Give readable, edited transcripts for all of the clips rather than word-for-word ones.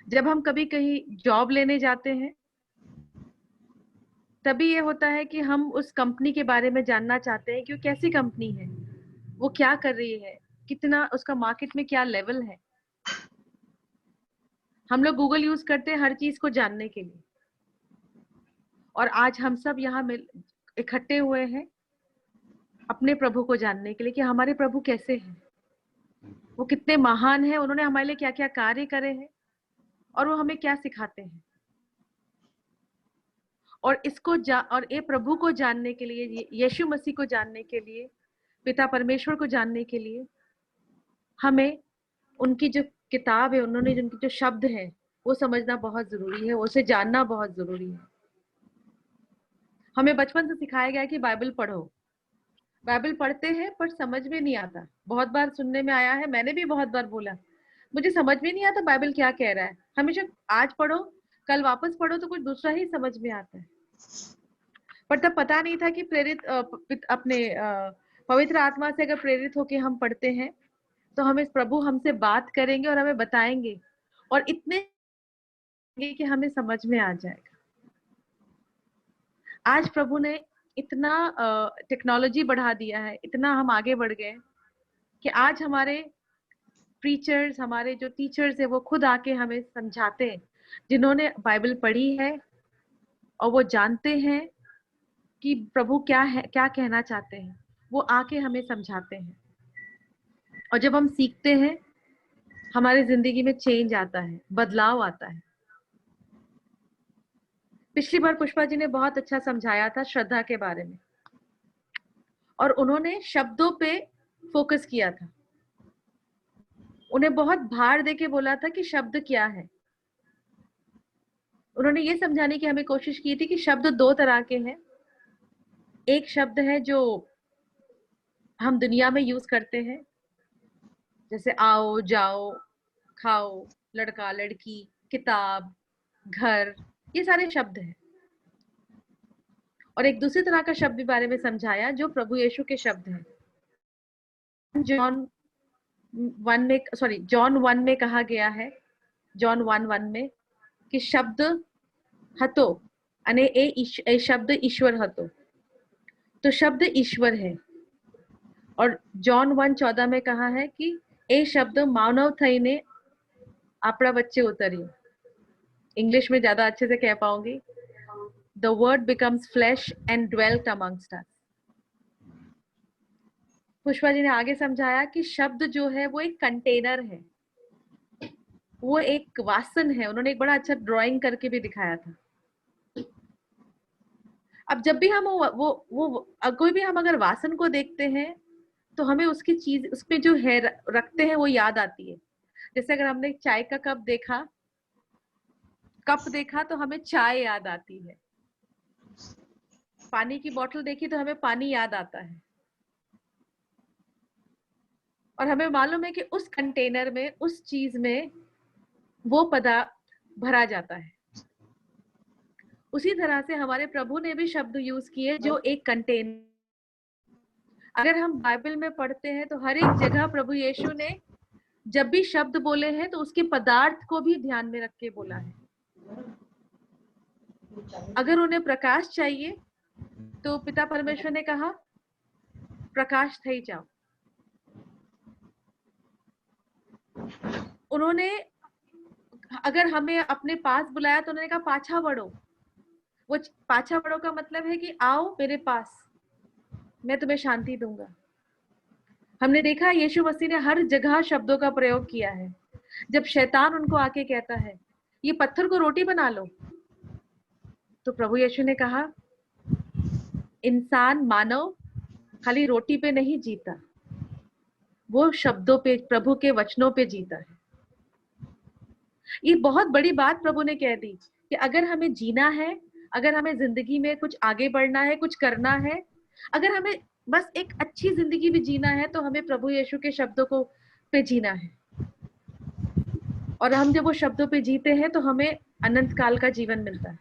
जब हम कभी कहीं जॉब लेने जाते हैं, तभी ये होता है कि हम उस कंपनी के बारे में जानना चाहते हैं कि वो कैसी कंपनी है, वो क्या कर रही है, कितना उसका मार्केट में क्या लेवल है। हम लोग गूगल यूज करते हैं हर चीज को जानने के लिए। और आज हम सब यहाँ मिल इकट्ठे हुए हैं अपने प्रभु को जानने के लिए कि हमारे प्रभु कैसे हैं, वो कितने महान हैं, उन्होंने हमारे लिए क्या क्या कार्य करे हैं और वो हमें क्या सिखाते हैं। और और ये प्रभु को जानने के लिए, यीशु मसीह को जानने के लिए, पिता परमेश्वर को जानने के लिए हमें उनकी जो किताब है, उन्होंने जिनके जो शब्द है, वो समझना बहुत जरूरी है, उसे जानना बहुत जरूरी है। हमें बचपन से सिखाया गया है कि बाइबल पढ़ो। बाइबल पढ़ते हैं पर समझ में नहीं आता। बहुत बार सुनने में आया है, मैंने भी बहुत बार बोला, मुझे समझ में नहीं आता बाइबल क्या कह रहा है। हमेशा आज पढ़ो, कल वापस पढ़ो तो कुछ दूसरा ही समझ में आता है। पर तब पता नहीं था कि अपने पवित्र आत्मा से अगर प्रेरित होके हम पढ़ते हैं तो हमें प्रभु हमसे बात करेंगे और हमें बताएंगे, और इतने कि हमें समझ में आ जाएगा। आज प्रभु ने इतना टेक्नोलॉजी बढ़ा दिया है, इतना हम आगे बढ़ गए कि आज हमारे प्रीचर्स, हमारे जो टीचर्स है, वो खुद आके हमें समझाते हैं, जिन्होंने बाइबल पढ़ी है और वो जानते हैं कि प्रभु क्या है, क्या कहना चाहते हैं, वो आके हमें समझाते हैं। और जब हम सीखते हैं, हमारी जिंदगी में चेंज आता है, बदलाव आता है। पिछली बार पुष्पा जी ने बहुत अच्छा समझाया था श्रद्धा के बारे में, और उन्होंने शब्दों पे फोकस किया था। उन्हें बहुत भार देके बोला था कि शब्द क्या है। उन्होंने ये समझाने की हमें कोशिश की थी कि शब्द दो तरह के हैं। एक शब्द है जो हम दुनिया में यूज करते हैं, जैसे आओ, जाओ, खाओ, लड़का लड़की, किताब, घर, ये सारे शब्द हैं। और एक दूसरी तरह का शब्द के बारे में समझाया जो प्रभु यीशु के शब्द हैं। जॉन 1 में कहा गया है, जॉन 1:1 में, कि शब्द हतो, अने ए शब्द ईश्वर हतो। तो शब्द ईश्वर है। और जॉन 1:14 में कहा है कि ए शब्द मानव थईने आपड़ा बच्चे उतरी। इंग्लिश में ज्यादा अच्छे से कह पाऊंगी, the word becomes flesh and dwelt amongst us. Pushpa ji ने आगे समझाया कि शब्द जो है वो एक कंटेनर है, वो एक वासन है। उन्होंने एक बड़ा अच्छा ड्राइंग करके भी दिखाया था। अब जब भी हम कोई भी हम अगर वासन को देखते हैं तो हमें उसकी चीज, उसमें जो है रखते हैं, वो याद आती है। जैसे अगर हमने चाय का कप देखा तो हमें चाय याद आती है। पानी की बोतल देखी तो हमें पानी याद आता है। और हमें मालूम है कि उस कंटेनर में, उस चीज में वो पदार्थ भरा जाता है। उसी तरह से हमारे प्रभु ने भी शब्द यूज किए जो एक कंटेनर। अगर हम बाइबल में पढ़ते हैं तो हर एक जगह प्रभु यीशु ने जब भी शब्द बोले हैं तो उसके पदार्थ को भी ध्यान में रख के बोला है। अगर उन्हें प्रकाश चाहिए तो पिता परमेश्वर ने कहा प्रकाश थई जाओ। उन्होंने अगर हमें अपने पास बुलाया तो उन्होंने कहा पाछा बढ़ो। वो पाछा बढ़ो का मतलब है कि आओ मेरे पास, मैं तुम्हें शांति दूंगा। हमने देखा यीशु मसीह ने हर जगह शब्दों का प्रयोग किया है। जब शैतान उनको आके कहता है ये पत्थर को रोटी बना लो, तो प्रभु यीशु ने कहा इंसान, मानव खाली रोटी पे नहीं जीता, वो शब्दों पे, प्रभु के वचनों पे जीता है। ये बहुत बड़ी बात प्रभु ने कह दी कि अगर हमें जीना है, अगर हमें जिंदगी में कुछ आगे बढ़ना है, कुछ करना है, अगर हमें बस एक अच्छी जिंदगी भी जीना है, तो हमें प्रभु यीशु के शब्दों को पे जीना है। और हम जब वो शब्दों पे जीते हैं तो हमें अनंत काल का जीवन मिलता है।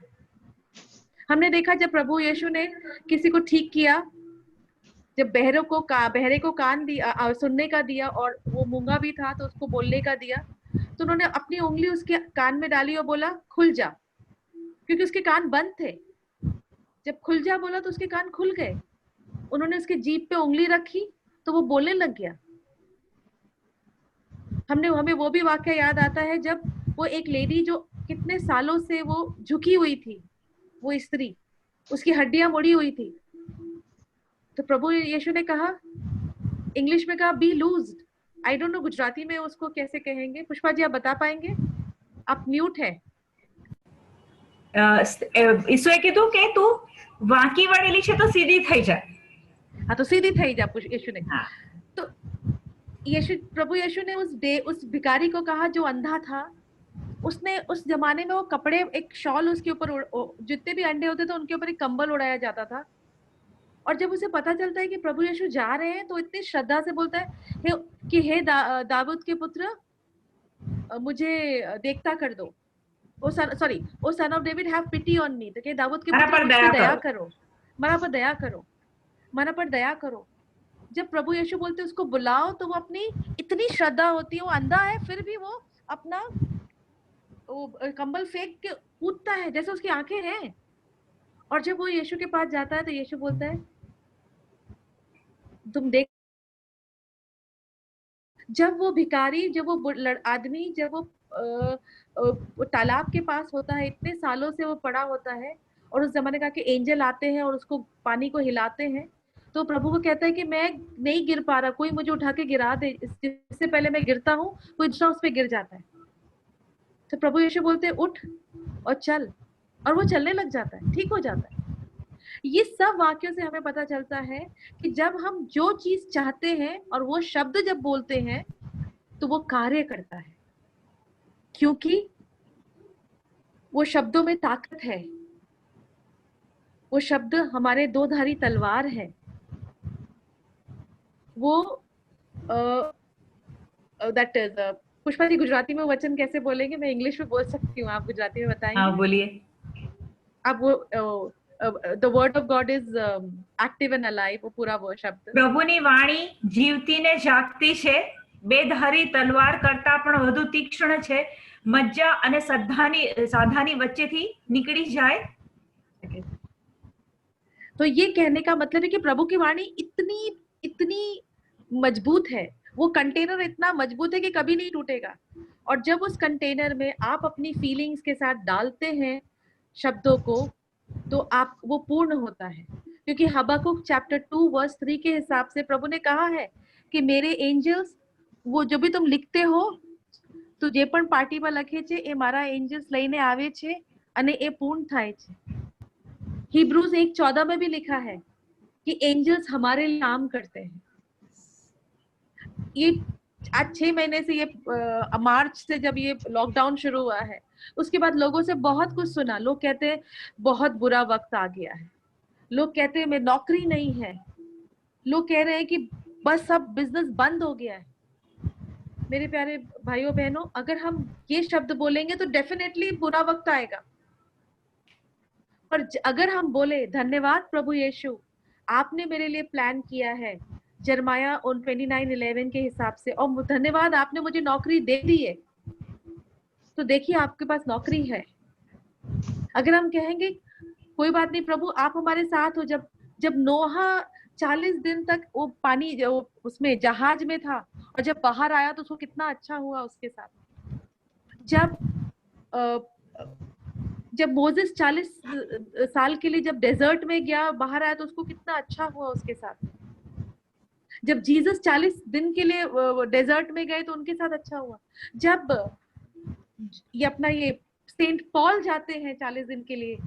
हमने देखा जब प्रभु यीशु ने किसी को ठीक किया, जब बहरे को कान दिया, सुनने का दिया, और वो मूंगा भी था तो उसको बोलने का दिया, तो उन्होंने अपनी उंगली उसके कान में डाली और बोला खुल जा, क्योंकि उसके कान बंद थे। जब खुल जा बोला तो उसके कान खुल गए। उन्होंने उसके जीभ पे उंगली रखी तो वो बोलने लग गया। हमें वो भी वाक्य याद आता है जब वो एक लेडी जो कितने सालों से वो झुकी हुई थी, वो स्त्री, उसकी हड्डियां मुड़ी हुई थी, तो प्रभु यीशु ने कहा, इंग्लिश में कहा be loosed. I don't know Gujarati में उसको कैसे कहेंगे, पुष्पा जी आप बता पाएंगे? आप म्यूट है। ઈસુએ કીધું કે તું વાંકી વળેલી છે તો સીધી થઈ જા. हाँ, तो सीधी થઈ જા यीशु ने। हाँ. तो प्रभु यीशु ने उस भिखारी को कहा जो अंधा था, उसने उस जमाने में वो कपड़े, एक शॉल उसके ऊपर, जितने भी अंडे होते थे उनके ऊपर एक कंबल उड़ाया जाता था। और जब उसे पता चलता है कि प्रभु यीशु जा रहे हैं तो इतनी श्रद्धा से बोलता है कि हे दाऊद के पुत्र, मुझे देखता कर दो, O son of David have pity on me, तो कि दाऊद के पुत्र मुझ पर दया करो, मना पर दया करो, मना पर दया करो। जब प्रभु यीशु बोलते उसको बुलाओ तो वो अपनी इतनी श्रद्धा होती है, वो अंधा है फिर भी वो अपना वो कंबल फेंक के कूदता है जैसे उसकी आंखें हैं। और जब वो यीशु के पास जाता है तो यीशु बोलता है तुम देख। जब वो भिखारी, जब वो आदमी, जब वो तालाब के पास होता है, इतने सालों से वो पड़ा होता है, और उस जमाने का कि एंजल आते हैं और उसको पानी को हिलाते हैं, तो प्रभु को कहता है कि मैं नहीं गिर पा रहा, कोई मुझे उठा के गिरा दे, इससे पहले मैं गिरता हूँ कोई दूसरा उस पर गिर जाता है। तो प्रभु यीशु बोलते हैं उठ और चल, और वो चलने लग जाता है, ठीक हो जाता है। ये सब वाक्यों से हमें पता चलता है कि जब हम जो चीज चाहते हैं और वो शब्द जब बोलते हैं तो वो कार्य करता है, क्योंकि वो शब्दों में ताकत है। वो शब्द हमारे दो धारी तलवार है। वो दैट इज पुष्पा जी गुजराती में वचन कैसे बोलेंगे? मैं इंग्लिश में बोल सकती हूँ, आप गुजराती में बताएंगे? हाँ बोलिए। आप वो the word of God is active and alive, वो पूरा वो शब्द। પ્રભુની વાણી જીવતી ને જાગતી છે, બેધારી તલવાર કરતા પણ વધુ તીક્ષ્ણ છે, મજ્જા અને સાધાની વચ્ચેથી निकली जाए। तो ये कहने का मतलब है कि प्रभु की वाणी इतनी मजबूत है, वो कंटेनर इतना मजबूत है कि कभी नहीं टूटेगा। और जब उस कंटेनर में आप अपनी फीलिंग्स के साथ डालते हैं शब्दों को, तो आप वो पूर्ण होता है। क्योंकि हबक्कुक चैप्टर 2 वर्स 3 के हिसाब से प्रभु ने कहा है कि मेरे एंजल्स, वो जो भी तुम लिखते हो, तो जे पण पार्टीમાં લખે છે એ મારા એન્જલ્સ લઈને આવે છે અને એ પૂર્ણ થાય છે। हिब्रूज 1:14 में भी लिखा है कि एंजल्स हमारे लिए काम करते हैं। ये आज 6 महीने से, ये मार्च से जब ये लॉकडाउन शुरू हुआ है, उसके बाद लोगों से बहुत कुछ सुना। लोग कहते हैं बहुत बुरा वक्त आ गया है, लोग कहते हैं मैं नौकरी नहीं है, लोग कह रहे हैं कि बस सब बिजनेस बंद हो गया है। मेरे प्यारे भाइयों बहनों, अगर हम ये शब्द बोलेंगे तो डेफिनेटली बुरा वक्त आएगा। पर अगर हम बोले धन्यवाद प्रभु यीशु, आपने मेरे लिए प्लान किया है जरमाया 29:11 के हिसाब से, और धन्यवाद आपने मुझे नौकरी दे दी है, तो देखिए आपके पास नौकरी है। अगर हम कहेंगे कोई बात नहीं प्रभु आप हमारे साथ हो, जब नोहा 40 दिन तक वो पानी उसमें जहाज में था, और जब बाहर आया तो उसको कितना अच्छा हुआ उसके साथ। जब मोसेस 40 साल के लिए जब डेजर्ट में गया, बाहर आया तो उसको कितना अच्छा हुआ उसके साथ। जब जीसस 40 दिन के लिए डेजर्ट में गए तो उनके साथ अच्छा हुआ। जब ये सेंट पॉल जाते हैं 40 दिन के लिए,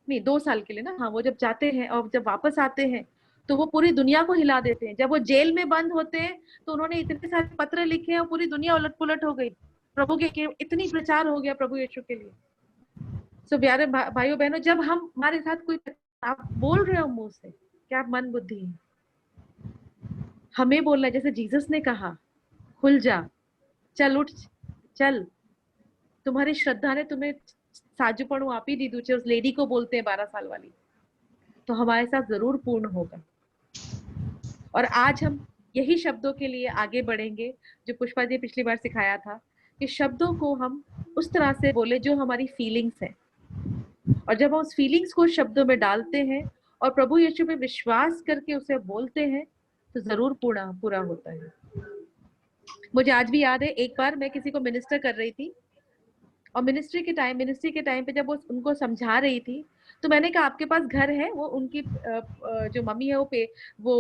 नहीं 2 साल के लिए ना, हाँ, वो जब जाते हैं और जब वापस आते हैं तो वो पूरी दुनिया को हिला देते हैं। जब वो जेल में बंद होते हैं तो उन्होंने इतने सारे पत्र लिखे और पूरी दुनिया उलट पुलट हो गई, प्रभु के इतनी प्रचार हो गया प्रभु यीशु के लिए। सो प्यारे भाइयों बहनों, जब हम हमारे साथ कोई आप बोल रहे हो मुंह से, क्या आप मन बुद्धि है? हमें बोलना है जैसे जीसस ने कहा खुल जा, चल उठ चल, तुम्हारी श्रद्धा ने तुम्हें साजूपणु आप ही दी दूचे, उस लेडी को बोलते हैं 12 साल वाली, तो हमारे साथ जरूर पूर्ण होगा। और आज हम यही शब्दों के लिए आगे बढ़ेंगे जो पुष्पा जी पिछली बार सिखाया था, कि शब्दों को हम उस तरह से बोले जो हमारी फीलिंग्स है, और जब हम उस फीलिंग्स को शब्दों में डालते हैं और प्रभु यीशु पे विश्वास करके उसे बोलते हैं तो जरूर पूरा होता है। मुझे आज भी याद है, एक बार मैं किसी को मिनिस्टर कर रही थी और मिनिस्ट्री के टाइम पे जब वो उनको समझा रही थी तो मैंने कहा आपके पास घर है? वो उनकी जो मम्मी है वो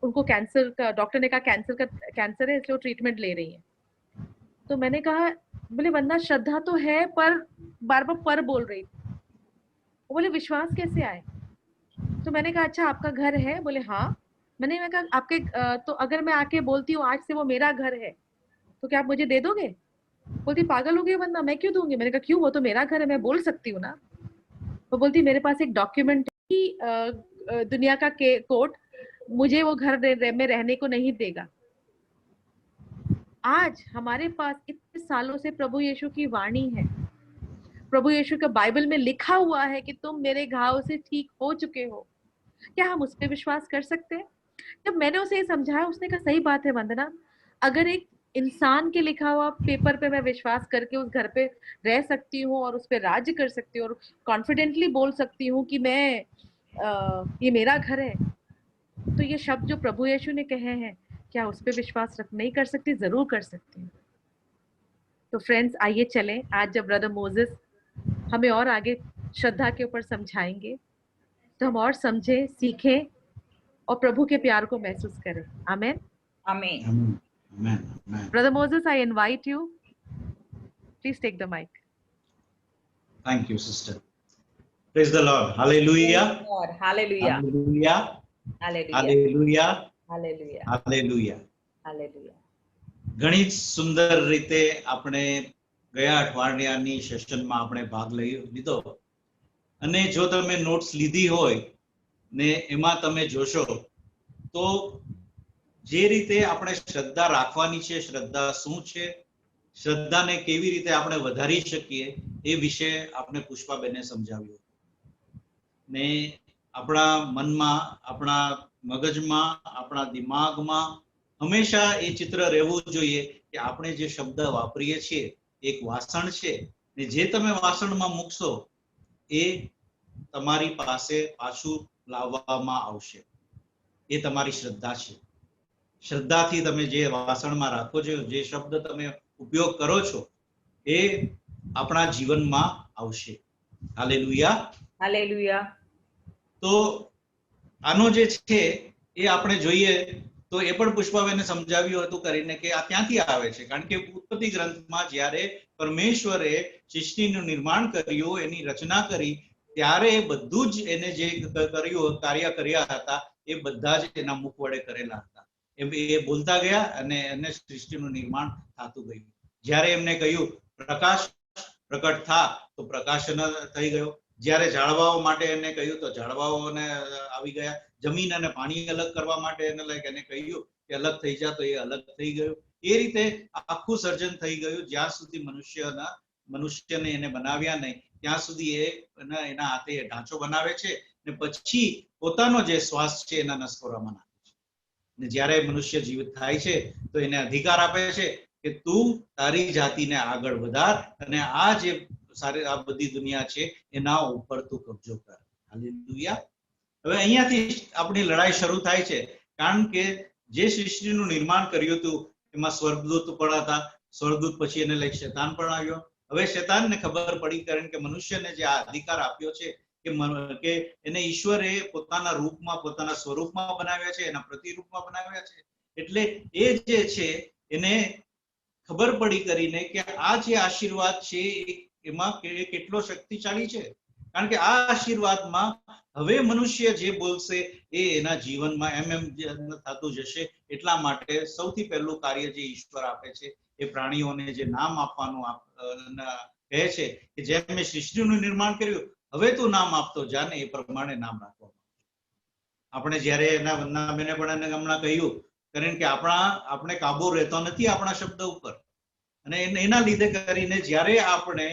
उनको कैंसर का, डॉक्टर ने कहा कैंसर है इसलिए वो ट्रीटमेंट ले रही है। तो मैंने कहा, बोले वंदना श्रद्धा तो है पर बार बार पर बोल रही थी। वो बोले विश्वास कैसे आए? तो मैंने कहा अच्छा आपका घर है? बोले हाँ। मैंने कहा आपके तो अगर मैं आके बोलती हूँ आज से वो मेरा घर है तो क्या आप मुझे दे दोगे? बोलती पागल हो गई वंदना, मैं क्यों दूंगी? मैंने कहा क्यों, वो तो मेरा घर है, मैं बोल सकती हूँ ना। वो बोलती मेरे पास एक डॉक्यूमेंट है, दुनिया का कोर्ट मुझे वो घर में रहने को नहीं देगा। आज हमारे पास इतने सालों से प्रभु यीशु की वाणी है, प्रभु यीशु का बाइबल में लिखा हुआ है कि तुम मेरे घाव से ठीक हो चुके हो। क्या हम उस पर विश्वास कर सकते हैं? जब मैंने उसे ये समझाया उसने कहा सही बात है वंदना, अगर एक इंसान के लिखा हुआ पेपर पे मैं विश्वास करके उस घर पे रह सकती हूँ और उस पर राज्य कर सकती हूँ और कॉन्फिडेंटली बोल सकती हूँ कि मैं ये मेरा घर है, तो ये शब्द जो प्रभु यीशु ने कहे हैं क्या उस पर विश्वास नहीं कर सकती? जरूर कर सकती हूँ। तो फ्रेंड्स आइए चलें, आज जब ब्रदर मोजेस हमें और आगे श्रद्धा के ऊपर समझाएंगे तो हम और समझें, सीखें और प्रभु के प्यार को महसूस करें। आमेन आमीन। Brother Moses, I invite you. Please take the mic. Thank you, sister. Praise the Lord. Hallelujah. Lord. Hallelujah. Hallelujah. Hallelujah. Hallelujah. Hallelujah. Hallelujah. Hallelujah. ઘણી સુંદર રીતે આપણે ગયા અઠવાડિયાની સેશનમાં આપણે ભાગ લીધો અને જો તમે નોટ્સ લીધી હોય ને એમાં તમે જોશો તો જે રીતે આપણે શ્રદ્ધા રાખવાની છે, શ્રદ્ધા શું છે, શ્રદ્ધાને કેવી રીતે આપણે વધારી શકીએ એ વિશે આપણે પુષ્પાબેને સમજાવ્યું ને આપણા મનમાં, આપણા મગજમાં, આપણા દિમાગમાં હંમેશા એ ચિત્ર રહેવું જોઈએ કે આપણે જે શબ્દ વાપરીએ છીએ એક વાસણ છે ને જે તમે વાસણમાં મૂકશો એ તમારી પાસે પાછું લાવવામાં આવશે. એ તમારી શ્રદ્ધા છે. શ્રદ્ધાથી તમે જે વાસણમાં રાખો છો, જે શબ્દ તમે ઉપયોગ કરો છો એ આપણા જીવનમાં આવશે. હાલેલુયા. Hallelujah. તો આનો જે છે એ આપણે જોઈએ તો એ પણ પુષ્પાબેને સમજાવ્યું હતું કરીને કે આ ક્યાંથી આવે છે, કારણ કે ઉત્પત્તિ ગ્રંથમાં જ્યારે પરમેશ્વરે સૃષ્ટિનું નિર્માણ કર્યું, એની રચના કરી, ત્યારે બધું જ એને જે કર્યું, કાર્ય કર્યા હતા એ બધા જ એના મુખ વડે કરેલા હતા. એ બોલતા ગયા અને એને સૃષ્ટિનું નિર્માણ થતું ગયું. જ્યારે એમને કહ્યું પ્રકાશ પ્રકટ થા તો પ્રકાશન થઈ ગયો. જ્યારે ઝાડવાઓ માટે એને કહ્યું તો ઝાડવાઓને આવી ગયા. જમીન અને પાણી અલગ કરવા માટે એને કહ્યું કે અલગ થઈ જા તો એ અલગ થઈ ગયું. એ રીતે આખું સર્જન થઈ ગયું. જ્યાં સુધી મનુષ્યને એને બનાવ્યા નહીં ત્યાં સુધી એના હાથે ઢાંચો બનાવે છે ને પછી પોતાનો જે શ્વાસ છે એના નસકોરામાં નાખે છે. ને જ્યારે મનુષ્ય જીવિત થાય છે તો એને અધિકાર આપે છે કે તું તારી જાતિને આગળ વધાર અને આ જે આ બધી દુનિયા છે એના ઉપર તું કબજો કર. હાલેલુયા. હવે અહીંયાથી આપણી લડાઈ શરૂ થાય છે, કારણ કે જે સૃષ્ટિનું નિર્માણ કર્યું હતું એમાં સ્વર્ગદૂત પણ હતા. સ્વર્ગદૂત પછી એને લઈ શેતાન પણ આવ્યો. હવે શેતાનને ખબર પડી, કારણ કે મનુષ્યને જે આ અધિકાર આપ્યો છે કે એને ઈશ્વરે પોતાના રૂપમાં, પોતાના સ્વરૂપમાં બનાવ્યા છે, એના પ્રતિરૂપમાં બનાવ્યા છે. એટલે એ જે છે એને ખબર પડી કરીને કે આ જે આશીર્વાદ છે એમાં કેટલો શક્તિશાળી છે, કારણ કે આ આશીર્વાદમાં હવે મનુષ્ય જે બોલશે એ એના જીવનમાં એમ થતું જશે. એટલા માટે સૌથી પહેલું કાર્ય જે ઈશ્વર આપે છે એ પ્રાણીઓને જે નામ આપવાનું કહે છે કે જેમ મેં સૃષ્ટિનું નિર્માણ કર્યું હવે તું નામ આપતો જા ને એ પ્રમાણે નામ રાખવાનું. આપણે જ્યારે એના વંદનાબેને પણ એને હમણાં કહ્યું, કારણ કે આપણે કાબુ રહેતો નથી આપણા શબ્દ ઉપર, અને એના લીધે કરીને જ્યારે આપણે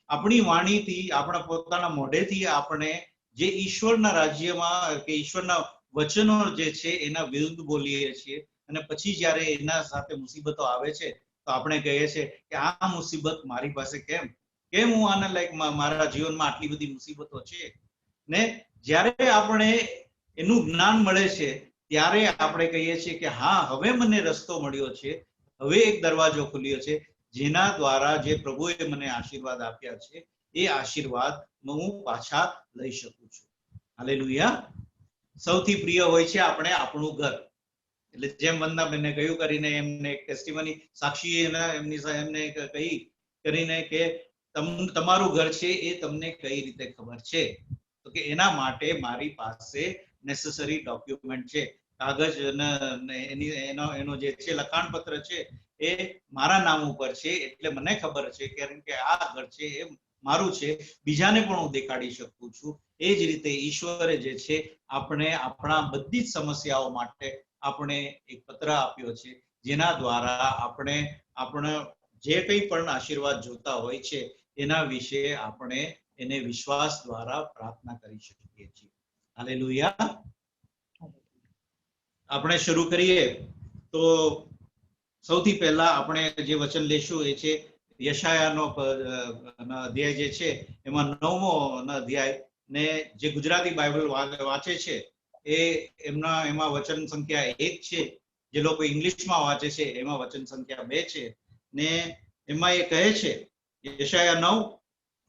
આપણી વાણીથી, આપણા પોતાના મોઢેથી આપણે જે ઈશ્વરના રાજ્યમાં કે ઈશ્વરના વચનો જે છે એના વિરુદ્ધ બોલીએ છીએ અને પછી જ્યારે એના સાથે મુસીબતો આવે છે તો આપણે કહીએ છીએ કે આ મુસીબત મારી પાસે કેમ હું આને લાઈક મારા જીવનમાં આટલી બધી મુસીબતો છે ને જ્યારે આપણે એનું જ્ઞાન મળે છે ત્યારે આપણે કહીએ છીએ કે હા હવે મને રસ્તો મળ્યો છે, હવે એક દરવાજો ખુલ્યો છે જેના દ્વારા જે પ્રભુએ મને આશીર્વાદ આપ્યા છે એ આશીર્વાદ હું પાછા લઈ શકું છું. હાલેલુયા. સૌથી પ્રિય હોય છે આપણે આપણું ઘર. એટલે જેમ વંદનાબેને કહ્યું કરીને એમને એક ટેસ્ટિમની સાક્ષી એમને કહી કરીને કે તમારું ઘર છે એ તમને કઈ રીતે ખબર છે? તો કે એના માટે મારી પાસે નેસેસરી ડોક્યુમેન્ટ છે, કાગજ એનો જે છે લખાણ પત્ર છે એ મારા નામ ઉપર છે એટલે મને ખબર છે કે આ ઘર છે એ મારું છે, બીજાને પણ હું દેખાડી શકું છું. એ જ રીતે ઈશ્વરે જે છે આપણે આપણા બધી જ સમસ્યાઓ માટે આપણે એક પત્ર આપ્યો છે જેના દ્વારા આપણે જે કંઈ પણ આશીર્વાદ જોતા હોય છે એના વિશે આપણે એને વિશ્વાસ દ્વારા પ્રાર્થના કરી શકીએ છીએ. હાલેલુયા. આપણે શરૂ કરીએ તો સૌથી પહેલા આપણે જે વચન લેશું એ છે યશાયાનો અધ્યાય જે છે એમાં 9મો અધ્યાય ને જે ગુજરાતી બાઇબલ વાંચે છે એમાં વચન સંખ્યા 1 છે, જે લોકો ઇંગ્લિશમાં વાંચે છે એમાં વચન સંખ્યા 2 છે ને એમાં એ કહે છે યશાયા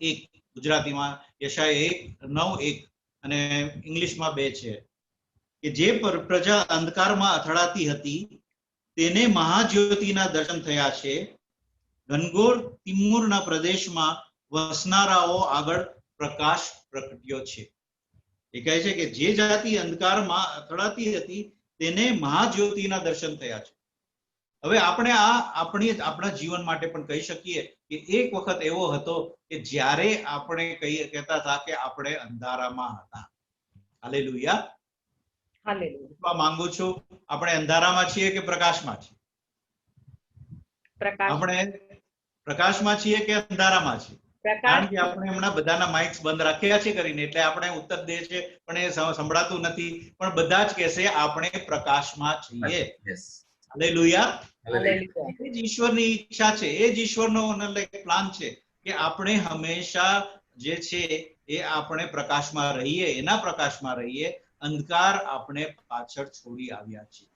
9:1 ગુજરાતીમાં યશાયા 9:1 અને ઇંગ્લિશમાં 2 છે કે જે પ્રજા અંધકારમાં અથડાતી હતી તેને મહાજ્યોતિના દર્શન થયા છે, ઘનઘોર તિમૂરના પ્રદેશમાં વસનારાઓ આગળ પ્રકાશ પ્રગટ્યો છે. એ કહે છે કે જે જાતિ અંધકારમાં અથડાતી હતી તેને મહાજ્યોતિના દર્શન થયા છે. હવે આપણે આપણા જીવન માટે પણ કહી શકીએ કે એક વખત એવો હતો કે જ્યારે આપણે કહેતા હતા કે આપણે અંધારામાં હતા. હાલેલુયા. હાલેલુયા. માંગુ છું, આપણે અંધારામાં છીએ કે પ્રકાશમાં છીએ? આપણે પ્રકાશમાં છીએ કે અંધારામાં છીએ? કારણ કે આપણે હમણાં બધાના માઇક્સ બંધ રાખ્યા છે કરીને એટલે આપણે ઉત્તર દે છે પણ એ સંભળાતું નથી, પણ બધા જ કહેશે આપણે પ્રકાશમાં છીએ. હાલેલુયા. એ જ ઈશ્વરની ઈચ્છા છે, એ જ ઈશ્વરનો પ્લાન છે કે આપણે હંમેશા જે છે એ આપણે પ્રકાશમાં રહીએ, એના પ્રકાશમાં રહીએ. અંધકાર આપણે પાછળ છોડી આવ્યા છીએ.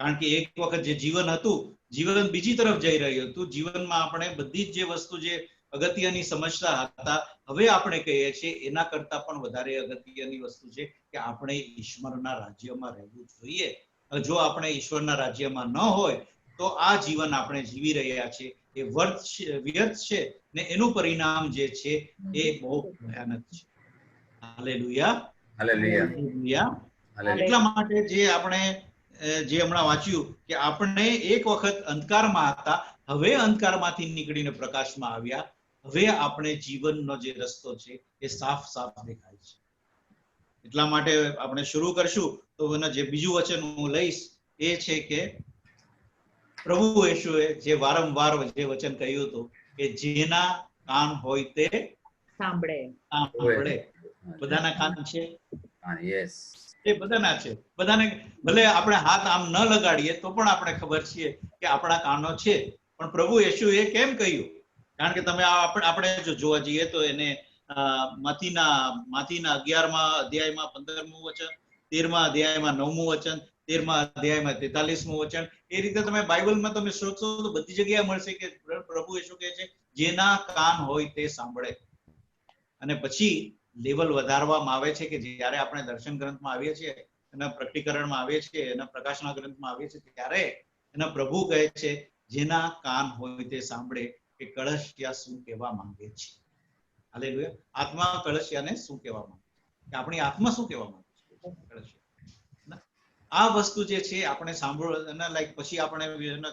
કારણ કે એક વખત જે જીવન હતું, જીવન બીજી તરફ જઈ રહ્યું હતું. જીવનમાં આપણે બધી જ જે વસ્તુ જે અગત્યની સમજતા હતા, હવે આપણે કહીએ છીએ એના કરતા પણ વધારે અગત્યની વસ્તુ છે કે આપણે ઈશ્વરના રાજ્યમાં રહેવું જોઈએ. જો આપણે ઈશ્વરના રાજ્યમાં ન હોય તો આ જીવન આપણે જીવી રહ્યા છે એ વ્યર્થ છે ને એનું પરિણામ જે છે એ બહુ ભયાનક છે. હાલેલુયા. હાલેલુયા. એટલા માટે જે હમણાં વાંચ્યું કે આપણે એક વખત અંધકારમાં હતા, હવે અંધકારમાંથી નીકળીને પ્રકાશમાં આવ્યા. હવે આપણે જીવનનો જે રસ્તો છે એ સાફ દેખાય છે. એટલા માટે આપણે શરૂ કરશું તો જે બીજું વચન હું લઈશ એ છે કે પ્રભુ યેશુએ જે વારંવાર જે વચન કહ્યું હતું કે જેના કાન હોય તે સાંભળે. બધાના કાન છે? એ બધાના છે. બધાને ભલે આપણે હાથ આમ ન લગાડીએ તો પણ આપણે ખબર છીએ કે આપણા કાનો છે. પણ પ્રભુ યેશુ એ કેમ કહ્યું? કારણ કે તમે આપણે જો જોવા જઈએ તો એને માથીના 11મા અધ્યાયમાં 15મું વચન, 13મા અધ્યાયમાં 9મું વચન, 13મા અધ્યાયમાં 43મું વચન, એ રીતે તમે બાઇબલમાં તમે શોધશો તો બધી જગ્યાએ મળશે કે પ્રભુ યેશુ કહે છે જેના કાન હોય તે સાંભળે. અને પછી લેવલ વધારવામાં આવે છે કે જ્યારે આપણે દર્શન ગ્રંથમાં આવીએ છીએ, એના પ્રકટીકરણમાં આવીએ છીએ, એના પ્રકાશના ગ્રંથમાં આવીએ છીએ, ત્યારે એના પ્રભુ કહે છે જેના કાન હોય તે સાંભળે કે કળશિયા શું કહેવા માંગે છે. હાલેલુયા. આત્મા કળશિયાને શું કહેવા માંગે છે, કે આપણી આત્મા શું કહેવા માંગે છે કળશિયા. આ વસ્તુ જે છે આપણે સાંભળો લાઈક પછી આપણે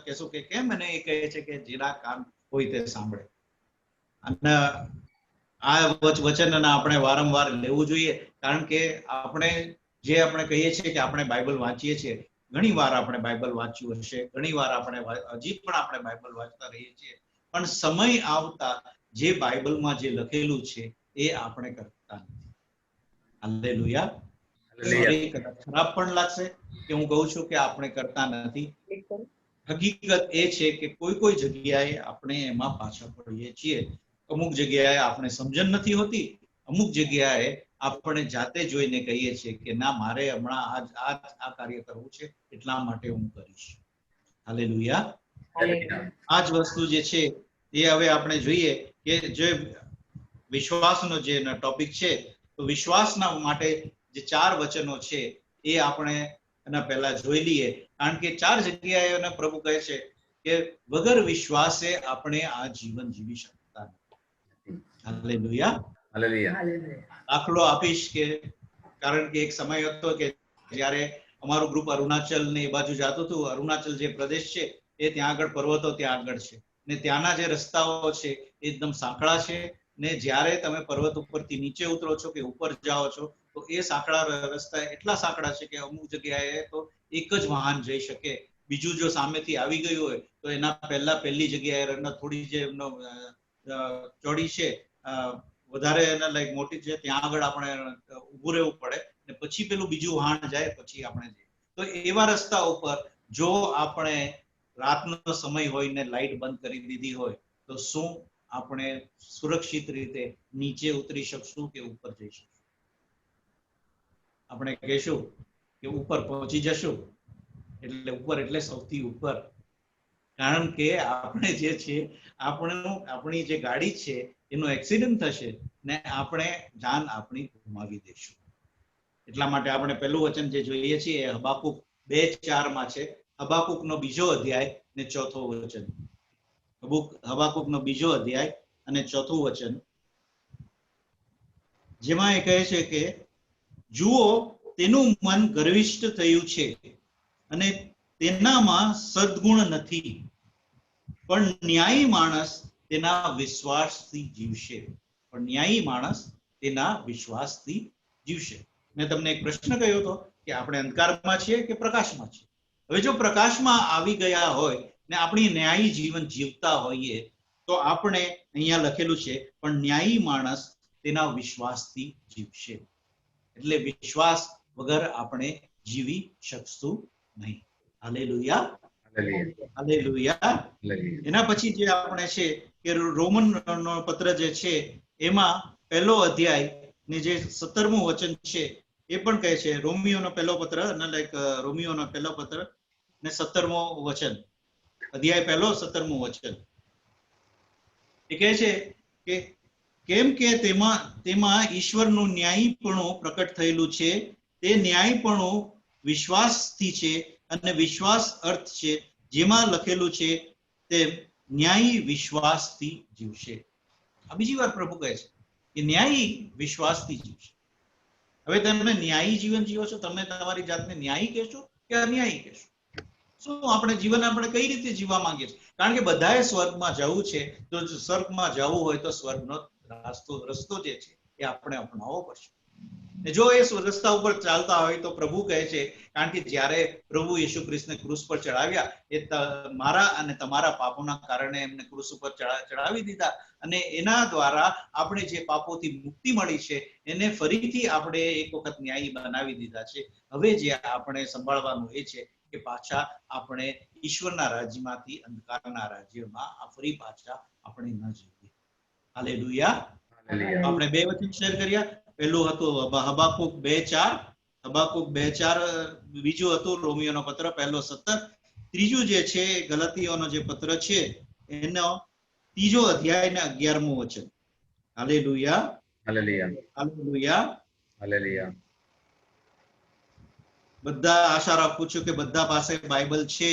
કહેશું કે કેમ એને એ કહે છે કે જેના કાન હોય તે સાંભળે. અને આ વચન આપણે વારંવાર લેવું જોઈએ. કારણ કે આપણે કહીએ છીએ કે આપણે બાઇબલ વાંચીએ છીએ, ઘણી વાર આપણે બાઇબલ વાંચ્યું હશે, ઘણી વાર આપણે હજી પણ આપણે બાઇબલ વાંચતા રહીએ છીએ, પણ સમય આવતા જે બાઇબલમાં જે લખેલું છે એ આપણે કરતા નથી. હાલેલુયા. ખરાબ પણ લાગશે કે હું કહું છું કે આપણે કરતા નથી, હકીકત એ છે કે કોઈ જગ્યાએ આપણે એમાં પાછા પડીએ છીએ. અમુક જગ્યાએ આપણે સમજણ નથી હોતી, અમુક જગ્યાએ આપણે જાતે જોઈને કહીએ છીએ કે ના, મારે હમણાં આ કાર્ય કરવું છે, એટલા માટે હું કરીશ. હાલેલુયા. આ જ વસ્તુ જે છે એ હવે આપણે જોઈએ કે જે વિશ્વાસનો જે ટોપિક છે, તો વિશ્વાસના માટે જે 4 વચનો છે એ આપણે એના પહેલા જોઈ લઈએ. કારણ કે 4 જગ્યાએ પ્રભુ કહે છે કે વગર વિશ્વાસે આપણે આ જીવન જીવી શકતા નથી. હાલેલુયા. દાખલો આપીશ કે કારણ કે એક સમય હતો કે જ્યારે અમારું ગ્રુપ અરુણાચલ ને એ બાજુ જતું હતું. અરુણાચલ જે પ્રદેશ છે એ ત્યાં આગળ પર્વતો ત્યાં આગળ છે ને ત્યાંના જે રસ્તાઓ છે એકદમ સાંકડા છે ને જ્યારે તમે પર્વત ઉપરથી નીચે ઉતરો છો કે ઉપર જાઓ છો તો એ સાંકડા રસ્તા એટલા સાંકડા છે કે અમુક જગ્યાએ તો એક જ વાહન જઈ શકે. બીજું જો સામેથી આવી ગયું હોય તો એના પહેલી જગ્યાએ થોડી જે ચોડી છે, વધારે એના લાઈક મોટી છે, ત્યાં આગળ આપણે ઊભું રહેવું પડે ને પછી પેલું બીજું વાહન જાય પછી આપણે જઈએ. તો એવા રસ્તા ઉપર જો આપણે રાતનો સમય હોય ને લાઈટ બંધ કરી દીધી હોય તો શું આપણે સુરક્ષિત રીતે નીચે ઉતરી શકશું કે ઉપર જઈ શકશું? આપણે કહેશું કે ઉપર પહોંચી જશું. એટલે ઉપર એટલે સૌથી ઉપર. કારણ કે આપણે જે છે આપણી જે ગાડી છે એનો એક્સિડન્ટ થશે ને આપણે જાન આપણી ગુમાવી દઈશું. એટલા માટે આપણે પહેલું વચન જે જોઈએ છીએ એ હબાકુક 2:4 છે. હબાકુકનો 2 અધ્યાય ને 4થું વચન. હબાકુકનો 2 અધ્યાય અને 4થું વચન, જેમાં એ કહે છે કે જુઓ, તેનું મન ગર્વિષ્ઠ થયું છે અને તેનામાં સદગુણ નથી, પણ ન્યાયી માણસ તેના વિશ્વાસથી જીવશે. પણ ન્યાયી માણસ તેના વિશ્વાસથી જીવશે. મેં તમને એક પ્રશ્ન કહ્યો હતો કે આપણે અંધકારમાં છીએ કે પ્રકાશમાં છીએ? હવે જો પ્રકાશમાં આવી ગયા હોય ને આપણી ન્યાયી જીવન જીવતા હોઈએ તો આપણે અહીંયા લખેલું છે પણ ન્યાયી માણસ તેના વિશ્વાસથી જીવશે. એટલે વિશ્વાસ વગર આપણે જીવી શકશું નહીં. હાલેલુયા. હાલેલુયા. એના પછી જે આપણે છે કે રોમનનો પત્ર જે છે એમાં 1લો અધ્યાય ને જે 17મું વચન છે એ પણ કહે છે. રોમિયોનો પહેલો પત્ર અને રોમિયોનો પહેલો પત્ર ને 17મો વચન, અધ્યાય 1 17મું વચન. એ કહે છે કે કેમ કે તેમાં ઈશ્વરનું ન્યાયીપણું પ્રકટ થયેલું છે. તે ન્યાયીપણું વિશ્વાસથી છે અને વિશ્વાસ અર્થ છે જેમાં લખેલું છે તે ન્યાયી વિશ્વાસથી જીવશે. આ બીજી વાર પ્રભુ કહે છે કે ન્યાયી વિશ્વાસથી જીવશે. હવે તમે ન્યાયી જીવન જીવો છો, તમે તમારી જાતને ન્યાયી કહેશો કે અન્યાયી કહેશો? શું આપણે જીવન આપણે કઈ રીતે જીવવા માંગીએ છીએ? કારણ કે બધાએ સ્વર્ગમાં જવું છે. તો સ્વર્ગમાં જવું હોય તો સ્વર્ગનો રસ્તો જે છે એ આપણે અપનાવવો પડશે. જો એ રસ્તા ઉપર ચાલતા હોય તો પ્રભુ કહે છે, કારણ કે જ્યારે પ્રભુ યેશુ ખ્રિસ્તને ક્રૂસ પર ચડાવ્યા એ મારા અને તમારા પાપોના કારણે એમને ક્રૂસ ઉપર ચડાવી દીધા અને એના દ્વારા આપણે જે પાપોથી મુક્તિ મળી છે એને ફરીથી આપણે એક વખત ન્યાયી બનાવી દીધા છે. હવે જે આપણે સંભાળવાનું એ છે કે પાછા આપણે ઈશ્વરના રાજ્યમાંથી અંધકારના રાજ્યમાં ફરી પાછા આપણે ન જઈએ. હાલેલુયા. આપણે 2 વચન શેર કર્યા. પહેલું હતું હબાકુક 2:4, હબાકુક 2:4. બીજું હતું રોમિયોનો પત્ર 1:17. ત્રીજું જે છે ગલાતીઓનો જે પત્ર છે એનો 3જો અધ્યાય ને 11મું વચન. હાલેલુયા. હાલેલુયા. હાલેલુયા. બધા આશા રાખું છું કે બધા પાસે બાઇબલ છે.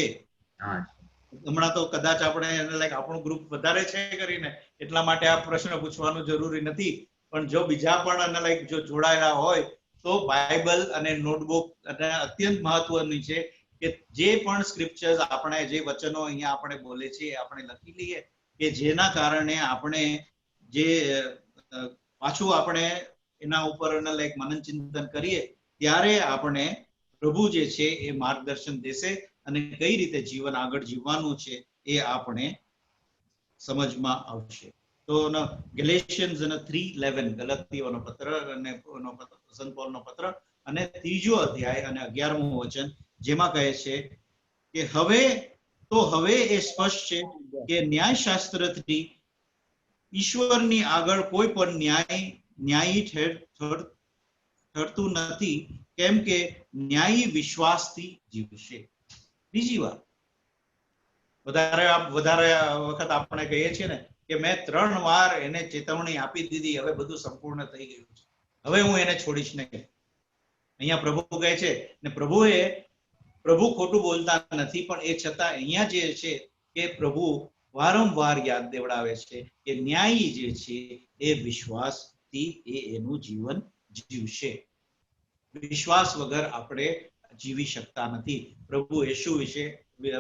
હમણાં તો કદાચ આપણે આપણું ગ્રુપ વધારે છે કરીને એટલા માટે આ પ્રશ્ન પૂછવાનું જરૂરી નથી, પણ જો બીજા પણ જો જોડાયેલા હોય તો બાઇબલ અને નોટબુક અને અત્યંત મહત્વની છે કે જે પણ સ્ક્રિપ્ચર્સ આપણે જે વચનો અહીંયા આપણે બોલે છે આપણે લખી લઈએ કે જેના કારણે આપણે જે પાછું આપણે એના ઉપર મનન ચિંતન કરીએ ત્યારે આપણે પ્રભુ જે છે એ માર્ગદર્શન દેશે અને કઈ રીતે જીવન આગળ જીવવાનું છે એ આપણે સમજમાં આવશે. તો ગેલેશિયન્સ 3:11 ગલાતીઓનો પત્ર અને સંત પૌલનો પત્ર અને 3જો અધ્યાય અને 11મું વચન, જેમાં કહે છે કે હવે તો હવે એ સ્પષ્ટ છે કે ન્યાયશાસ્ત્રથી ઈશ્વરની આગળ કોઈ પણ ન્યાયી ઠરતું નથી, કેમ કે ન્યાયી વિશ્વાસથી જીવશે. બીજી વાત, વધારે વખત આપણે કહીએ છીએ ને કે મેં 3 વાર એને ચેતવણી આપી દીધી, હવે બધું સંપૂર્ણ થઈ ગયું છે, હવે હું એને છોડીશ નહીં. અહીંયા પ્રભુ કહે છે ને પ્રભુ ખોટું બોલતા નથી, પણ એ છતાં અહીંયા જે છે કે પ્રભુ વારંવાર યાદ દેવડાવે છે કે ન્યાયી જે છે એ વિશ્વાસથી એનું જીવન જીવશે. વિશ્વાસ વગર આપણે જીવી શકતા નથી. પ્રભુ યેશુ વિશે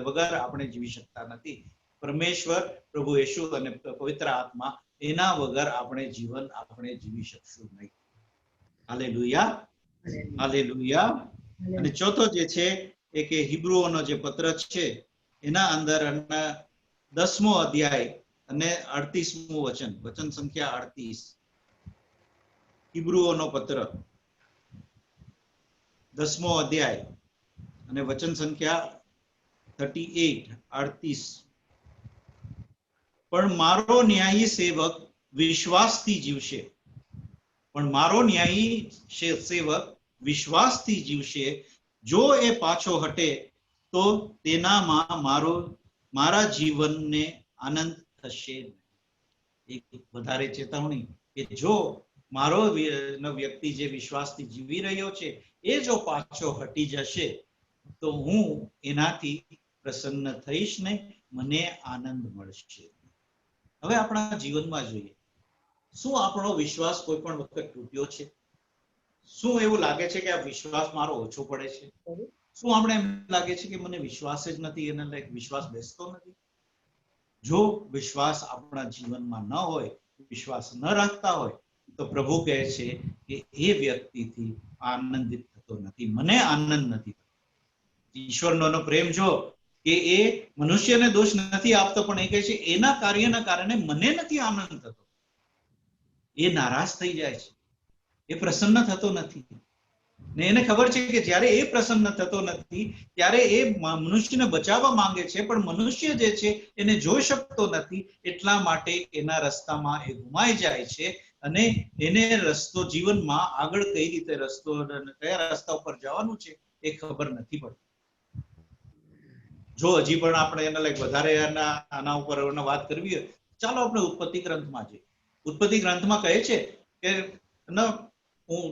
વગર આપણે જીવી શકતા નથી. પરમેશ્વર, પ્રભુ યેશુ અને પવિત્ર આત્મા, એના વગર આપણે જીવી શકશું નહીં. Hallelujah, hallelujah. અને ચોથો જે છે એ કે હિબ્રુઓનો જે પત્ર છે એના અંદર 10મો અધ્યાય અને 38મું વચન સંખ્યા 38. હિબ્રુઓનો પત્ર 10મો અધ્યાય અને વચન સંખ્યા 38. પણ મારો ન્યાયી સેવક વિશ્વાસથી જીવશે, પણ મારો ન્યાયી સેવક વિશ્વાસથી જીવશે. જો એ પાછો હટે તો તેનામાં મારા જીવનને આનંદ થશે. એક વધારે ચેતવણી કે જો મારો વ્યક્તિ જે વિશ્વાસથી જીવી રહ્યો છે એ જો પાછો હટી જશે તો હું એનાથી પ્રસન્ન થઈશ નહીં, મને આનંદ મળશે. હવે આપણા જીવનમાં જોઈએ, શું આપણો વિશ્વાસ કોઈ પણ વખત તૂટ્યો છે? શું એવું લાગે છે કે આ વિશ્વાસ મારો ઓછો પડે છે? શું આપણે એમ લાગે છે કે મને વિશ્વાસ જ નથી, એના લાયક વિશ્વાસ બેસતો નથી? જો વિશ્વાસ આપણા જીવનમાં ન હોય, વિશ્વાસ ન રાખતા હોય, તો પ્રભુ કહે છે કે એ વ્યક્તિથી આનંદિત થતો નથી, મને આનંદ નથી થતો. ઈશ્વરનો પ્રેમ જો કે એ મનુષ્યને દોષ નથી આપતો, પણ એ કહે છે એના કાર્યના કારણે મને નથી આનંદ થતો. એ નારાજ થઈ જાય છે, એ પ્રસન્ન થતો નથી. ને એને ખબર છે કે જ્યારે એ પ્રસન્ન થતો નથી ત્યારે એ મનુષ્યને બચાવવા માંગે છે, પણ મનુષ્ય જે છે એને જોઈ શકતો નથી, એટલા માટે એના રસ્તામાં એ ગુમાઈ જાય છે અને એને રસ્તો જીવનમાં આગળ કઈ રીતે કયા રસ્તા ઉપર જવાનું છે એ ખબર નથી પડતી. જો હજી પણ આપણે એના લાયક વધારે આના ઉપર વાત કરવી હોય, ચાલો આપણે ઉત્પત્તિ ગ્રંથમાં જઈએ. ઉત્પત્તિ ગ્રંથમાં કહે છે કે હું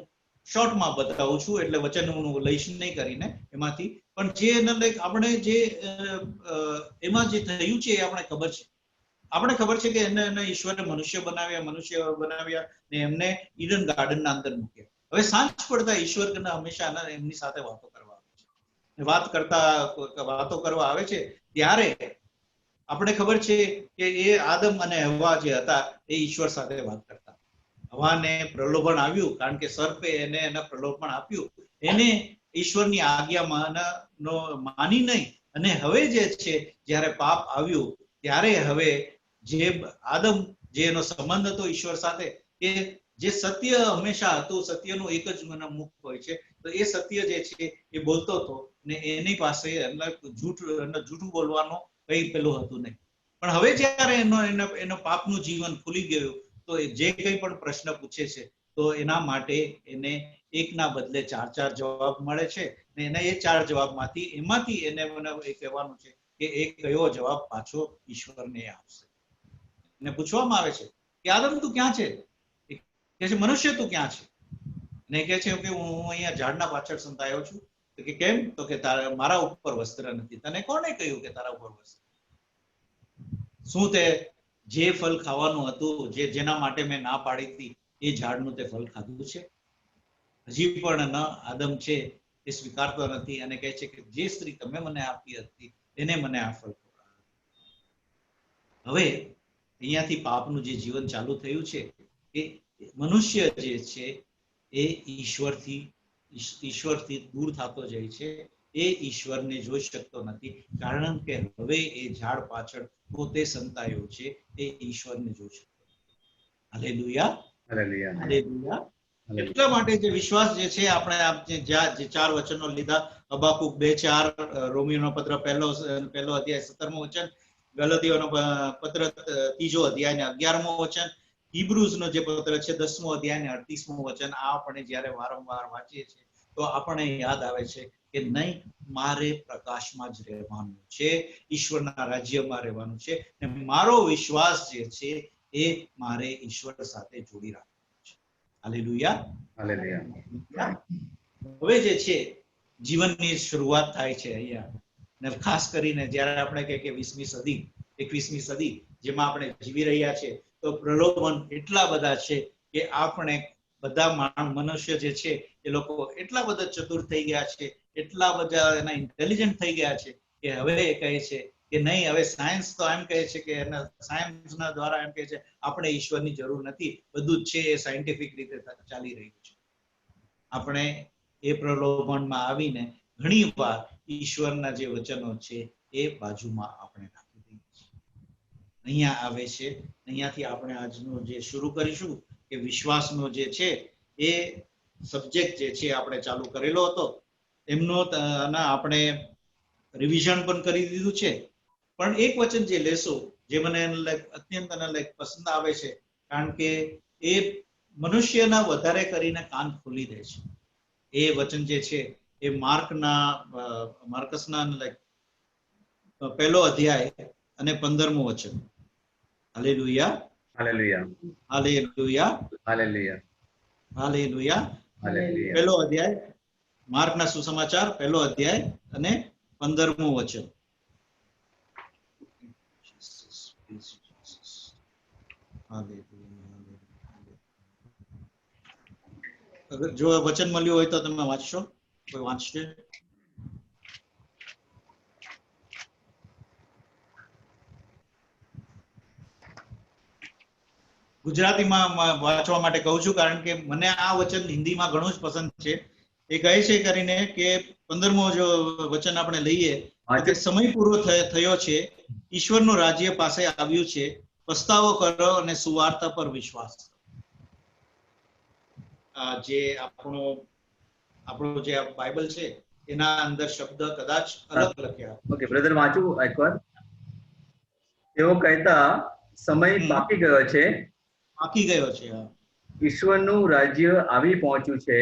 શોર્ટમાં બતાવું છું, એટલે વચન હું લઈશ નહીં કરીને એમાંથી, પણ જે એના લાયક આપણે જે એમાં જે થયું છે એ આપણે ખબર છે કે એને ઈશ્વરે મનુષ્ય બનાવ્યા ને એમને ઈડન ગાર્ડનના અંદર મૂક્યા. હવે સાંજ પડતા ઈશ્વર હંમેશા એમની સાથે વાતો કરવા આવે છે. ત્યારે આપણે ખબર છે કે એ આદમ અને હવા જે હતા એ ઈશ્વર સાથે વાત કરતા. હવાને પ્રલોભન આવ્યું, કારણ કે સર્પે એને પ્રલોભન આપ્યું, એને ઈશ્વરની આજ્ઞામાં માની નહીં. અને હવે જે છે જ્યારે પાપ આવ્યું ત્યારે હવે જે આદમ જે એનો સંબંધ હતો ઈશ્વર સાથે, કે જે સત્ય હંમેશા હતું, સત્યનું એક જ મુખ હોય છે, તો એ સત્ય જે છે એ બોલતો હતો ને એની પાસે જૂઠું બોલવાનો કઈ પેલું હતું નહીં. પણ હવે જ્યારે એનો પાપનું જીવન ખુલી ગયું, તો જે કંઈ પણ પ્રશ્ન પૂછે છે તો એના માટે એને એકના બદલે 4 જવાબ મળે છે ને એના એ 4 જવાબમાંથી એને એ કહેવાનું છે કે એક કયો જવાબ પાછો ઈશ્વરને આપશે. એને પૂછવામાં આવે છે કે આદમ તું ક્યાં છે? કહે છે મનુષ્ય તું ક્યાં છે? ને કહે છે કે હું અહીંયા ઝાડના પાછળ સંતાયો છું. તો કે કેમ? તો કે મારા ઉપર વસ્ત્ર નથી. તને કોણે કહ્યું કે તારા ઉપર વસ્ત્ર? શું તે જે ફળ ખાવાનું હતું, જેના માટે મેં ના પાડી હતી, એ ઝાડનું તે ફળ ખાધું છે? હજી પણ આદમ છે એ સ્વીકારતો નથી અને કહે છે કે જે સ્ત્રી તમે મને આપી હતી એને મને આ ફળ ખવડાવ્યું. હવે અહીંયાથી પાપનું જે જીવન ચાલુ થયું છે એ મનુષ્ય જે છે એ ઈશ્વરથી દૂર થતો જાય છે. એ ઈશ્વરને જોઈ શકતો નથી, કારણ કે હવે એ ઝાડ પાછળ પોતે સંતાયો છે, એ ઈશ્વરને જોઈ શકતો. Hallelujah, hallelujah. એટલા માટે જે વિશ્વાસ જે છે આપણે જે 4 વચનો લીધા, હબાકુક 2:4, રોમીયોનો પત્ર પહેલો અધ્યાય 17મું વચન, ગલાતીયોનો પત્ર 3જો અધ્યાય ને 11મું વચન, હિબ્રુઝનો જે પત્ર છે 10મો અધ્યાય ને 38મું વચન, આ આપણે જ્યારે વારંવાર વાંચીએ છીએ તો આપણે યાદ આવે છે કે નહીં, મારે પ્રકાશમાં જ રહેવાનું છે, ઈશ્વરના રાજ્યમાં રહેવાનું છે, ને મારો વિશ્વાસ જે છે એ મારે ઈશ્વર સાથે જોડી રાખવાનો છે. Hallelujah, hallelujah. હવે જે છે જીવનની શરૂઆત થાય છે અહીંયા, ને ખાસ કરીને જ્યારે આપણે કહે કે 20મી સદી 21મી સદી જેમાં આપણે જીવી રહ્યા છે, તો પ્રલોભન એટલા બધા છે કે આપણે બધા મનુષ્ય જે છે એ લોકો એટલા બધા ચતુર થઈ ગયા છે, એટલા બધા એના ઇન્ટેલિજન્ટ થઈ ગયા છે કે હવે એ કહે છે કે નહીં, હવે સાયન્સ તો એમ કહે છે કે સાયન્સના દ્વારા એમ કહે છે આપણે ઈશ્વરની જરૂર નથી, બધું જ છે એ સાયન્ટિફિક રીતે ચાલી રહ્યું છે. આપણે એ પ્રલોભનમાં આવીને ઘણી વાર ઈશ્વરના જે વચનો છે એ બાજુમાં આપણે રાખી દઈએ છીએ. અહીંયા આવે છે, અહીંયાથી આપણે આજનું જે શરૂ કરીશું કે વિશ્વાસનો જે છે એ સબ્જેક્ટ જે છે આપણે ચાલુ કરેલો હતો, એમનો આપણે રિવિઝન પણ કરી દીધું છે. પણ એક વચન જે લેશો જે મને અત્યંત પસંદ આવે છે, કારણ કે એ મનુષ્યના વધારે કરીને કાન ખોલી દે છે. એ વચન જે છે એ માર્કસના પહેલો અધ્યાય અને 15મું વચન. Hallelujah, hallelujah, hallelujah, hallelujah, hallelujah. પહેલો અધ્યાય માર્કના સુસમાચાર, પહેલો અધ્યાય અને 15મું વચન. અગર જો વચન મળ્યું હોય તો તમે વાંચશો, કોઈ વાંચશે? ગુજરાતીમાં વાંચવા માટે કહું છું, કારણ કે મને આ વચન હિન્દીમાં ઘણું જ પસંદ છે. એ કહે છે કરીને કે 15મું જો વચન આપણે લઈએ, કે સમય પૂરો થયો છે, ઈશ્વરનું રાજ્ય પાસે આવ્યું છે, પસ્તાવો કરો અને સુવાર્તા પર વિશ્વાસ કરો. જે આપણો જે બાઇબલ છે એના અંદર શબ્દ કદાચ અલગ લખ્યા. ઓકે બ્રધર, વાંચું એકવાર. તેઓ કહેતા સમય પાકી ગયો છે, પાકી ગયો છે, ઈશ્વરનું રાજ્ય આવી પહોંચ્યું છે,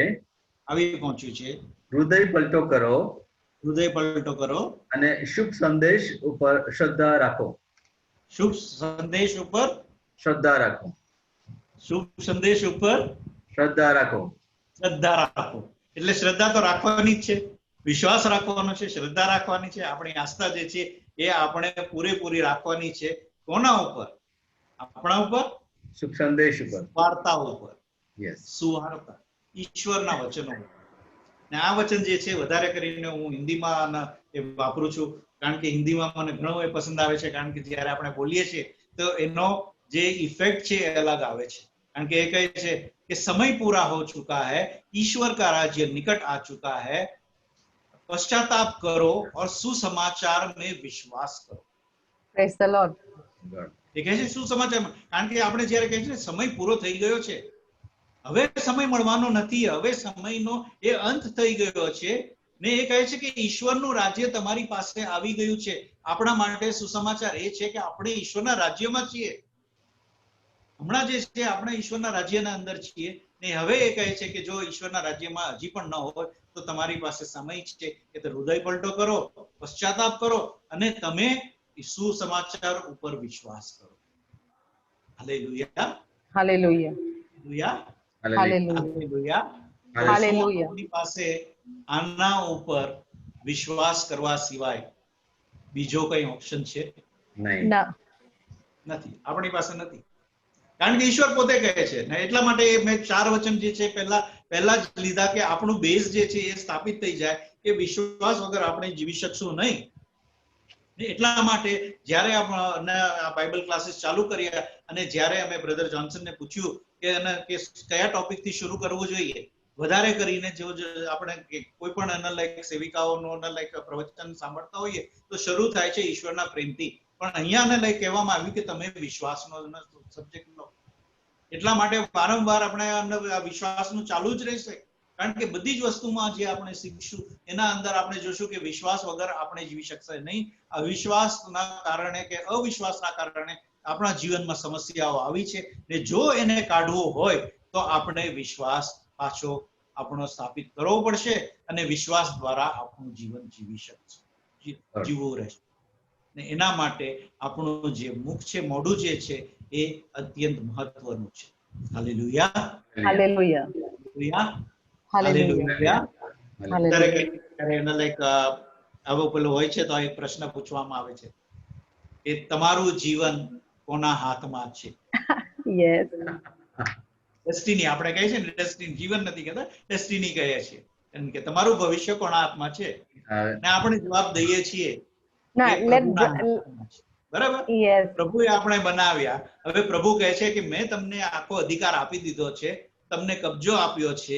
હૃદય પલટો કરો, હૃદય પલટો કરો અને શુભ સંદેશ ઉપર શ્રદ્ધા રાખો. શુભ સંદેશ ઉપર શ્રદ્ધા રાખો. શુભ સંદેશ ઉપર શ્રદ્ધા રાખો. શ્રદ્ધા રાખો એટલે શ્રદ્ધા તો રાખવાની જ છે, વિશ્વાસ રાખવાનો છે, શ્રદ્ધા રાખવાની છે. આપણી આસ્થા જે છે એ આપણે પૂરેપૂરી રાખવાની છે. કોના ઉપર? આપણા ઉપર, શુભ સંદેશ ઉપર, વાર્તા ઉપર, યસ, સુવાર્તા, ઈશ્વરના વચનો. ને આ વચન જે છે વધારે કરીને હું હિન્દીમાં વાપરું છું, કારણ કે હિન્દીમાં મને ઘણો એ પસંદ આવે છે, કારણ કે જ્યારે આપણે બોલીએ છીએ તો એનો જે ઇફેક્ટ છે એ અલગ આવે છે. કારણ કે એ કહે છે कि समय पूरा हो चुका है, ईश्वर का राज्य निकट आ चुका है, पश्चाताप करो और सुसमाचार में विश्वास करो. Praise the Lord. એ કહે છે સુસમાચારમાં, કારણ કે આપણે જ્યારે કહે છે સમય પૂરો થઈ ગયો છે, હવે સમય મળવાનો નથી, હવે સમયનો એ અંત થઈ ગયો છે, ને એ કહે છે કે ઈશ્વરનું રાજ્ય તમારી પાસે આવી ગયું છે. આપણા માટે સુસમાચાર એ છે કે આપણે ઈશ્વરના રાજ્યમાં છીએ. હમણાં જે છે આપણે ઈશ્વરના રાજ્યના અંદર છીએ, ને હવે એ કહે છે કે જો ઈશ્વરના રાજ્યમાં હજી પણ ન હોય તો તમારી પાસે સમય છે કે હૃદય પલટો કરો, પશ્ચાતાપ કરો અને તમે સુસમાચાર ઉપર વિશ્વાસ કરો. Hallelujah, Hallelujah. Hallelujah, Hallelujah. Hallelujah. Hallelujah. આપણી પાસે આના ઉપર વિશ્વાસ કરવા સિવાય બીજો કઈ ઓપ્શન છે? નહીં, નથી, આપણી પાસે નથી. કારણ કે ઈશ્વર પોતે કહે છે, ને એટલા માટે મેં 4 વચન જે છે પહેલા જ લીધા કે આપણું બેઝ જે છે એ સ્થાપિત થઈ જાય કે વિશ્વાસ વગર આપણે જીવી શકશું નહીં. એટલા માટે જ્યારે આપણે આ બાઇબલ ક્લાસીસ ચાલુ કર્યા અને જ્યારે અમે બ્રધર જોન્સનને પૂછ્યું કે કયા ટોપિક થી શરૂ કરવું જોઈએ, વધારે કરીને જો આપણે કોઈ પણ એના લાઈક સેવિકાઓનો લાઈક પ્રવચન સાંભળતા હોઈએ તો શરૂ થાય છે ઈશ્વરના પ્રેમથી. પણ અહીંયા લાઈક કહેવામાં આવ્યું કે તમે વિશ્વાસનો સબ્જેક્ટ લો. એટલા માટે વારંવાર આપણે આ વિશ્વાસનું ચાલુ જ રહેશે, કારણ કે બધી જ વસ્તુમાં જે આપણે શીખશું એના અંદર આપણે જોશું કે વિશ્વાસ વગર આપણે જીવી શકશે નહીં. અવિશ્વાસના કારણે કે અવિશ્વાસના કારણે આપણા જીવનમાં સમસ્યાઓ આવી છે, ને જો એને કાઢવો હોય તો આપણે વિશ્વાસ પાછો આપણો સ્થાપિત કરવો પડશે અને વિશ્વાસ દ્વારા આપણું જીવન જીવવું રહેશે. ને એના માટે આપણું જે મુખ છે, મોઢું જે છે એ અત્યંત મહત્વનું છે. Hallelujah, hallelujah, hallelujah, hallelujah. Like હવે પેલું હોય છે તો એક પ્રશ્ન પૂછવામાં આવે છે કે તમારું જીવન કોના હાથમાં છે? યસ, ડેસ્ટિની આપણે કહીએ છીએ ને, ડેસ્ટિની જીવન નથી કહેતા, ડેસ્ટિની કહીએ છીએ, એમ કે તમારું ભવિષ્ય કોના હાથમાં છે? ને આપણે જવાબ દઈએ છીએ ના કે લેટ પ્રભુના હાથમાં છે. બરાબર? યસ, પ્રભુએ આપણે બનાવ્યા. હવે પ્રભુ કહે છે કે મેં તમને આખો અધિકાર આપી દીધો છે, તમને કબજો આપ્યો છે,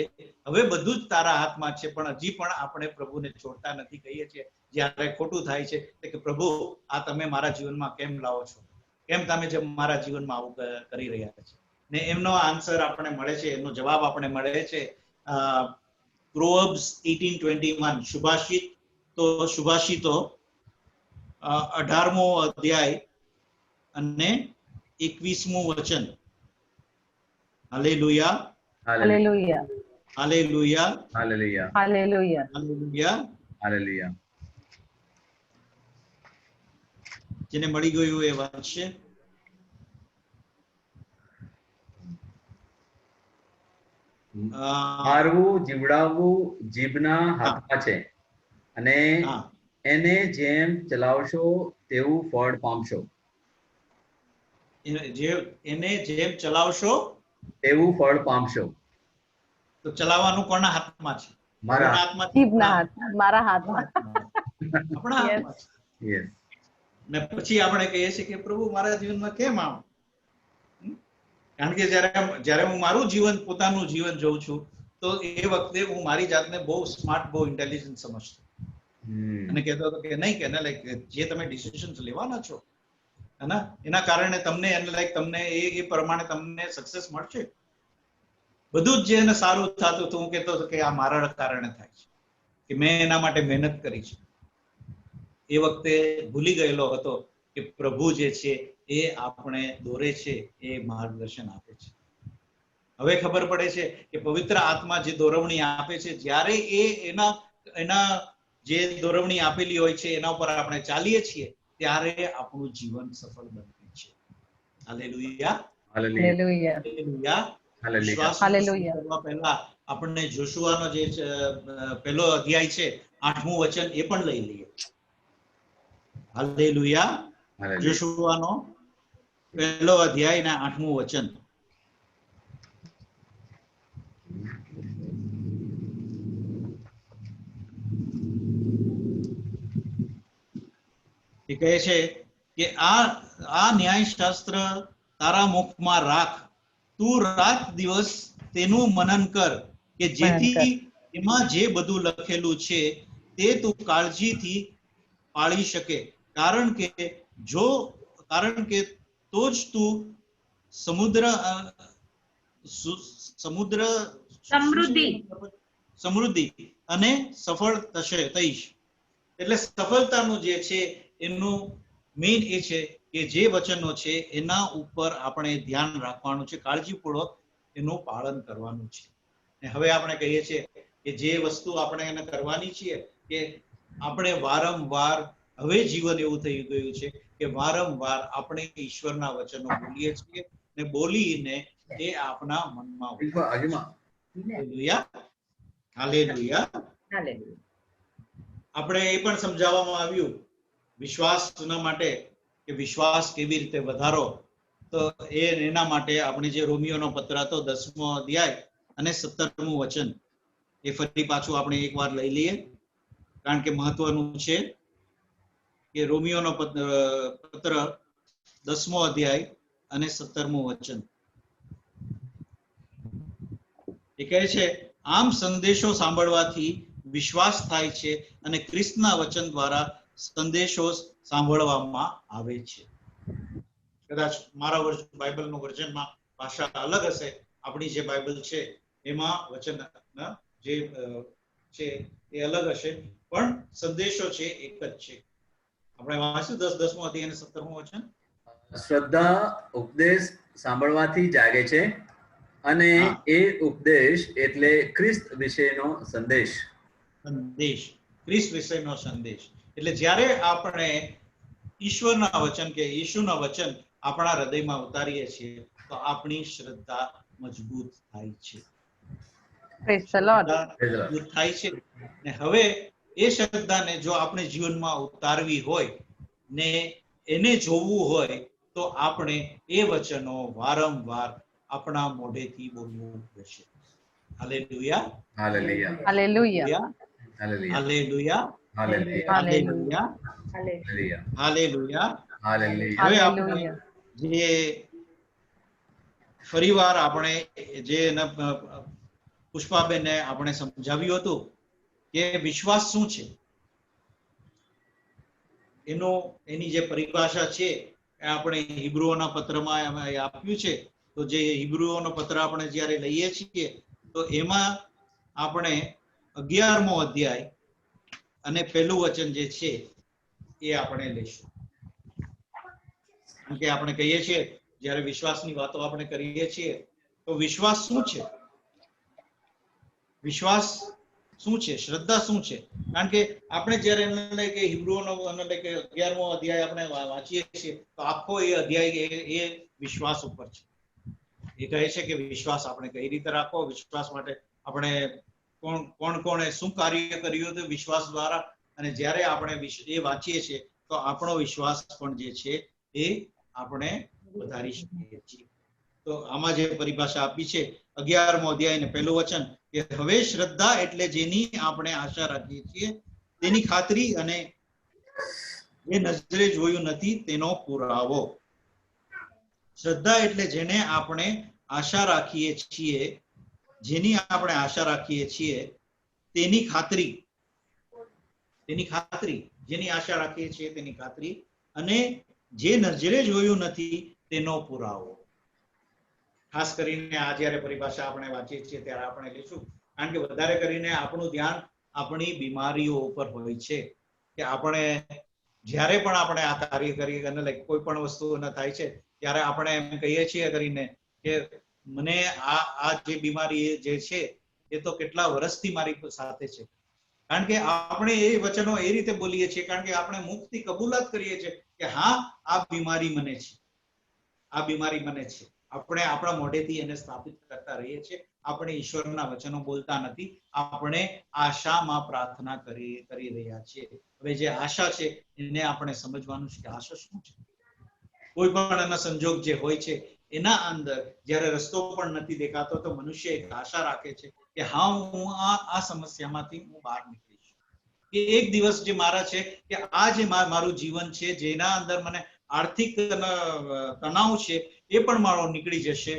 હવે બધું જ તારા હાથમાં છે. પણ હજી પણ આપણે પ્રભુને છોડતા નથી. કહીએ છીએ જ્યારે ખોટું થાય છે કે પ્રભુ આ તમે મારા જીવનમાં કેમ લાવો છો, કેમ તમે જે મારા જીવનમાં આવું કરી રહ્યા છે? ને એમનો આન્સર આપણે મળે છે, એમનો જવાબ આપણે મળે છે પ્રોવર્બ્સ 18:21, શુભાશિતો 18મો અધ્યાય અને 21મું વચન. Hallelujah, hallelujah, hallelujah, hallelujah, hallelujah. Hallelujah. Hallelujah. જેને મળી ગયું એ વાંચશે. મારવું જીવડાવવું જીભના હાથમાં છે, અને હા, એને જેમ ચલાવશો તેવું ફળ પામશો. એને જેમ ચલાવશો તેવું ફળ પામશો. તો ચલાવવાનું કોના હાથમાં છે? મારા કોના હાથમાં છે? જીભના હાથ, મારા હાથમાં. આપણા હાથમાં છે. યસ, ને પછી આપણે કહીએ છીએ કે પ્રભુ મારા જીવનમાં કેમ આમ? કારણ કે જ્યારે હું મારું જીવન, પોતાનું જીવન જોઉં છું તો એ વખતે હું મારી જાતને બહુ સ્માર્ટ, બહુ ઇન્ટેલિજન્ટ સમજતો અને કહેતો હતો કે નહીં, કે લાઈક જે તમે ડિસિઝન્સ લેવાના છો એના કારણે તમને તમને એ પ્રમાણે તમને સક્સેસ મળશે. બધું જ જે એને સારું થતું હતું હું કહેતો હતો કે આ મારા કારણે થાય છે, કે મેં એના માટે મહેનત કરી છે. એ વખતે ભૂલી ગયેલો હતો કે પ્રભુ જે છે એ આપણે દોરે છે, એ માર્ગદર્શન આપે છે. હવે ખબર પડે છે કે પવિત્ર આત્મા જે દોરવણી આપે છે, જ્યારે એના જે દોરવણી આપેલી હોય છે એના ઉપર આપણે ચાલીએ છીએ ત્યારે આપણું જીવન સફળ બને છે. Hallelujah, hallelujah, hallelujah. Hallelujah. Hallelujah. કરવા પહેલા આપણને જોશુઆનો જે પહેલો અધ્યાય છે 8મું વચન એ પણ લઈ લઈએ. હાલેલુયા. જોશુઆનો પહેલો અધ્યાય ને 8મું વચન. એ કહે છે કે આ ન્યાયશાસ્ત્ર તારા મુખમાં રાખ, તું રાત દિવસ તેનું મનન કર, કે જેથી એમાં જે બધું લખેલું છે તે તું કાળજીથી પાળી શકે. કારણ કે તો જ તું સમૃદ્ધિ અને સફળ થઈશ. એટલે સફળતાનું જે છે એનું મેઇન એ છે કે જે વચનો છે એના ઉપર આપણે ધ્યાન રાખવાનું છે, કાળજીપૂર્વક એનું પાલન કરવાનું છે. હવે આપણે કહીએ છીએ કે જે વસ્તુ આપણે એને કરવાની છીએ કે આપણે વારંવાર, હવે જીવન એવું થઈ ગયું છે કે વારંવાર આપણે ઈશ્વરના વચનો બોલીએ છીએ ને બોલીને એ આપણા મનમાં આપણે એ પણ સમજાવવામાં આવ્યું વિશ્વાસના માટે કે વિશ્વાસ કેવી રીતે વધારો. તો એના માટે આપણે જે રોમિયોનો પત્ર હતો 10મો અધ્યાય અને 17મું વચન એ ફરી પાછું આપણે એકવાર લઈ લઈએ, કારણ કે મહત્વનું છે. કે રોમિયોનો પત્ર 10મો અધ્યાય અને 17મું વચન. એ કહે છે, આમ સંદેશો સાંભળવાથી વિશ્વાસ થાય છે અને ખ્રિસ્તના વચન દ્વારા સંદેશો સાંભળવામાં આવે છે. કદાચ મારા બાઇબલનું વર્ઝનમાં ભાષા અલગ હશે, આપણી જે બાઇબલ છે એમાં વચન જે છે એ અલગ હશે, પણ સંદેશો છે એક જ છે. આપણે વાંચ્યું 10:10 અધ્યાય અને 17મું વચન. શ્રદ્ધા ઉપદેશ સાંભળવાથી જાગે છે અને હા. એ ઉપદેશ એટલે ખ્રિસ્ત વિશેનો સંદેશ. સંદેશ, ખ્રિસ્ત વિષયનો સંદેશ. એટલે જ્યારે આપણે ઈશ્વરના વચન કે ઈશુના વચન આપણા હૃદયમાં ઉતારીએ છીએ તો આપણી શ્રદ્ધા મજબૂત થાય છે. Praise the Lord. શ્રદ્ધા મજબૂત થાય છે. ને હવે એ શ્રદ્ધાને જો આપણે જીવનમાં ઉતારવી હોય ને એને જોવું હોય તો આપણે એ વચનો વારંવાર આપણા મોઢેથી બોલવું પડશે. Hallelujah, hallelujah, Hallelujah. Hallelujah, hallelujah, hallelujah, hallelujah, hallelujah, hallelujah. Hallelujah. હવે આપણે Hallelujah. જે ફરીવાર આપણે જે પુષ્પાબેને આપણે સમજાવ્યું હતું કે વિશ્વાસ શું છે, એની જે પરિભાષા છે એ આપણે હિબ્રુઓના પત્રમાં આપ્યું છે. તો જે હિબ્રુઓનો પત્ર આપણે જ્યારે લઈએ છીએ તો એમાં આપણે 11મો અધ્યાય અને પહેલું વચન જે છે એ આપણે લઈશું. કારણ કે આપણે કહીએ છીએ જ્યારે વિશ્વાસની વાતો આપણે કરીએ છીએ તો વિશ્વાસ શું છે, વિશ્વાસ શું છે, શ્રદ્ધા શું છે? કારણ કે આપણે જ્યારે એને કે હિબ્રુઓનો એટલે કે 11મો અધ્યાય આપણે વાંચીએ છીએ તો આખો એ અધ્યાય એ વિશ્વાસ ઉપર છે. એ કહે છે કે વિશ્વાસ આપણે કઈ રીતે રાખવો, વિશ્વાસ માટે આપણે કોણે શું કાર્ય કર્યું હતું વિશ્વાસ દ્વારા, અને જ્યારે આપણે એ વાંચીએ છીએ તો આપણો વિશ્વાસ પણ જે છે એ આપણે વધારી શકીએ છીએ. તો આમાં જે પરિભાષા આપી છે 11મો અધ્યાય ને પહેલું વચન કે હવે શ્રદ્ધા એટલે જેની આપણે આશા રાખીએ છીએ તેની ખાતરી અને જે નજરે જોયું નથી તેનો પુરાવો. શ્રદ્ધા એટલે જેને આપણે આશા રાખીએ છીએ, જેની આપણે આશા રાખીએ છીએ તેની ખાતરી, જેની આશા રાખીએ છીએ તેની ખાતરી અને જે નજરે જોયું નથી તેનો પુરાવો. ખાસ કરીને આ જ્યારે પરિભાષા આપણે વાંચીએ છીએ ત્યારે આપણે લઈશું, કારણ કે વધારે કરીને આપણું ધ્યાન આપણી બીમારીઓ ઉપર હોય છે કે આપણે જ્યારે પણ આપણે આ કાર્ય કરીએ અને કોઈ પણ વસ્તુ થાય છે ત્યારે આપણે એમ કહીએ છીએ કરીને કે મને આ જે બીમારી જે છે એ તો કેટલા વર્ષથી મારી સાથે છે. કારણ કે આપણે એ વચનો એ રીતે બોલીએ છીએ કારણ કે આપણે મુખથી કબૂલાત કરીએ છીએ કે હા આ બીમારી મને છે, આ બીમારી મને છે. આપણે આપણા મોઢેથી એને સ્થાપિત કરતા રહીએ છીએ. આપણે ઈશ્વરના વચનો બોલતા નથી, આપણે આશામાં પ્રાર્થના કરી રહ્યા છીએ. હવે જે આશા છે એને આપણે સમજવાનું છે કે આશા શું છે. કોઈ પણ એના સંજોગ જે હોય છે એના અંદર જ્યારે રસ્તો પણ નથી દેખાતો તો મનુષ્ય એક આશા રાખે છે કે હા હું આ સમસ્યામાંથી હું બહાર નીકળીશ. કે એક દિવસ જે મારા છે કે આ જે મારું જીવન છે જેના અંદર મને આર્થિક તણાવ છે એ પણ મારો નીકળી જશે.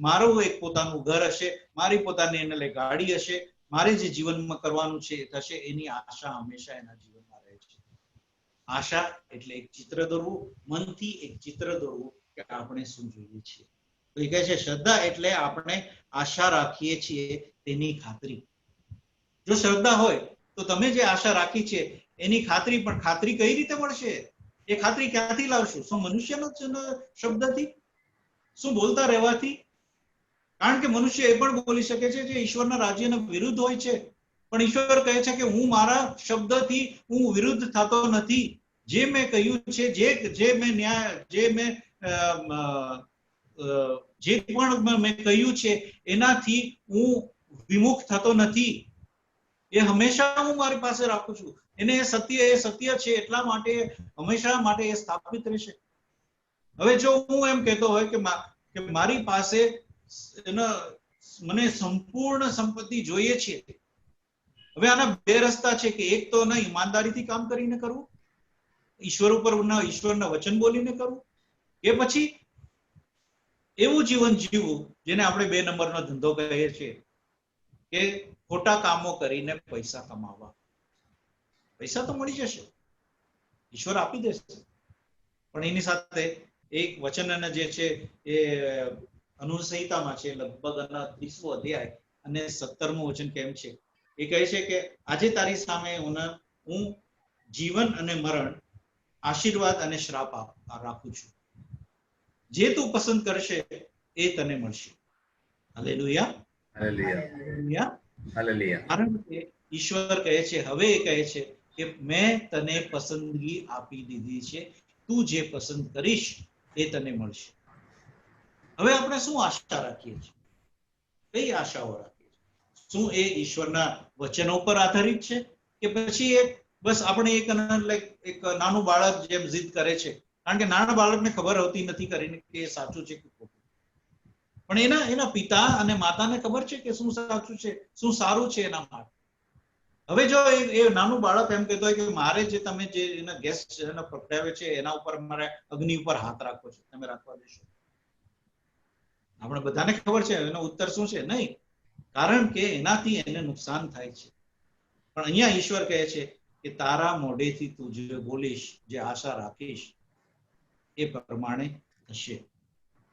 મારું એક પોતાનું ઘર હશે, મારી પોતાની એને લઈ ગાડી હશે, મારે જે જીવનમાં કરવાનું છે એ થશે. એની આશા હંમેશા એના જીવનમાં રહે છે. આશા એટલે એક ચિત્ર દોરવું, મનથી એક ચિત્ર દોરવું કે આપણે શું જોઈએ છીએ. તો એ કહે છે શ્રદ્ધા એટલે આપણે આશા રાખીએ છીએ તેની ખાતરી. જો શ્રદ્ધા હોય તો તમે જે આશા રાખી છે એની ખાતરી, પણ ખાતરી કઈ રીતે મળશે? એ ખાતરી ક્યાંથી લાવશું? શું મનુષ્યનો શબ્દથી? શું બોલતા રહેવાથી? કારણ કે મનુષ્ય એ પણ બોલી શકે છે જે ઈશ્વરના રાજ્યના વિરુદ્ધ હોય છે, પણ ઈશ્વર કહે છે કે હું મારા શબ્દથી હું વિરુદ્ધ થતો નથી. જે મેં કહ્યું છે, જે મેં કહ્યું છે એનાથી હું વિમુખ થતો નથી. એ હંમેશા હું મારી પાસે રાખું છું. એને એ સત્ય છે એટલા માટે હંમેશા માટે એ સ્થાપિત રહેશે. હવે જો હું એમ કહેતો હોય કે મારી પાસે મને સંપૂર્ણ સંપત્તિ જોઈએ છે, હવે આના બે રસ્તા છે કે એક તો ઈમાનદારીથી કામ કરીને કરવું, ઈશ્વરના વચન બોલીને કરવું, કે પછી એવું જીવન જીવવું જેને આપણે 2 નંબરનો ધંધો કહીએ છીએ કે ખોટા કામો કરીને પૈસા કમાવા. પૈસા તો મળી જશે, ઈશ્વર આપી દેશે, પણ એની સાથે એક વચન જે છે એ અનુસંહિતામાં છે, લગભગ 30મો અધ્યાય અને 17મું વચન કેમ છે, એ કહે છે કે આજે તારી સામે હું જીવન અને મરણ, આશીર્વાદ અને શ્રાપ રાખું છું. જે તું પસંદ કરશે એ તને મળશે. Hallelujah, hallelujah, hallelujah. કારણ કે ઈશ્વર કહે છે, હવે એ કહે છે કે મેં તને પસંદગી આપી દીધી છે, તું જે પસંદ કરીશ એ તને મળશે. હવે આપણે શું આશા રાખીએ છીએ? કઈ આશાઓ રાખીએ છીએ? શું એ ઈશ્વરના વચનો પર આધારિત છે કે પછી બસ આપણે એક નાનું બાળક જેમ જીદ કરે છે? કારણ કે નાના બાળકને ખબર હોતી નથી કરીને કે સાચું છે કે ખોટું, પણ એના પિતા અને માતાને ખબર છે કે શું સાચું છે, શું સારું છે એના માટે. હવે જો એ નાનું બાળક એમ કહેતો હોય કે મારે જે તમે જે એના ગેસ પકડાવે છે એના ઉપર મારે અગ્નિ ઉપર હાથ રાખવો છે, તમે રાખવા દેશો? આપણે બધાને ખબર છે એનો ઉત્તર શું છે, નહીં, કારણ કે એનાથી એને નુકસાન થાય છે. પણ અહીંયા ઈશ્વર કહે છે કે તારા મોઢેથી તું જે બોલીશ, જે આશા રાખીશ એ પ્રમાણે થશે.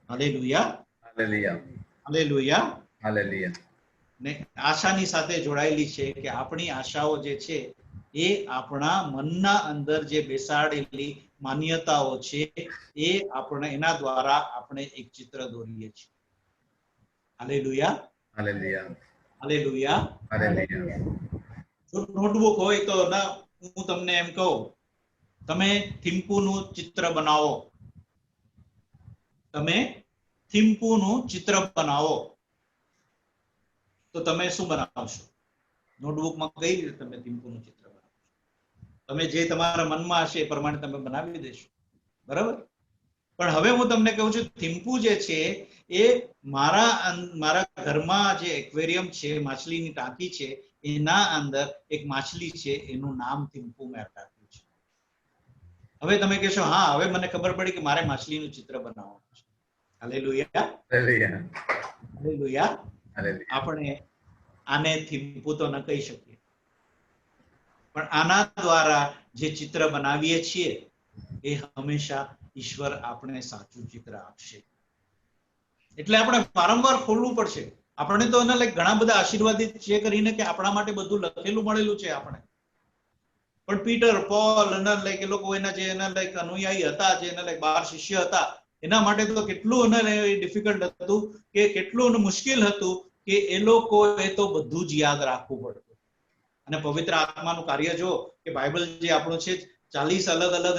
Hallelujah, hallelujah, hallelujah, hallelujah. ને આશાની સાથે જોડાયેલી છે કે આપણી આશાઓ જે છે એ આપણા મનના અંદર જે બેસાડેલી માન્યતાઓ છે એ આપણે એના દ્વારા આપણે એક ચિત્ર દોરીએ છીએ. Hallelujah, hallelujah, hallelujah, hallelujah. જો નોટબુક હોય તો હું તમને એમ કહું, તમે થીમ્પુનું ચિત્ર બનાવો, તમે થીમ્પુનું ચિત્ર બનાવો તો તમે શું બનાવશો? નોટબુકમાં કઈ રીતે તમે થીમ્પુનું ચિત્ર બનાવશો? તમે જે તમારા મનમાં હશે એ પ્રમાણે તમે બનાવી દેશો, બરાબર? પણ હવે હું તમને કહું છું, થીમ્પુ જે છે એ મારા ઘરમાં જે એક્વેરિયમ છે, માછલીની ટાંકી છે, એના અંદર એક માછલી છે, એનું નામ થીમ્પુ મેં રાખ્યું છે. હવે તમે કહેશો હા, હવે મને ખબર પડી કે મારે માછલીનું ચિત્ર બનાવવાનું છે. Hallelujah, hallelujah, hallelujah. હાલેલુયા. આપણે આને થીમ્પુ તો ન કહી શકીએ, પણ આના દ્વારા જે ચિત્ર બનાવીએ છીએ એ હંમેશા ઈશ્વર આપણે સાચું ચિત્ર આપશે. એટલે આપણે વારંવાર ખોલવું પડશે. આપણે તો એના લાઈક ઘણા બધા આશીર્વાદિત છે કરીને કે આપણા માટે બધું લખેલું મળેલું છે આપણે, પણ પીટર, પોલ એના લાઈક એ લોકો એના લાઈક અનુયાયી હતા, જે એના લાઈક 12 શિષ્ય હતા, એના માટે તો કેટલું ડિફિકલ્ટ હતું, કે કેટલું મુશ્કેલ હતું કે એ લોકોએ તો બધું જ યાદ રાખવું પડતું. અને પવિત્ર આત્માનું કાર્ય જો કે બાઇબલ જે આપણું છે 40 અલગ અલગ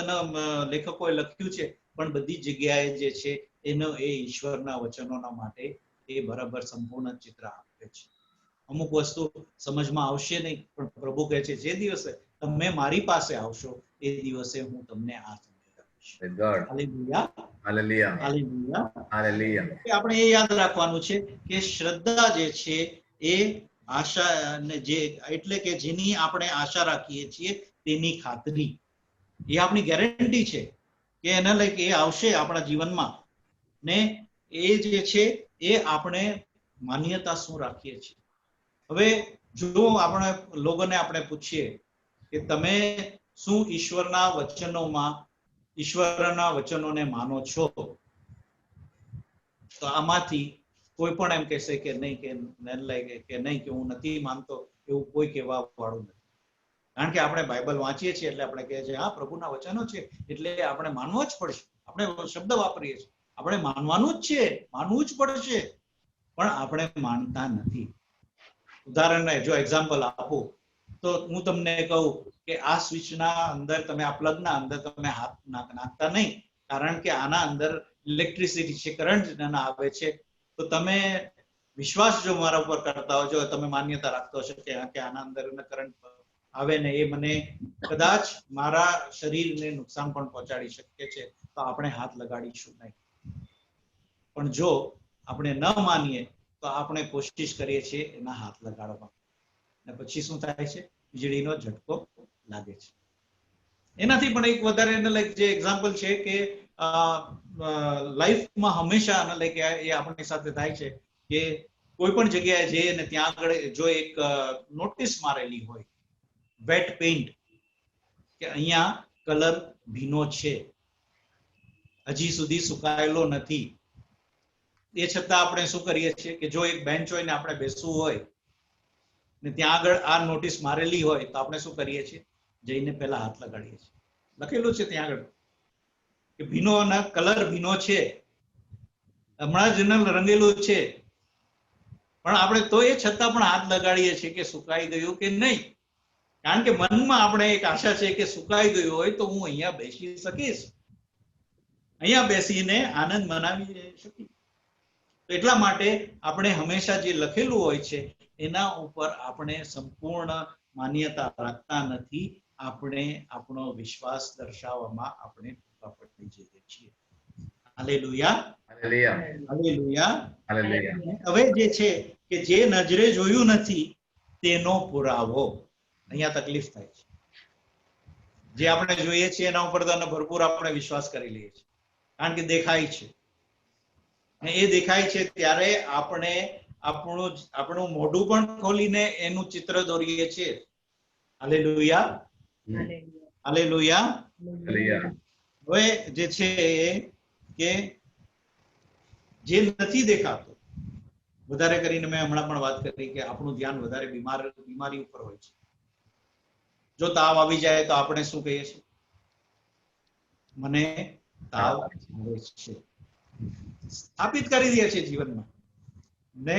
લેખકોએ લખ્યું છે, પણ બધી જગ્યાએ જે છે એનો એ ઈશ્વરના વચનોના માટે એ બરાબર સંપૂર્ણ ચિત્ર આપે છે. અમુક વસ્તુ સમજમાં આવશે નહીં, પણ પ્રભુ કહે છે જે દિવસે તમે મારી પાસે આવશો એ દિવસે હું તમને આ સમજાવીશ. Hallelujah, hallelujah, hallelujah, hallelujah. આપણે એ યાદ રાખવાનું છે કે શ્રદ્ધા જે છે એ આશા ને જે એટલે કે જેની આપણે આશા રાખીએ છીએ તેની ખાતરી, એ આપણી ગેરંટી છે કે એના લાયક એ આવશે આપણા જીવનમાં. ને એ જે છે એ આપણે માન્યતા શું રાખીએ છીએ. હવે જો આપણે લોકોને આપણે પૂછીએ કે તમે શું ઈશ્વરના વચનોને માનો છો, તો આમાંથી કોઈ પણ એમ કહેશે કે નહીં, કે નહીં, કે હું નથી માનતો, એવું કોઈ કહેવા વાળું નથી. કારણ કે આપણે બાઇબલ વાંચીએ છીએ એટલે આપણે કહીએ છીએ હા પ્રભુના વચનો છે એટલે આપણે માનવો જ પડશે. આપણે શબ્દ વાપરીએ છીએ, આપણે માનવાનું જ છે, માનવું જ પડશે, પણ આપણે માનતા નથી. ઉદાહરણ જો એક્ઝામ્પલ આપું તો હું તમને કહું કે આ સ્વિચના અંદર તમે આ પ્લગના અંદર તમે હાથ નાખતા નહીં, કારણ કે આના અંદર ઇલેક્ટ્રિસિટી છે, કરંટ આવે છે. તો તમે વિશ્વાસ જો મારા ઉપર કરતા હો, જો તમે માન્યતા રાખતો હશો કે આના અંદર કરંટ આવે ને એ મને કદાચ મારા શરીરને નુકસાન પણ પહોંચાડી શકે છે, તો આપણે હાથ લગાડીશું નહીં. પણ જો આપણે ન માનીએ તો આપણે કોશિશ કરીએ છીએ એના હાથ લગાડવા, અને પછી શું થાય છે? વીજળીનો ઝટકો લાગે છે. એનાથી પણ એક વધારે લાઈક જે એક્ઝામ્પલ છે કે લાઈફમાં હંમેશા લાઈક એ આપણી સાથે થાય છે કે કોઈ પણ જગ્યાએ જઈએ ને ત્યાં આગળ જો એક નોટિસ મારેલી હોય, વેટ પેઇન્ટ, કે અહીંયા કલર ભીનો છે, હજી સુધી સુકાયેલો નથી, એ છતાં આપણે શું કરીએ છીએ કે જો એક બેન્ચ હોય ને આપણે બેસવું હોય ને ત્યાં આગળ આ નોટિસ મારેલી હોય તો આપણે શું કરીએ છીએ, જઈને પહેલા હાથ લગાડીએ છીએ. લખેલું છે ત્યાં આગળ કે ભીનોના કલર ભીનો છે, હમણાં જ રંગેલું છે, પણ આપણે તો એ છતાં પણ હાથ લગાડીએ છીએ કે સુકાઈ ગયું કે નહીં. કારણ કે મનમાં આપણે એક આશા છે કે સુકાઈ ગયું હોય તો હું અહીંયા બેસી શકીશ, અહીંયા બેસીને આનંદ મનાવી શકીશ. તો એટલા માટે આપણે હંમેશા જે લખેલું હોય છે એના ઉપર આપણે સંપૂર્ણ માન્યતા રાખતા નથી. આપણે આપણો વિશ્વાસ દર્શાવવામાં આપણે ટૂંકા પડી જઈએ છીએ. Hallelujah, hallelujah, hallelujah. હવે જે છે કે જે નજરે જોયું નથી તેનો પુરાવો, અહીંયા તકલીફ થાય છે. જે આપણે જોઈએ છીએ એના ઉપર તો ભરપૂર આપણે વિશ્વાસ કરી લઈએ છીએ, કારણ કે દેખાય છે. એ દેખાય છે ત્યારે આપણે આપણું મોઢું પણ ખોલીને એનું ચિત્ર દોરીએ છીએ. Hallelujah, hallelujah. હવે જે છે કે જે નથી દેખાતું, વધારે કરીને મેં હમણાં પણ વાત કરી કે આપણું ધ્યાન વધારે બીમારી ઉપર હોય છે. જો તાવ આવી જાય તો આપણે શું કહીએ છીએ, મને તાવ આવે છે. સ્થાપિત કરી દે છે જીવનમાં. ને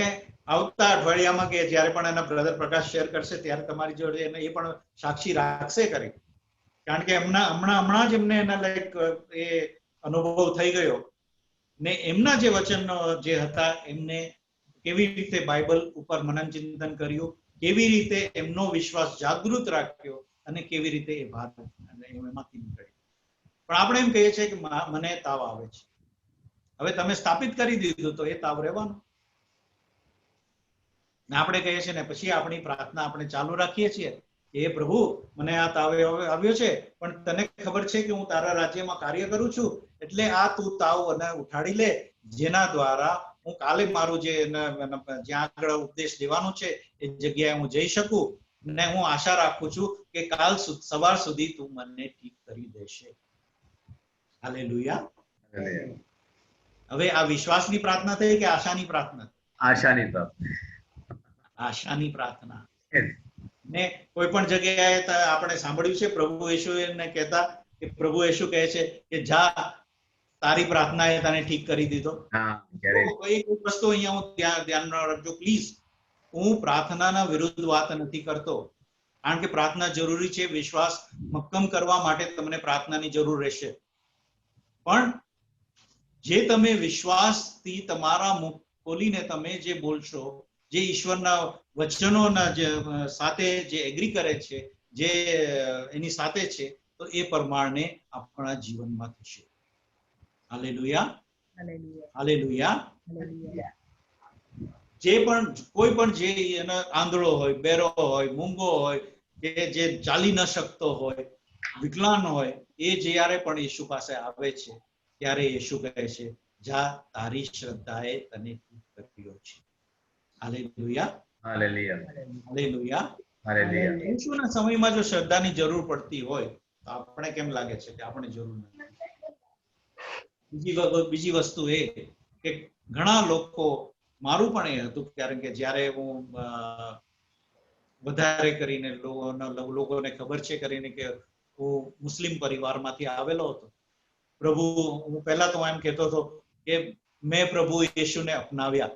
આવતા અઠવાડિયામાં કે જ્યારે પણ એના બ્રધર પ્રકાશ શેર કરશે ત્યારે તમારી જોડે એ પણ સાક્ષી રાખશે કરી. કારણ કે હમણાં જ એમને એના લાઈક એ અનુભવ થઈ ગયો ને એમના જે વચનો જે હતા એમને કેવી રીતે બાઇબલ ઉપર મનન ચિંતન કર્યું, કેવી રીતે એમનો વિશ્વાસ જાગૃત રાખ્યો અને કેવી રીતે એ ભાર એમાંથી નીકળ્યો. પણ આપણે એમ કહીએ છીએ કે મને તાવ આવે છે. હવે તમે સ્થાપિત કરી દીધું તો એ તાવ રહેવાનો. આપણે કહીએ છીએ ને પછી આપણી પ્રાર્થના આપણે ચાલુ રાખીએ છીએ કે હે પ્રભુ મને આ તાવ આવ્યો છે, પણ તને ખબર છે કે હું તારા રાજ્યમાં કાર્ય કરું છું, એટલે આ તું તાવ અને ઉઠાડી લે, જેના દ્વારા હું કાલે મારું જે જ્યાં આગળ ઉપદેશ દેવાનું છે એ જગ્યાએ હું જઈ શકું. ને હું આશા રાખું છું કે કાલ સવાર સુધી તું મને ઠીક કરી દેશે. હાલેલુયા. હવે આ વિશ્વાસની પ્રાર્થના થઈ કે આશાની પ્રાર્થના? આશાની પ્રાર્થના. આશાની પ્રાર્થના. ને કોઈ પણ જગ્યાએ આપણે સાંભળ્યું છે પ્રભુ યેશુ એને કહેતા કે પ્રભુ યેશુ કહે છે કે જા તારી પ્રાર્થનાએ તને ઠીક કરી દીધો. એક વસ્તુ અહીંયા હું ધ્યાન રાખજો પ્લીઝ, હું પ્રાર્થનાના વિરુદ્ધ વાત નથી કરતો, કારણ કે પ્રાર્થના જરૂરી છે. વિશ્વાસ મક્કમ કરવા માટે તમને પ્રાર્થનાની જરૂર રહેશે. પણ જે તમે વિશ્વાસથી તમારા મુખ ખોલીને તમે જે બોલશો, જે ઈશ્વરના વચનોના સાથે જે એગ્રી કરે છે, જે એની સાથે છે, તો એ પ્રમાણે આપણા જીવનમાં થશે. Hallelujah, hallelujah. જે પણ કોઈ પણ જે એનો આંધળો હોય, બેરો હોય, મૂંગો હોય, કે જે ચાલી ન શકતો હોય, વિકલાંગ હોય, એ જ્યારે પણ યેશુ પાસે આવે છે ત્યારે યેશુ કહે છે જા તારી શ્રદ્ધાએ તને ઠીક કર્યો છે. Hallelujah, hallelujah, hallelujah. યેશુના સમયમાં જો શ્રદ્ધાની જરૂર પડતી હોય તો આપણે કેમ લાગે છે કે આપણે જરૂર નથી? બીજી વસ્તુ એ કે ઘણા લોકો, મારું પણ એ હતું કારણ કે જ્યારે હું વધારે કરીને લોકોને ખબર છે કરીને કે હું મુસ્લિમ પરિવારમાંથી આવેલો હતો. હું પહેલા તો એમ કહેતો હતો કે મેં પ્રભુ યેશુને અપનાવ્યા,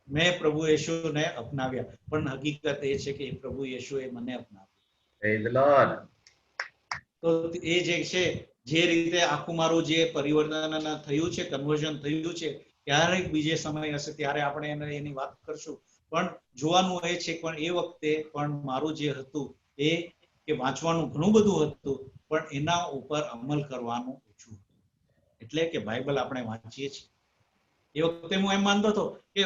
મેં પ્રભુ યેશુને અપનાવ્યા, પણ હકીકત એ છે કે પ્રભુ યેશુએ મને અપનાવ્યા. તો એ જે છે, જે રીતે આખું મારું જે પરિવર્તન થયું છે, કન્વર્ઝન થયું છે, ક્યારેક બીજે સમય હશે ત્યારે આપણે એની વાત કરશું. પણ જોવાનું એ છે પણ એ વખતે પણ મારું જે હતું એ કે વાંચવાનું ઘણું બધું હતું, પણ એના ઉપર અમલ કરવાનું ઓછું. એટલે કે બાઇબલ આપણે વાંચીએ છીએ એ વખતે હું એમ માનતો હતો કે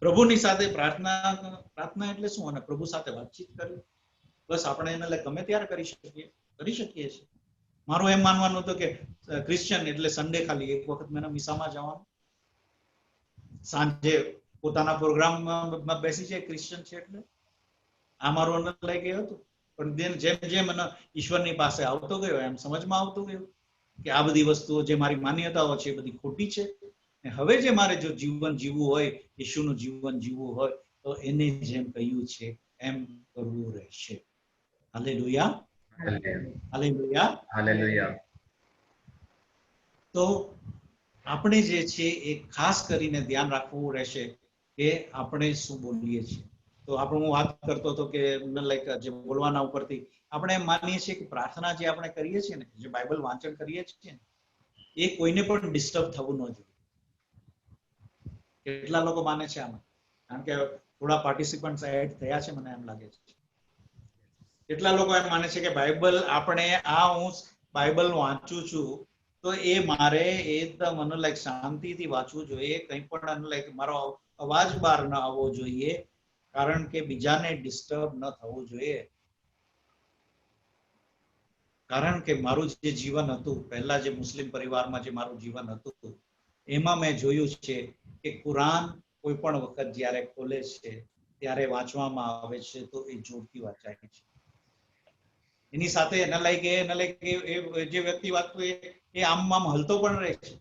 પ્રભુની સાથે પ્રાર્થના એટલે શું, અને પ્રભુ સાથે વાતચીત કરવી, બસ આપણે એને ગમે ત્યારે કરી શકીએ છીએ. મારું એમ માનવાનું હતું કે ક્રિશ્ચિયન એટલે સન્ડે ખાલી એક વખત મેં મિસામાં જવાનું, સાંજે પોતાના પ્રોગ્રામમાં બેસી જાય, ક્રિશ્ચિયન છે એટલે આ મારું અંદર લઈ ગયું હતું. પણ જેમ જેમ ઈશ્વરની પાસે આવતો ગયો એમ સમજમાં આવતું ગયું કે આ બધી વસ્તુઓ જે મારી માન્યતાઓ છે એ બધી ખોટી છે, હવે જે મારે જો જીવન જીવવું હોય, યીશુનું જીવન જીવવું હોય, તો એને જેમ કહ્યું છે એમ કરવું રહેશે. Hallelujah, hallelujah, hallelujah. તો આપણે જે છે એ ખાસ કરીને ધ્યાન રાખવું રહેશે કે આપણે શું બોલીએ છીએ. તો આપણે હું વાત કરતો હતો કે લાઈક જે બોલવાના ઉપરથી આપણે એમ માનીએ છીએ કે પ્રાર્થના જે આપણે કરીએ છીએ ને, જે બાઇબલ વાંચન કરીએ છીએ ને, એ કોઈને પણ ડિસ્ટર્બ થવું ન જોઈએ. કેટલા લોકો માને છે આમાં? કારણ કે થોડા પાર્ટિસિપન્ટ્સ એડ થયા છે, મને એમ લાગે છે. કેટલા લોકો એમ માને છે કે બાઇબલ આપણે હું બાઇબલ વાંચું છું તો એ મારે એકદમ લાઈક શાંતિથી વાંચવું જોઈએ, કંઈ પણ લાઈક મારો અવાજ બહાર ન આવવો જોઈએ, કારણ કે બીજાને ડિસ્ટર્બ ન થવું જોઈએ. કારણ કે મારું જે જીવન હતું પહેલા, જે મુસ્લિમ પરિવારમાં જે મારું જીવન હતું, એમાં મેં જોયું છે કે કુરાન કોઈ પણ વખત જ્યારે ખોલે છે ત્યારે વાંચવામાં આવે છે તો એ જોરથી વાંચાય છે. એની સાથે એના લાઈક જે વ્યક્તિ વાંચતો એ આમ હલતો પણ રહે છે.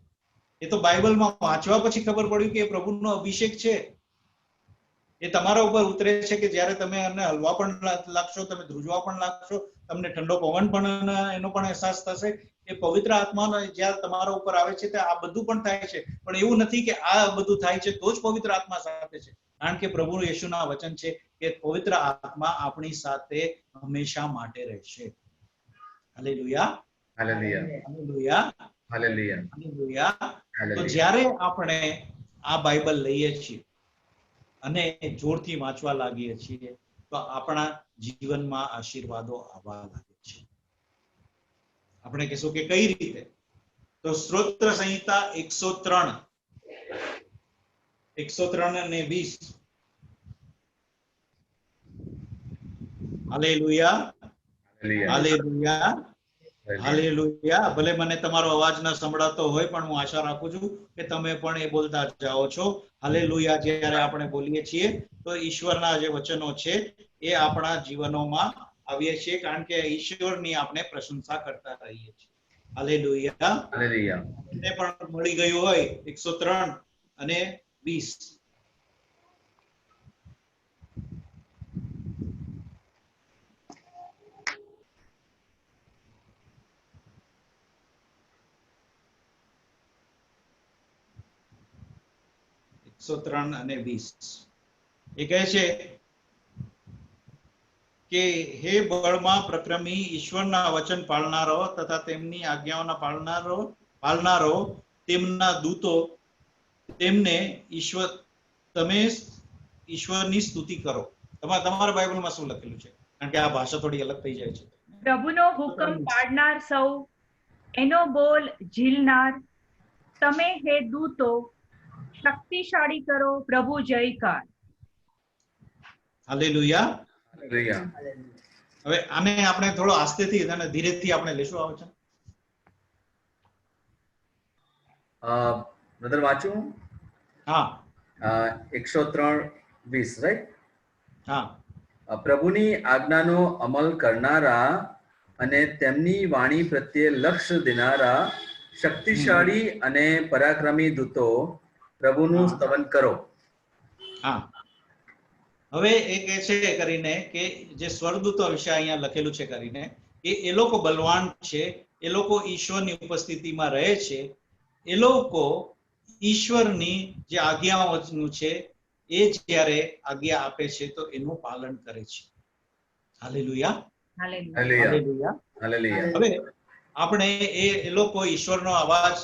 એ તો બાઇબલમાં વાંચવા પછી ખબર પડ્યું કે એ પ્રભુનો અભિષેક છે. એ તમારા ઉપર ઉતરે છે કે જ્યારે તમે એને હલવા પણ લાગશો, તમે ધ્રુજવા પણ લાગશો, તમને ઠંડો પવન પણ એનો પણ અહેસાસ થશે. એ પવિત્ર આત્માનો જ્યારે તમારા ઉપર આવે છે ત્યારે આ બધું પણ થાય છે. પણ એવું નથી કે આ બધું થાય છે તો જ પવિત્ર આત્મા સાથે છે, કારણ કે પ્રભુ યેશુના વચન છે કે પવિત્ર આત્મા આપણી સાથે હંમેશા માટે રહેશે. Hallelujah, hallelujah, hallelujah, hallelujah, hallelujah. તો હાલેલુયા. જ્યારે આપણે આ બાઇબલ લઈએ છીએ અને જોરથી વાંચવા લાગીએ છીએ તો આપણા જીવનમાં આશીર્વાદો આવવા લાગે છે. આપણે કહેશું કે કઈ રીતે? તો સ્તોત્ર સંહિતા 103 અને 20. Hallelujah, hallelujah, hallelujah. ભલે મને તમારો અવાજ ન સંભળાતો હોય પણ હું આશા રાખું છું કે તમે પણ એ બોલતા જાઓ છો. હાલેલુયા જ્યારે આપણે બોલીએ છીએ તો ઈશ્વરના જે વચનો છે એ આપણા જીવનોમાં આવીએ છીએ, કારણ કે ઈશ્વરની આપણે પ્રશંસા કરતા રહીએ છીએ. હાલેલુયા. હાલેલુયા. એને પણ મળી ગયું હોય 103 અને 20. અને 20 એ કહે છે કે હે બળમાં પ્રક્રમી, ઈશ્વરના વચન પાળનારો તથા તેમની આજ્ઞાઓના પાળનારો તેમના દૂતો, તેમને તમે ઈશ્વરની સ્તુતિ કરો. તમારા બાઇબલમાં શું લખેલું છે? કારણ કે આ ભાષા થોડી અલગ થઈ જાય છે. પ્રભુનો હુકમ પાડનાર સૌ, એનો બોલ ઝીલનાર, તમે હે દૂતો શક્તિશાળી કરો પ્રભુ જયકાર. Hallelujah, hallelujah. હવે આને આપણે થોડો આસ્તેથી અને ધીરેથી આપણે લેશું આવે છે. બ્રધર વાંચું? હા, 103:20, રાઈટ? હા. પ્રભુની આજ્ઞાનો અમલ કરનારા અને તેમની વાણી પ્રત્યે લક્ષ્ય દેનારા શક્તિશાળી અને પરાક્રમી દૂતો, પ્રભુનું સ્તવન કરો. હા, હવે એ કહે છે કરીને કે જે સ્વર્ગદૂતો વિશે અહીંયા લખેલું છે કરીને એ લોકો બલવાન છે, એ લોકો ઈશ્વરની ઉપસ્થિતિમાં રહે છે, એ લોકો ઈશ્વરની જે આજ્ઞાઓનું છે એ જ્યારે આજ્ઞા આપે છે તો એનું પાલન કરે છે. Hallelujah, hallelujah, hallelujah. હવે આપણે એ લોકો ઈશ્વરનો અવાજ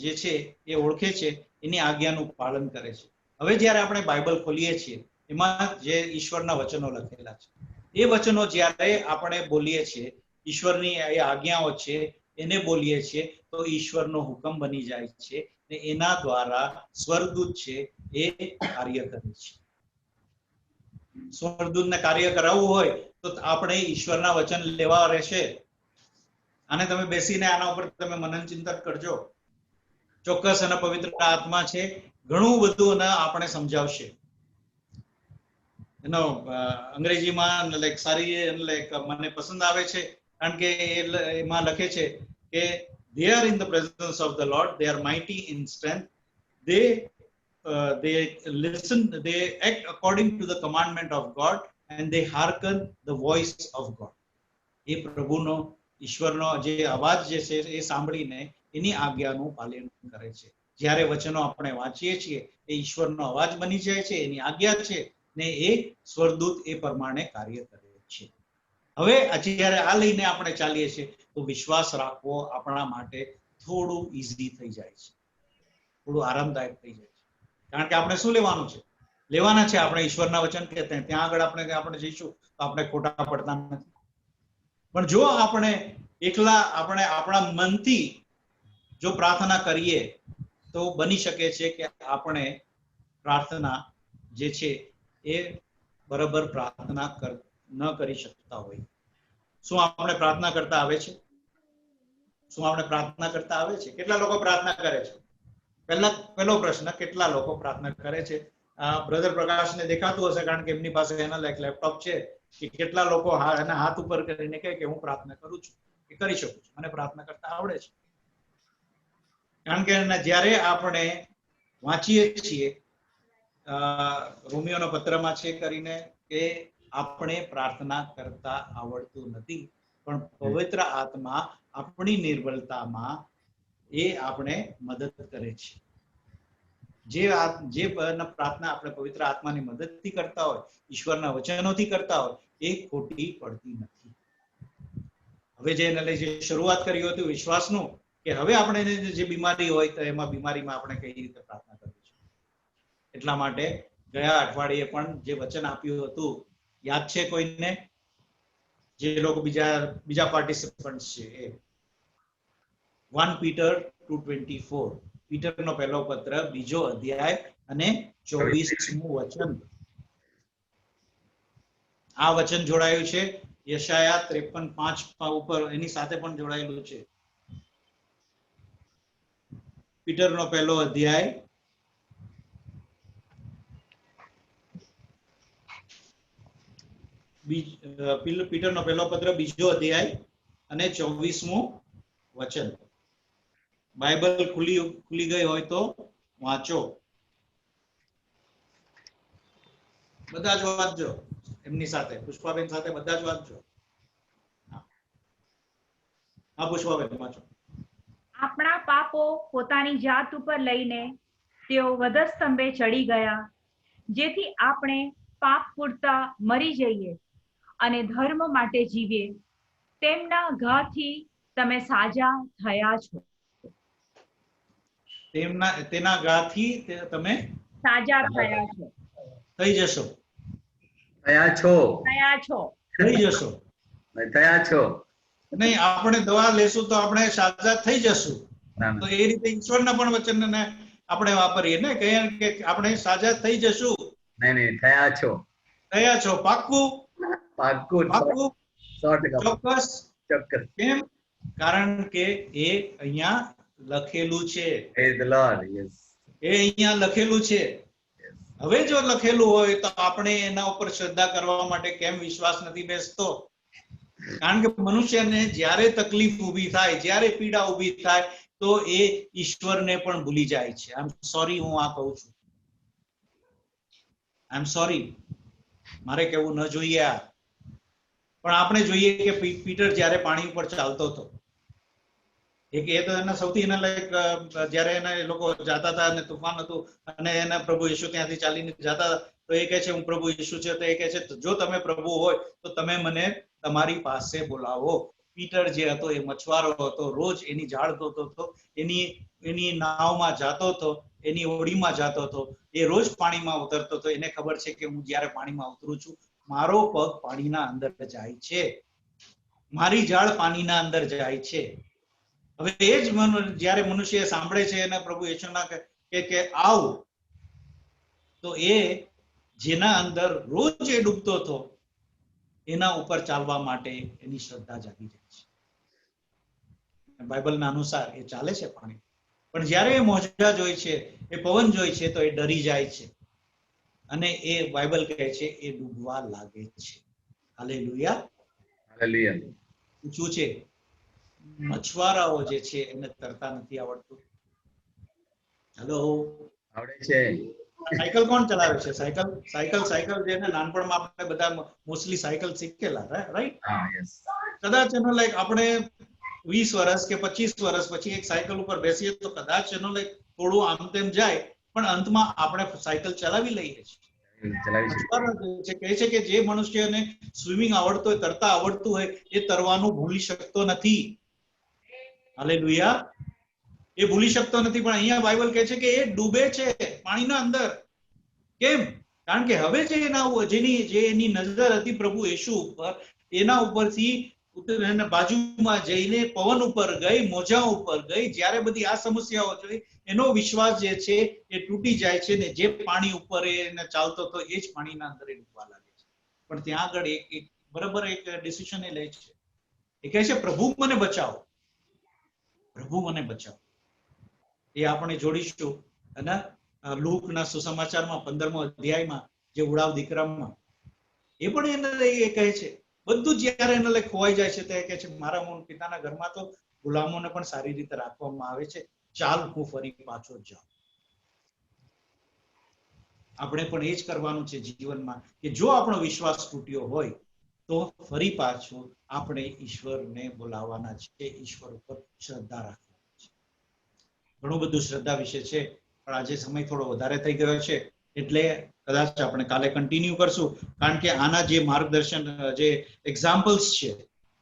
જે છે એ ઓળખે છે, એની આજ્ઞાનું પાલન કરે છે. હવે જ્યારે આપણે બાઇબલ ખોલીએ છીએ એમાં જે ઈશ્વરના વચનો લખેલા છે એ વચનો જ્યારે આપણે બોલીએ છીએ, ઈશ્વરની એ આજ્ઞાઓ છે એને બોલીએ છીએ તો ઈશ્વરનો હુકમ બની જાય છે ને એના દ્વારા સ્વર્ગદૂત છે એ કાર્ય કરે છે. સ્વર્ગદૂતને કાર્ય કરાવવું હોય તો આપણે ઈશ્વરના વચન લેવા રહેશે. આને તમે બેસીને આના ઉપર તમે મનન ચિંતન કરજો. ચોક્કસ અને પવિત્ર આત્મા છે, ઘણું બધું આપણે સમજાવશે. એનો અંગ્રેજીમાં લાઈક સારી લાઈક મને પસંદ આવે છે, કારણ કે એમાં લખે છે કે they are in the presence of the Lord, they are mighty in strength, they listen, they act according to the commandment of God and they hearken the voice of God. એ પ્રભુનો ઈશ્વરનો જે અવાજ જે છે એ સાંભળીને એની આજ્ઞાનું પાલન કરે છે. જ્યારે વચનો આપણે વાંચીએ છીએ એ ઈશ્વરનો અવાજ બની જાય છે, એની આજ્ઞા છે ને એ સ્વરદૂત એ પ્રમાણે કાર્ય કરે છે. હવે જ્યારે આ લઈને આપણે ચાલીએ છીએ તો વિશ્વાસ રાખવો આપણા માટે થોડું ઈઝી થઈ જાય છે, થોડું આરામદાયક થઈ જાય છે. કારણ કે આપણે શું લેવાનું છે? લેવાના છે આપણે ઈશ્વરના વચન કે ત્યાં આગળ આપણે જઈશું તો આપણે ખોટા પડતા નથી. પણ જો આપણે એકલા આપણે આપણા મનથી જો પ્રાર્થના કરીએ તો બની શકે છે કે આપણે પ્રાર્થના જે છે એ બરાબર પ્રાર્થના ન કરી શકતા હોય. શું આપણે પ્રાર્થના કરતા આવે છે? શું આપણે પ્રાર્થના કરતા આવે છે? કેટલા લોકો પ્રાર્થના કરે છે? પહેલો પ્રશ્ન, કેટલા લોકો પ્રાર્થના કરે છે? બ્રધર પ્રકાશને દેખાતું હશે કારણ કે એમની પાસે એના લેપટોપ છે કે કેટલા લોકો એના હાથ ઉપર કરીને કહે કે હું પ્રાર્થના કરું છું, કે કરી શકું છું, મને પ્રાર્થના કરતા આવડે છે. કારણ કે જ્યારે આપણે વાંચીએ છીએ રોમિયોનો પત્રમાં છે કરીને કે આપણે પ્રાર્થના કરતા આવડતું નથી, પણ પવિત્ર આત્મા આપણી નિર્બળતામાં એ આપણે મદદ કરે છે. જે પ્રાર્થના આપણે પવિત્ર આત્માની મદદથી કરતા હોય, ઈશ્વરના વચનોથી કરતા હોય, એ ખોટી પડતી નથી. હવે જે એને લઈ જે શરૂઆત કરી હતી વિશ્વાસનું, કે હવે આપણે જે બીમારી હોય તો એમાં બીમારીમાં આપણે કઈ રીતે પ્રાર્થના કરવી છે. એટલા માટે ગયા અઠવાડિયે પણ જે વચન આપ્યું હતું યાદ છે કોઈને? જે લોકો બીજા પાર્ટિસિપન્ટ છે એ 1 Peter 2:24, પીટરનો પહેલો પત્ર 2 અધ્યાય અને 24મું વચન. આ વચન જોડાયું છે યશાયા 53:5 ઉપર, એની સાથે પણ જોડાયેલું છે. પીટરનો પહેલો અધ્યાય પીટરનો પહેલો પત્ર 2 અધ્યાય અને 24મું વચન. બાઇબલ ખુલી ગઈ હોય તો વાંચો. બધા જ વાંચજો એમની સાથે, પુષ્પાબેન સાથે બધા જ વાંચજો. હા પુષ્પાબેન વાંચો. આપણા પાપો પોતાની જાત ઉપર લઈને તેઓ વધસ્તંભે ચડી ગયા, જેથી આપણે પાપ પૂરતા મરી જઈએ અને ધર્મ માટે જીવીએ. તેમના ઘાથી તમે સાજા થયા છો. તેના ઘાથી તમે સાજા થયા છો. થઈ જશો. થયા છો. થયા છો. થઈ જશો. થયા છો નહીં, આપણે દવા લેશું તો આપણે સાજા થઈ જશું. તો એ રીતે ઈશ્વરના પણ વચનને આપણે વાપરીએ ને કે આપણે સાજા થઈ જશું. નહીં, થયા છો. થયા છો. પાક્કું? પાક્કું. ચોક્કસ. કેમ? કારણ કે એ અહીંયા લખેલું છે. એ અહીંયા લખેલું છે. હવે જો લખેલું હોય તો આપણે એના ઉપર શ્રદ્ધા કરવા માટે કેમ વિશ્વાસ નથી બેસતો? કારણ કે મનુષ્યને જ્યારે તકલીફ ઊભી થાય, જ્યારે પીડા ઊભી થાય તો એ ઈશ્વરને પણ ભૂલી જાય છે. આઈ એમ સોરી, હું આ કહું છું. આઈ એમ સોરી, મારે કેવું ન જોઈએ આ. પણ આપણે જોઈએ કે પીટર જ્યારે પાણી ઉપર ચાલતો હતો, એ તો એના સૌથી એના લાયક જ્યારે એના લોકો જાતા હતા અને તુફાન હતું અને એના પ્રભુ ઈસુ ત્યાંથી ચાલીને જતા હતા તો એ કહે છે હું પ્રભુ ઈસુ છે. તો એ કહે છે જો તમે પ્રભુ હોય તો તમે મને તમારી પાસે બોલાવો. પીટર જે હતો એ મછવારો હતો, રોજ એની જાળ ધોતો હતો, એની નાવમાં જાતો હતો, એની હોડીમાં જાતો હતો, એ રોજ પાણીમાં ઉતરતો હતો. એને ખબર છે કે હું જ્યારે પાણીમાં ઉતરું છું મારો પગ પાણીના અંદર જાય છે, મારી જાળ પાણીના અંદર જાય છે. હવે એ જ જ્યારે મનુષ્ય સાંભળે છે અને પ્રભુ યેશુના કે આવ, તો એ જેના અંદર રોજ એ ડૂબતો હતો એના ઉપર ચાલવા માટે એની શ્રદ્ધા જાગી જાય છે. બાઇબલના અનુસાર એ ચાલે છે પાણી. પણ જ્યારે એ મોજા જોઈ છે, એ પવન જોઈ છે તો એ ડરી જાય છે અને એ બાઇબલ કહે છે એ ડૂબવા લાગે છે. હાલેલુયા. હાલેલુયા. પૂછું છે, મછવારાઓ જે છે એને તરતા નથી આવડતું. હેલો, આવડે છે. સાયકલ કોણ ચલાવે છે? સાયકલ સાયકલ સાયકલ જે ને નાનપણમાં આપણે બધા મોસ્ટલી સાયકલ શીખેલા, રાઈટ? હા, યસ. કદાચ એનો લાઈક આપણે 20 વર્ષ કે 25 વર્ષ પછી એક સાયકલ ઉપર બેસીએ તો કદાચ એનો લાઈક થોડું આમ તેમ જાય, પણ અંતમાં આપણે સાયકલ ચલાવી લઈએ છીએ. ચલાવી છે. કહે છે કે જે મનુષ્યને સ્વિમિંગ આવડતો હોય, તરતા આવડતું હોય, એ તરવાનું ભૂલી શકતો નથી. હાલેલુયા. એ ભૂલી શકતો નથી, પણ અહીંયા બાઇબલ કહે છે કે એ ડૂબે છે પાણીના અંદર. કેમ? કારણ કે હવે જે એની નજર હતી પ્રભુ યેશુ ઉપર, એના ઉપરથી બાજુમાં જઈને પવન ઉપર ગઈ, મોજા ઉપર ગઈ. જ્યારે બધી આ સમસ્યાઓ જોઈ, એનો વિશ્વાસ જે છે એ તૂટી જાય છે ને જે પાણી ઉપર એને ચાલતો હતો એ જ પાણીના અંદર એ ડૂબવા લાગે છે. પણ ત્યાં આગળ એક બરાબર એક ડિસિઝન એ લે છે. એ કહે છે પ્રભુ મને બચાવો, પ્રભુ મને બચાવો. એ આપણે જોડીશું અને લૂકના સુસમાચારમાં 15મો અધ્યાયમાં જે ઉડાવ દીકરામાં એ પણ એને એ કહે છે, બધું જ્યારે એને લઈ ખોવાઈ જાય છે તે કહે છે મારા પિતાના ઘરમાં તો ગુલામોને પણ સારી રીતે રાખવામાં આવે છે, ચાલ હું ફરી પાછો જાઉં. આપણે પણ એ જ કરવાનું છે જીવનમાં કે જો આપણો વિશ્વાસ તૂટ્યો હોય તો ફરી પાછો આપણે ઈશ્વરને બોલાવવાના છે, ઈશ્વર ઉપર શ્રદ્ધા રાખવાની છે. ઘણું બધું શ્રદ્ધા વિશે છે, પણ આજે સમય થોડો વધારે થઈ ગયો છે એટલે કદાચ આપણે કાલે કન્ટિન્યુ કરશું, કારણ કે આના જે માર્ગદર્શન જે એક્ઝામ્પલ્સ છે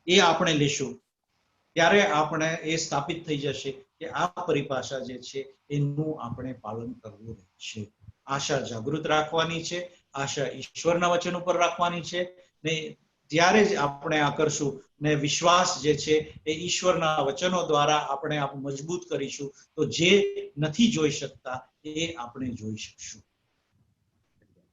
એ આપણે લેશું ત્યારે આપણે એ સ્થાપિત થઈ જશે કે આ પરિભાષા જે છે એનું આપણે પાલન કરવું છે. આશા જાગૃત રાખવાની છે, આશા ઈશ્વરના વચન ઉપર રાખવાની છે ને ત્યારે જ આપણે આ કરશું ને વિશ્વાસ જે છે એ ઈશ્વરના વચનો દ્વારા આપણે મજબૂત કરીશું તો જે નથી જોઈ શકતા એ આપણે જોઈ શકશું.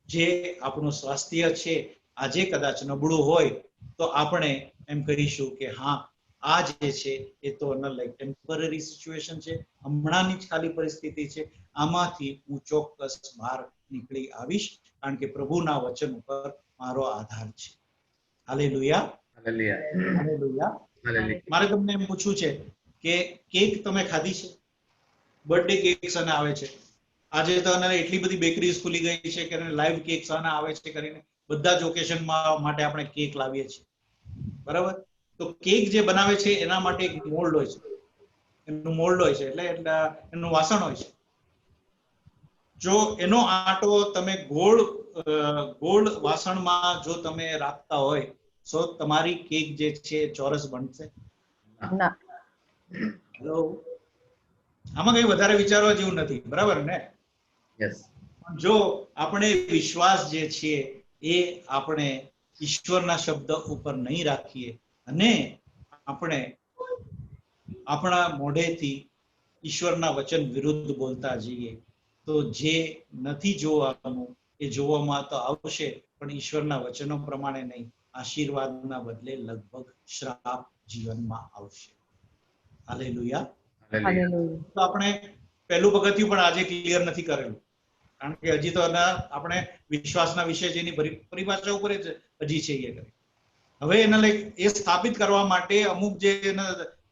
જે આપણું સ્વાસ્થ્ય છે આજે કદાચ નબળું હોય તો આપણે એમ કહીશું કે હા આ જે છે એ તો લાઈક ટેમ્પરરી સિચ્યુએશન છે, હમણાંની જ ખાલી પરિસ્થિતિ છે, આમાંથી હું ચોક્કસ બહાર નીકળી આવીશ કારણ કે પ્રભુના વચન ઉપર મારો આધાર છે. Hallelujah, hallelujah. મારે તમને એમ પૂછવું છે કે કેક તમે ખાધી છે? બર્થડે કેક્સ અને આવે છે આજે તો એટલી બધી બેકરીઝ ખુલી ગઈ છે કે લાઈવ કેક્સ અને આવે છે કરીને બધા જ ઓકેશન માટે આપણે કેક લાવીએ છીએ, બરાબર? તો કેક જે બનાવે છે એના માટે એક મોલ્ડ હોય છે, એનું મોલ્ડ હોય છે એટલે એનું વાસણ હોય છે. જો એનો આટો તમે ગોળ વાસણમાં જો તમે રાખતા હોય તો તમારી કેક જે છે ચોરસ બનશે? ના. હેલો, આમાં કઈ વધારે વિચારવા જેવું નથી, બરાબર ને? યસ. જો આપણે વિશ્વાસ જે છે એ આપણે ઈશ્વરના શબ્દ ઉપર નહીં રાખીએ અને આપણે આપણા મોઢેથી ઈશ્વરના વચન વિરુદ્ધ બોલતા જઈએ તો જે નથી જોવાનું એ જોવામાં તો આવશે, પણ ઈશ્વરના વચનો પ્રમાણે નહીં, આશીર્વાદના બદલે લગભગ શ્રાપ જીવનમાં આવશે. હાલેલુયા. તો આપણે પહેલું પગથિયું પણ આજે ક્લિયર નથી કરેલું કારણ કે હજી તો આપણે વિશ્વાસના વિશે જેની પરિભાષા ઉપર જ હજી છે એ કરી. હવે એના લાઈક એ સ્થાપિત કરવા માટે અમુક જે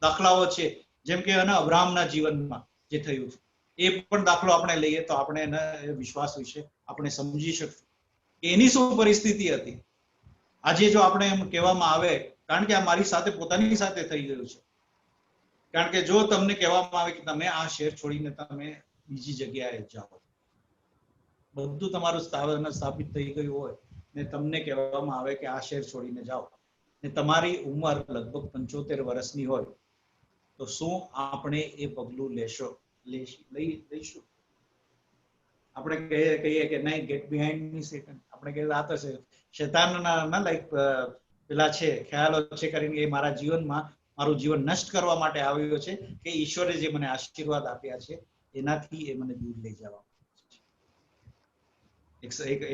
દાખલાઓ છે જેમ કે અબ્રાહમના જીવનમાં જે થયું છે એ પણ દાખલો આપણે લઈએ તો આપણે એના વિશ્વાસ વિશે આપણે સમજી શકશું કે એની શું પરિસ્થિતિ હતી. આજે જો આપણે એમ કહેવામાં આવે, કારણ કે આ મારી સાથે પોતાની સાથે થઈ ગયું છે, કારણ કે જો તમને કહેવામાં આવે કે તમે આ શહેર છોડીને તમે બીજી જગ્યાએ જાઓ, બધું તમારું સ્થાપિત થઈ ગયું હોય ને તમને કહેવામાં આવે કે આ શહેર છોડીને જાઓ ને તમારી ઉંમર લગભગ 75 વર્ષની હોય તો શું આપણે એ પગલું લઈશું? આપણે કહીએ કે નહીં, ગેટ બિહાઇન્ડ મી સેટન. આપણે કહીએ આ તો શૈતાનના લાઈક પેલા છે ખ્યાલો છે કરીને એ મારા જીવનમાં મારું જીવન નષ્ટ કરવા માટે આવ્યો છે કે ઈશ્વરે જે મને આશીર્વાદ આપ્યા છે એનાથી એ મને દૂર લઈ જવા.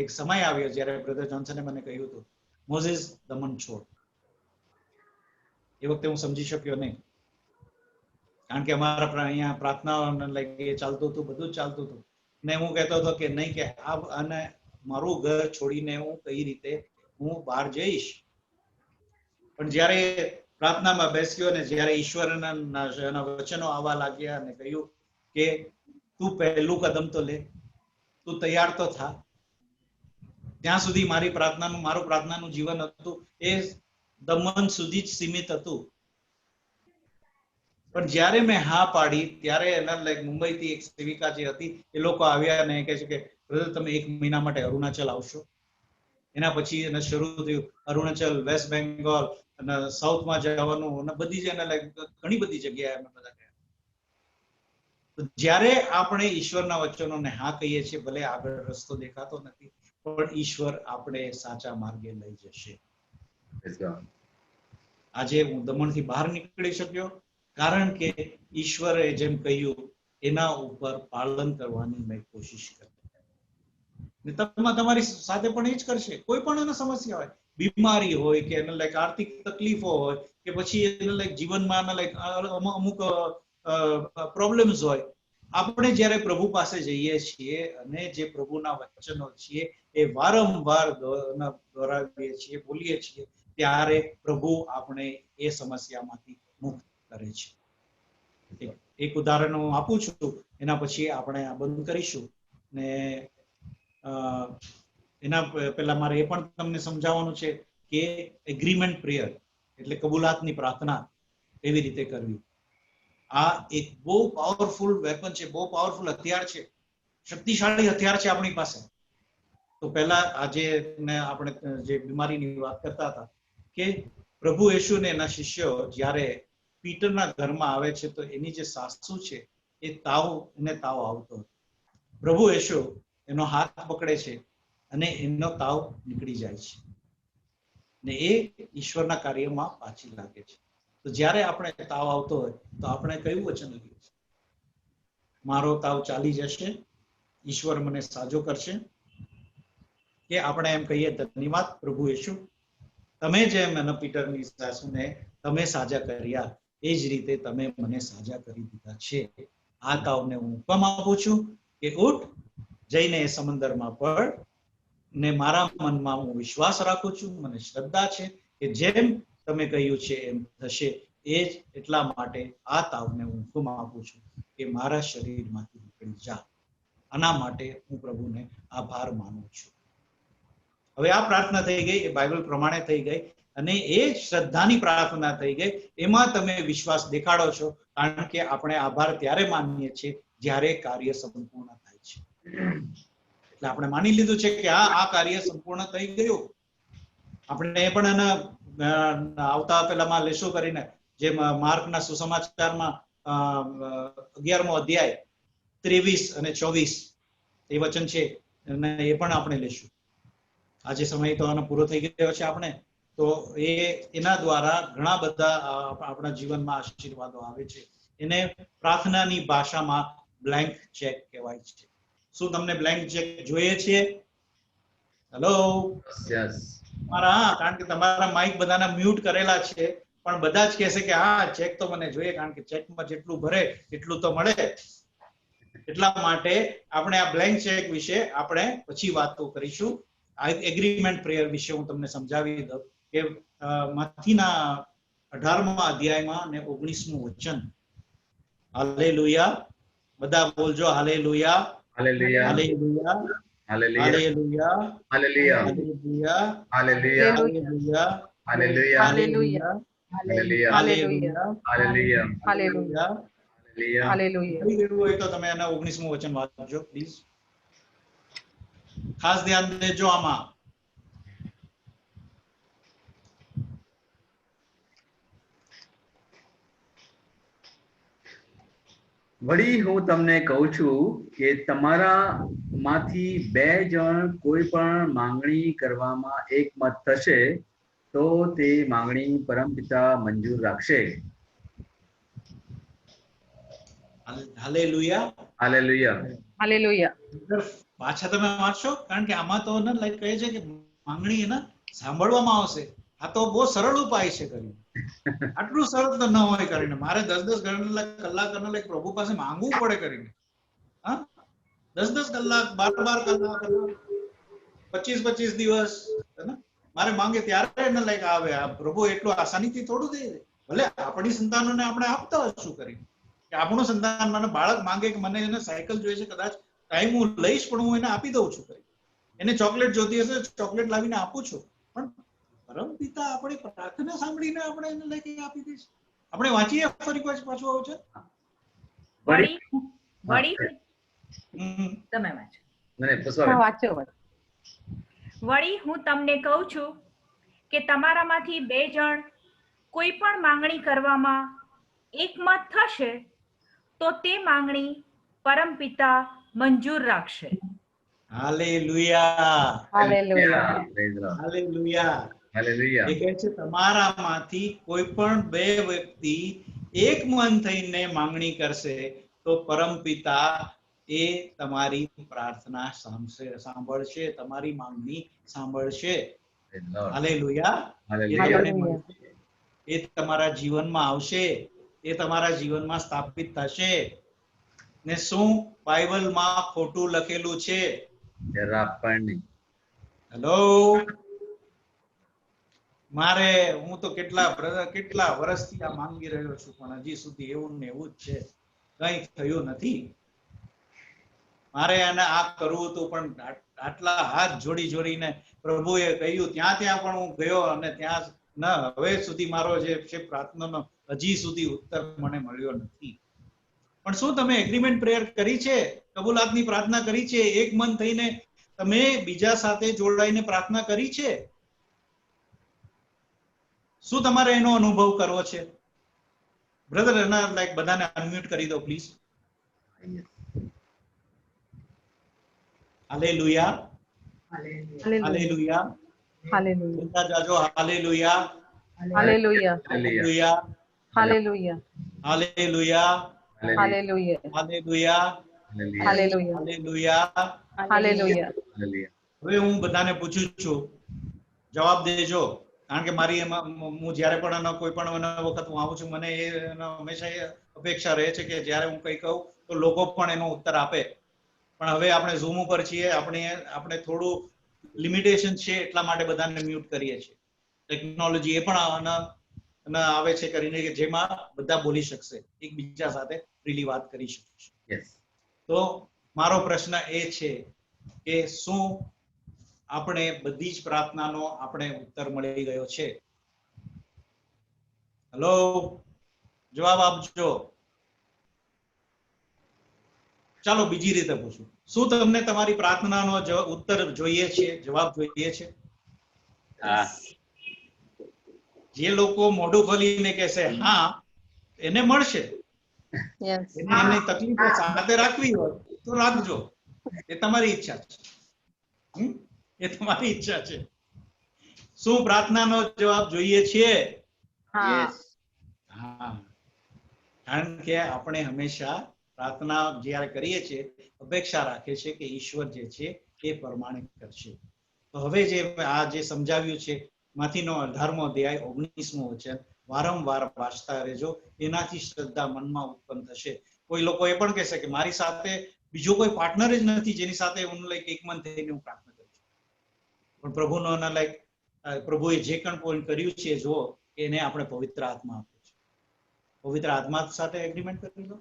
એક સમય આવ્યો જ્યારે બ્રધર જોન્સને મને કહ્યું હતું મોઝેસ દમન છોડ. એ વખતે હું સમજી શક્યો નહીં કારણ કે અમારા અહીંયા પ્રાર્થના લાઈક એ ચાલતું હતું, બધું જ ચાલતું હતું ને હું કહેતો હતો કે નહીં કે અને મારું ઘર છોડીને હું કઈ રીતે હું બહાર જઈશ. પણ જ્યારે પ્રાર્થનામાં બેસ્યો અને જ્યારે ઈશ્વરના વચનો આવવા લાગ્યા અને કહ્યું કે તું પહેલું કદમ તો લે, તું તૈયાર તો થા. ત્યાં સુધી મારું પ્રાર્થનાનું જીવન હતું એ દમન સુધી જ સીમિત હતું. પણ જ્યારે મેં હા પાડી ત્યારે એના લાઈક મુંબઈથી એક સેવિકા જે હતી એ લોકો આવ્યા અને કહે છે કે બ્રધર તમે 1 મહિના માટે અરુણાચલ આવશો. એના પછી એને શરૂ થયું અરુણાચલ, વેસ્ટ બેંગોલ અને સાઉથમાં જવાનું અને બધી જ એને લાઈક ઘણી બધી જગ્યાએ અમે બધા ગયા. જ્યારે આપણે ઈશ્વરના વચનોને હા કહીએ છીએ, ભલે આગળ રસ્તો દેખાતો નથી, પણ ઈશ્વર આપણે સાચા માર્ગે લઈ જશે. આજે હું દમણથી બહાર નીકળી શક્યો કારણ કે ઈશ્વરે જેમ કહ્યું એના ઉપર પાલન કરવાની મેં કોશિશ કરી. તમારી સાથે પણ એ જ કરશે. કોઈ પણ એને સમસ્યા હોય, બીમારી હોય કે એને લાઈક આર્થિક તકલીફો હોય કે પછી એને લાઈક જીવનમાં લાઈક અમુક પ્રોબ્લેમ્સ હોય, આપણે જ્યારે પ્રભુ પાસે જઈએ છીએ અને જે પ્રભુના વચનો છીએ એ વારંવાર દોહરાવીએ છીએ, બોલીએ છીએ, ત્યારે પ્રભુ આપણે એ સમસ્યામાંથી મુક્ત કરે છે. એક ઉદાહરણ હું આપું છું, એના પછી આપણે આ બંધ કરીશું. ને એના પહેલા મારે એ પણ તમને સમજાવવાનું છે કે એગ્રીમેન્ટ પ્રેયર એટલે કબૂલાતની પ્રાર્થના એવી રીતે કરવી. આ એક બહુ પાવરફુલ વેપન છે, બહુ પાવરફુલ હથિયાર છે, શક્તિશાળી હથિયાર છે આપણી પાસે. તો પહેલા આજે આપણે જે બીમારીની વાત કરતા હતા કે પ્રભુ યેશુ ને એના શિષ્યો જ્યારે પીટરના ઘરમાં આવે છે તો એની જે સાસુ છે એને તાવ આવતો હતો. પ્રભુ યેશુ એનો હાથ પકડે છે અને એનો તાવ નીકળી જાય છે ને એ ઈશ્વરના કાર્યમાં પાછી લાગે છે. તો જ્યારે આપણે તાવ આવતો હોય તો આપણે કયું વચન લઈએ છીએ? મારો તાવ ચાલી જશે, ઈશ્વર મને સાજો કરશે. કે આપણે એમ કહીએ ધન્યવાદ પ્રભુ યેશુ, તમે જેમ પીટરની સાસુને તમે સાજા કર્યા એ જ રીતે તમે મને સાજા કરી દીધા છે. આ તાવને હું હુકમ આપું છું કે ઉઠ જઈને એ સમંદરમાં પડ. ને મારા મનમાં હું વિશ્વાસ રાખું છું, મને શ્રદ્ધા છે કે જેમ તમે કહ્યું છે એમ થશે. એ જ એટલા માટે આ તાવને હું હુકમ આપું છું કે મારા શરીરમાંથી નીકળી જા. આના માટે હું પ્રભુને આભાર માનું છું. હવે આ પ્રાર્થના થઈ ગઈ, એ બાઇબલ પ્રમાણે થઈ ગઈ અને એ શ્રદ્ધાની પ્રાર્થના થઈ ગઈ. એમાં તમે વિશ્વાસ દેખાડો છો કારણ કે આપણે આભાર ત્યારે માનીએ છીએ જ્યારે કાર્ય સંપૂર્ણ થાય છે. એટલે આપણે માની લીધું છે કે આ કાર્ય સંપૂર્ણ થઈ ગયું. આપણે એ પણ આવતા પહેલામાં લેશું કરીને જે માર્કના સુસમાચારમાં 11મો અધ્યાય 23 અને 24 એ વચન છે એ પણ આપણે લેશું. આજે સમય તો આનો પૂરો થઈ ગયો છે આપણે તો એના દ્વારા ઘણા બધા આપણા જીવનમાં આશીર્વાદો આવે છે. એને પ્રાર્થનાની ભાષામાં બ્લેન્ક ચેક કહેવાય છે. શું તમને બ્લેન્ક ચેક જોઈએ છે? હેલો, કારણ કે તમારા માઇક બધાના મ્યુટ કરેલા છે પણ બધા જ કહેશે કે હા ચેક તો મને જોઈએ કારણ કે ચેકમાં જેટલું ભરે એટલું તો મળે. એટલા માટે આપણે આ બ્લેન્ક ચેક વિશે આપણે પછી વાતો કરીશું. એગ્રીમેન્ટ પ્રેયર વિશે હું તમને સમજાવી દઉં કે મથીના 18મા અધ્યાયમાં અને 19મું વચન. હાલેલુયા, બધા બોલજો hallelujah, hallelujah, hallelujah, hallelujah, hallelujah, hallelujah, hallelujah, hallelujah, hallelujah, hallelujah. તો તમે એના 19મું વચન વાંચજો પ્લીઝ. ખાસ ધ્યાન દેજો આમાં. વળી હું તમને કહું છું કે તમારા માંથી 2 જણ કોઈ પણ માંગણી કરવામાં એકમત થશે તો તે માંગણી પરમપિતા મંજૂર રાખશે. Hallelujah, hallelujah, hallelujah. પાછા તમે વાંચશો કારણ કે આમાં તો લાઈક કહે છે કે માંગણી એને સાંભળવામાં આવશે. આ તો બહુ સરળ ઉપાય છે કરીને. આટલું સરળ તો ન હોય કરીને મારે 10-10 કલાક પ્રભુ પાસે માંગવું પડે કરીને. હા, 10-10 કલાક, 12-12 કલાક, 25-25 દિવસ મારે માંગે ત્યારે એને લાઈક આવે. આ પ્રભુ એટલું આસાનીથી થોડું દે. ભલે આપણી સંતાનોને આપણે આપતા હશું કરીને કે આપણું સંતાન મને બાળક માંગે કે મને એને સાયકલ જોઈએ છે, કદાચ ટાઈમ હું લઈશ પણ હું એને આપી દઉં છું. એને ચોકલેટ જોતી હશે ચોકલેટ લાવીને આપું છું, પણ પરમ પિતા આપણી પ્રાર્થના સાંભળીને આપણે એને લઈ આપી દઈશું. આપણે વાંચીએ ફરી પાછું આવું છે. વળી તમે વાંચો. વળી હું તમને કહું છું કે તમારામાંથી 2 જણ કોઈ પણ માંગણી કરવામાં એકમત થશે તો તે માંગણી પરમપિતા મંજૂર રાખશે. Hallelujah, hallelujah, hallelujah, hallelujah. એ કહે છે તમારામાંથી કોઈ પણ 2 વ્યક્તિ એક મન થઈને માંગણી કરશે તો પરમપિતા એ તમારી પ્રાર્થના સાંભળશે, તમારી માંગણી સાંભળશે. હાલેલુયા. એ તમારા જીવનમાં આવશે, એ તમારા જીવનમાં સ્થાપિત થશે. ને શું બાઇબલમાં ખોટું લખેલું છે? જરા પણ નહીં. હેલો, હું તો કેટલા વર્ષથી આ માંગી રહ્યો છું, પણ હજી સુધી એવું ને એવું જ છે, કઈ થયું નથી. મારે આને આ કરવું હતું, પણ આટલા હાથ જોડીને પ્રભુએ કહ્યું ત્યાં પણ હું ગયો અને ત્યાં હવે સુધી મારો જે છે પ્રાર્થનાનો હજી સુધી ઉત્તર મને મળ્યો નથી. પણ શું તમે એગ્રીમેન્ટ પ્રેયર કરી છે? કબૂલાતની પ્રાર્થના કરી છે? એક મન થઈને તમે બીજા સાથે જોડાઈને પ્રાર્થના કરી છે? શું તમારે એનો અનુભવ કરવો છે? બ્રધર એના લાઈક બધાને અનમ્યુટ કરી દો પ્લીઝ. હાલેલુયા, હાલેલુયા, હાલેલુયા, જાજો hallelujah, hallelujah, hallelujah, hallelujah, hallelujah, hallelujah, hallelujah, hallelujah, hallelujah, hallelujah. હવે હું બધાને પૂછું છું, જવાબ દેજો. કારણ કે મારી હું જ્યારે પણ કોઈ પણ વખત હું આવું છું, મને હંમેશા એ અપેક્ષા રહે છે કે જ્યારે હું કંઈ કહું તો લોકો પણ એનો ઉત્તર આપે. પણ હવે આપણે ઝૂમ ઉપર છીએ, આપણે થોડું લિમિટેશન છે, એટલા માટે બધાને મ્યુટ કરીએ છીએ. ટેકનોલોજી એ પણ આવે છે કરીને કે જેમાં બધા બોલી શકશે, એકબીજા સાથે ફ્રીલી વાત કરી શકશે. તો મારો પ્રશ્ન એ છે કે શું આપણે બધી જ પ્રાર્થનાનો આપણે ઉત્તર મળી ગયો છે? હેલો, જવાબ આપજો. ચાલો બીજી રીતે પૂછું, શું તમને તમારી પ્રાર્થનાનો ઉત્તર જોઈએ છે, જવાબ જોઈએ છે? જે લોકો મોઢું ખોલીને કહેશે હા, એને મળશે. એની તકલીફો સાથે રાખવી હોય તો રાખજો, એ તમારી ઈચ્છા છે. એ તમારી ઈચ્છા છે. શું પ્રાર્થનાનો જવાબ જોઈએ છે? હા. કારણ કે આપણે હંમેશા પ્રાર્થના જ્યારે કરીએ છીએ અપેક્ષા રાખે છે કે ઈશ્વર જે છે એ પ્રમાણે કરશે. તો હવે જે સમજાવ્યું છે માંથીનો 18મો અધ્યાય 19મું વચન વારંવાર વાંચતા રહેજો, એનાથી શ્રદ્ધા મનમાં ઉત્પન્ન થશે. કોઈ લોકો એ પણ કહેશે કે મારી સાથે બીજો કોઈ પાર્ટનર જ નથી જેની સાથે હું લાઈક એક મન થઈને હું પ્રાર્થના કરું છું. પણ પ્રભુનો લાઈક પ્રભુએ જે પણ કર્યું છે જો એને આપણે પવિત્ર આત્મા આપ્યો છે. પવિત્ર આત્મા સાથે એગ્રીમેન્ટ કરી લો,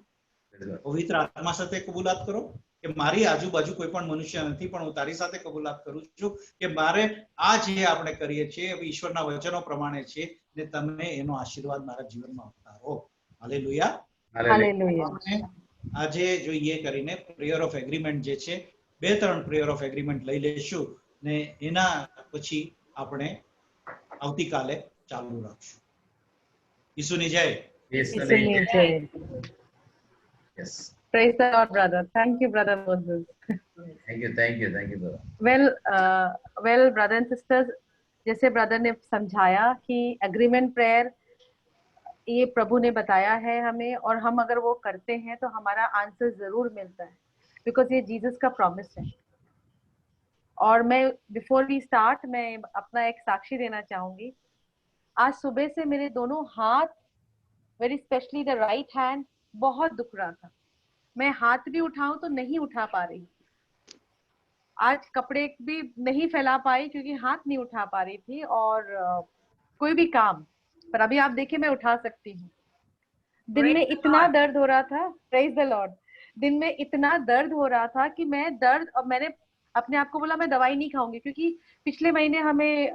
પવિત્ર આત્મા સાથે કબૂલાત કરો કે મારી આજુબાજુ કોઈ પણ મનુષ્ય નથી, પણ હું તારી સાથે કબૂલાત કરું છું કે મારે આ જે આપણે કરીએ છીએ ઈશ્વરના વચનો પ્રમાણે છે ને તમે એનો આશીર્વાદ મારા જીવનમાં ઉતારો. Hallelujah, hallelujah. આજે જોઈએ કરીને પ્રેયર ઓફ એગ્રીમેન્ટ જે છે 2-3 પ્રેયર ઓફ એગ્રીમેન્ટ લઈ લેશું ને એના પછી આપણે આવતીકાલે ચાલુ રાખશું. ઈસુની જય. Yes. Praise the Lord, brother. Thank you, brother Moses. Thank you, brother. Well, brother and sisters, जैसे ब्रदर ने समझाया कि एग्रीमेंट प्रेयर ये प्रभु ने बताया है हमें, और हम अगर वो करते हैं तो हमारा आंसर जरूर मिलता है, बिकॉज ये जीसस का प्रॉमिस है. और मैं बिफोर वी स्टार्ट मैं अपना एक साक्षी देना चाहूंगी. आज सुबह से मेरे दोनों हाथ, very specially the right hand, बहुत दुख रहा था. मैं हाथ भी उठाऊं तो नहीं उठा पा रही. आज कपड़े भी नहीं फैला पाई क्योंकि हाथ नहीं उठा पा रही थी, और कोई भी काम. पर अभी आप देखिए मैं उठा सकती हूँ. दिन में Praise the इतना Lord. दर्द हो रहा था, प्रेज द लॉर्ड, दिन में इतना दर्द हो रहा था कि मैं दर्द, और मैंने अपने आप को बोला मैं दवाई नहीं खाऊंगी, क्योंकि पिछले महीने हमें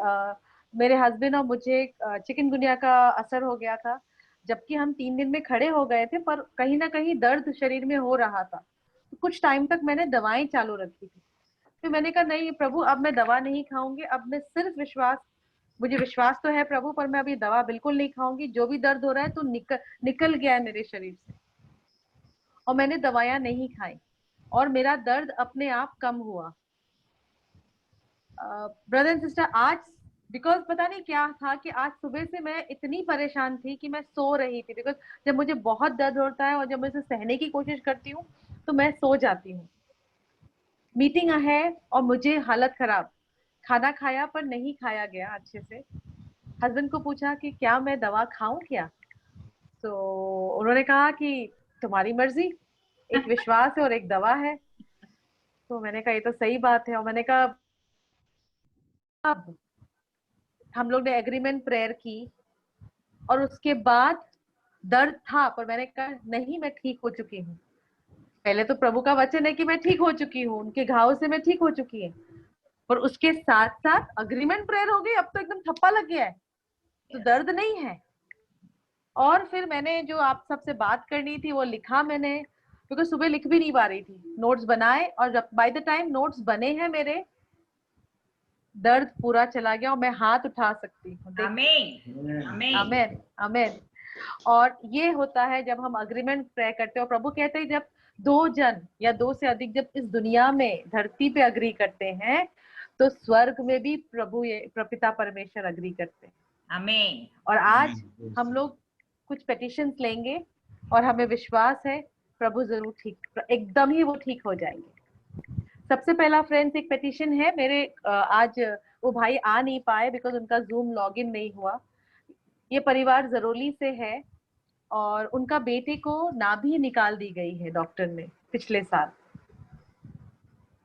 मेरे हस्बैंड और मुझे चिकनगुनिया का असर हो गया था, जबकि हम 3 दिन में खड़े हो गए थे, पर कहीं ना कहीं दर्द शरीर में हो रहा था। तो कुछ टाइम तक मैंने दवाएं चालू रखी थी। फिर मैंने कहा नहीं प्रभु, अब मैं दवा नहीं खाऊंगी, अब मैं सिर्फ विश्वास, मुझे विश्वास तो है प्रभु, पर मैं अभी दवा बिल्कुल नहीं खाऊंगी। जो भी दर्द हो रहा है तो निकल गया है मेरे शरीर से, और मैंने दवाइयां नहीं खाई और मेरा दर्द अपने आप कम हुआ। ब्रदर एंड सिस्टर, आज बिकॉज पता नहीं क्या था कि आज सुबह से मैं इतनी परेशान थी कि मैं सो रही थी, बिकॉज जब मुझे बहुत दर्द होता है और जब मैं इसे सहने की कोशिश करती हूँ तो मैं सो जाती हूँ। मीटिंग है और मुझे हालत खराब, खाना खाया पर नहीं खाया गया अच्छे से। हस्बैंड को पूछा कि क्या मैं दवा खाऊं क्या, तो उन्होंने कहा कि तुम्हारी मर्जी, एक विश्वास है और एक दवा है। तो मैंने कहा ये तो सही बात है, और मैंने कहा अब हम लोग ने एग्रीमेंट प्रेयर की और उसके बाद दर्द था, पर मैंने कहा नहीं मैं ठीक हो चुकी हूँ। पहले तो प्रभु का वचन है कि मैं ठीक हो चुकी हूँ, उनके घाव से मैं ठीक हो चुकी है, पर उसके साथ साथ अग्रीमेंट प्रेयर हो गई, अब तो एकदम ठप्पा लग गया है, तो दर्द नहीं है। और फिर मैंने जो आप सबसे बात करनी थी वो लिखा मैंने, क्योंकि सुबह लिख भी नहीं पा रही थी, नोट्स बनाए, और जब बाय द टाइम नोट्स बने हैं मेरे, दर्द पूरा चला गया और मैं हाथ उठा सकती हूँ। Amen. Amen. आमेन, आमेन। और ये होता है जब हम अग्रीमेंट प्रे करते हैं, और प्रभु कहते हैं जब 2 जन या 2 से अधिक जब इस दुनिया में धरती पे अग्री करते हैं तो स्वर्ग में भी प्रभु ये पिता परमेश्वर अग्री करते हैं। Amen. और आज हम लोग कुछ पेटिशंस लेंगे और हमें विश्वास है प्रभु जरूर ठीक, एकदम ही वो ठीक हो जाएंगे। सबसे पहला फ्रेंड्स एक पेटिशन है मेरे, आज वो भाई आ नहीं पाए बिकॉज उनका जूम लॉगिन नहीं हुआ। ये परिवार जरोली से है और उनका बेटे को नाभि निकाल दी गई है डॉक्टर ने पिछले साल,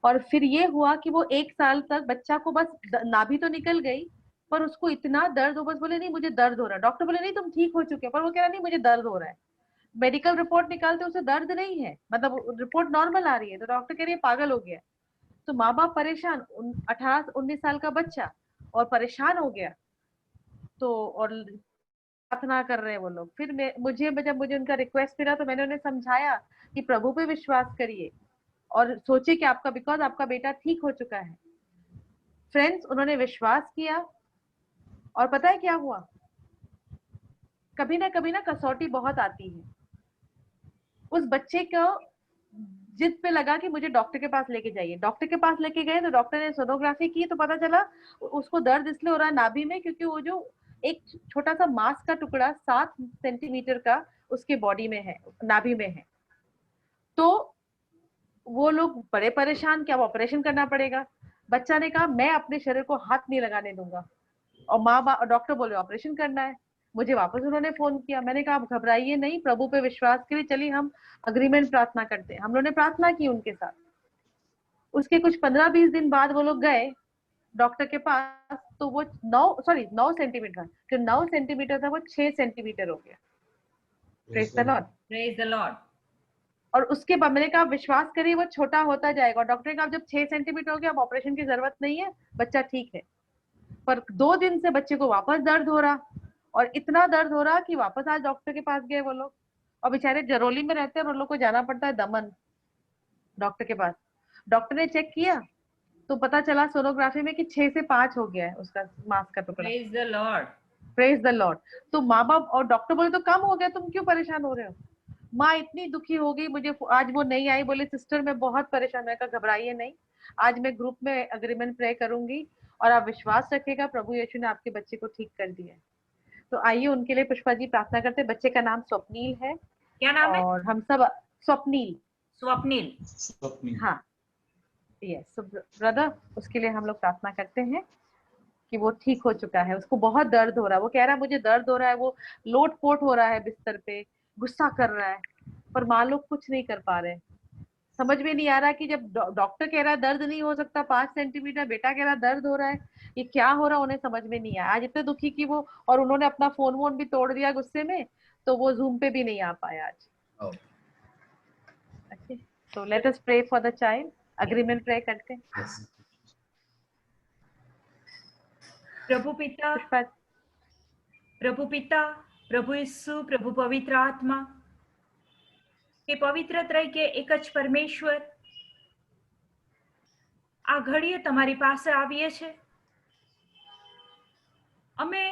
और फिर ये हुआ कि वो 1 साल तक बच्चा को बस नाभि तो निकल गई, पर उसको इतना दर्द हो, बस बोले नहीं मुझे दर्द हो रहा है, डॉक्टर बोले नहीं तुम ठीक हो चुके हो, पर वो कह रहा नहीं मुझे दर्द हो रहा है। मेडिकल रिपोर्ट निकालते उसे दर्द नहीं है, मतलब रिपोर्ट नॉर्मल आ रही है, तो डॉक्टर कह रही है पागल हो गया। तो माँ बाप परेशान, 18-19 साल का बच्चा और परेशान हो गया, तो और प्रार्थना कर रहे हैं वो लोग। फिर जब मुझे उनका रिक्वेस्ट मिला तो मैंने उन्हें समझाया कि प्रभु पे विश्वास करिए और सोचिए कि आपका, बिकॉज आपका बेटा ठीक हो चुका है। फ्रेंड्स, उन्होंने विश्वास किया और पता है क्या हुआ, कभी ना कसौटी बहुत आती है। उस बच्चे को जिद पे लगा कि मुझे डॉक्टर के पास लेके जाइए, डॉक्टर के पास लेके गए तो डॉक्टर ने सोनोग्राफी की तो पता चला उसको दर्द इसलिए हो रहा है नाभि में, क्योंकि वो जो एक छोटा सा मांस का टुकड़ा 7 सेंटीमीटर का उसके बॉडी में है, नाभि में है। तो वो लोग बड़े परेशान, क्या ऑपरेशन करना पड़ेगा। बच्चा ने कहा मैं अपने शरीर को हाथ नहीं लगाने दूंगा, और माँ बाप डॉक्टर बोले ऑपरेशन करना है। मुझे वापस उन्होंने फोन किया, मैंने कहा आप घबराइए नहीं, प्रभु पे विश्वास करिए, चलिए हम अग्रीमेंट प्रार्थना करते हैं। हम लोगों ने प्रार्थना की उनके साथ। उसके कुछ 15-20 दिन बाद वो लोग गए डॉक्टर के पास, तो वो 9 सेंटीमीटर, जो 9 सेंटीमीटर था वो 6 सेंटीमीटर हो गया। Praise the Lord. Praise the Lord. और उसके बाद मैंने कहा विश्वास करिए वो छोटा होता जाएगा, और डॉक्टर ने कहा जब 6 सेंटीमीटर हो गया अब ऑपरेशन की जरूरत नहीं है, बच्चा ठीक है। पर 2 दिन से बच्चे को वापस दर्द हो रहा, और इतना दर्द हो रहा कि वापस आज डॉक्टर के पास गए वो लोग, और बेचारे जरोली में रहते हैं और उन लोग को जाना पड़ता है दमन डॉक्टर के पास। डॉक्टर ने चेक किया तो पता चला सोनोग्राफी में कि 6 से 5 हो गया है उसका मांस का टुकड़ा। Praise the Lord. Praise the Lord. तो माँ बाप और डॉक्टर बोले तो कम हो गया, तुम क्यों परेशान हो रहे हो। माँ इतनी दुखी हो गई, मुझे आज वो नहीं आई, बोले सिस्टर मैं बहुत परेशान, मैं कहा घबराइए नहीं, आज मैं ग्रुप में अग्रीमेंट प्रे करूंगी और आप विश्वास रखिएगा प्रभु यीशु ने आपके बच्चे को ठीक कर दिया है। तो आइए उनके लिए पुष्पा जी प्रार्थना करते हैं। बच्चे का नाम स्वप्नील है, क्या नाम है? और हम सब स्वप्नील, स्वप्निल। हाँ यस ब्रदर, उसके लिए हम लोग प्रार्थना करते हैं कि वो ठीक हो चुका है। उसको बहुत दर्द हो रहा है, वो कह रहा है मुझे दर्द हो रहा है, वो लोट पोट हो रहा है बिस्तर पे, गुस्सा कर रहा है, पर माँ लोग कुछ नहीं कर पा रहे। समझ में नहीं आ रहा कि जब डॉक्टर कह रहा है दर्द नहीं हो सकता 5 सेंटीमीटर, बेटा कह रहा है दर्द हो रहा है, ये क्या हो रहा उन्हें समझ में नहीं आया। आज इतने दुखी कि वो, और उन्होंने अपना फोन वोन भी तोड़ दिया गुस्से में, तो वो जूम पे भी नहीं आ पाया आज। Oh. Okay, so let us pray for the child. agreement prayer करते हैं। Yes. प्रभु पिता, पुष्पा, प्रभु पिता, प्रभु ઈસુ, પ્રભુ પવિત્ર આત્મા, કે પવિત્ર ત્રૈકે એક જ પરમેશ્વર, આ ઘડીએ તમારી પાસે આવીએ છે। અમે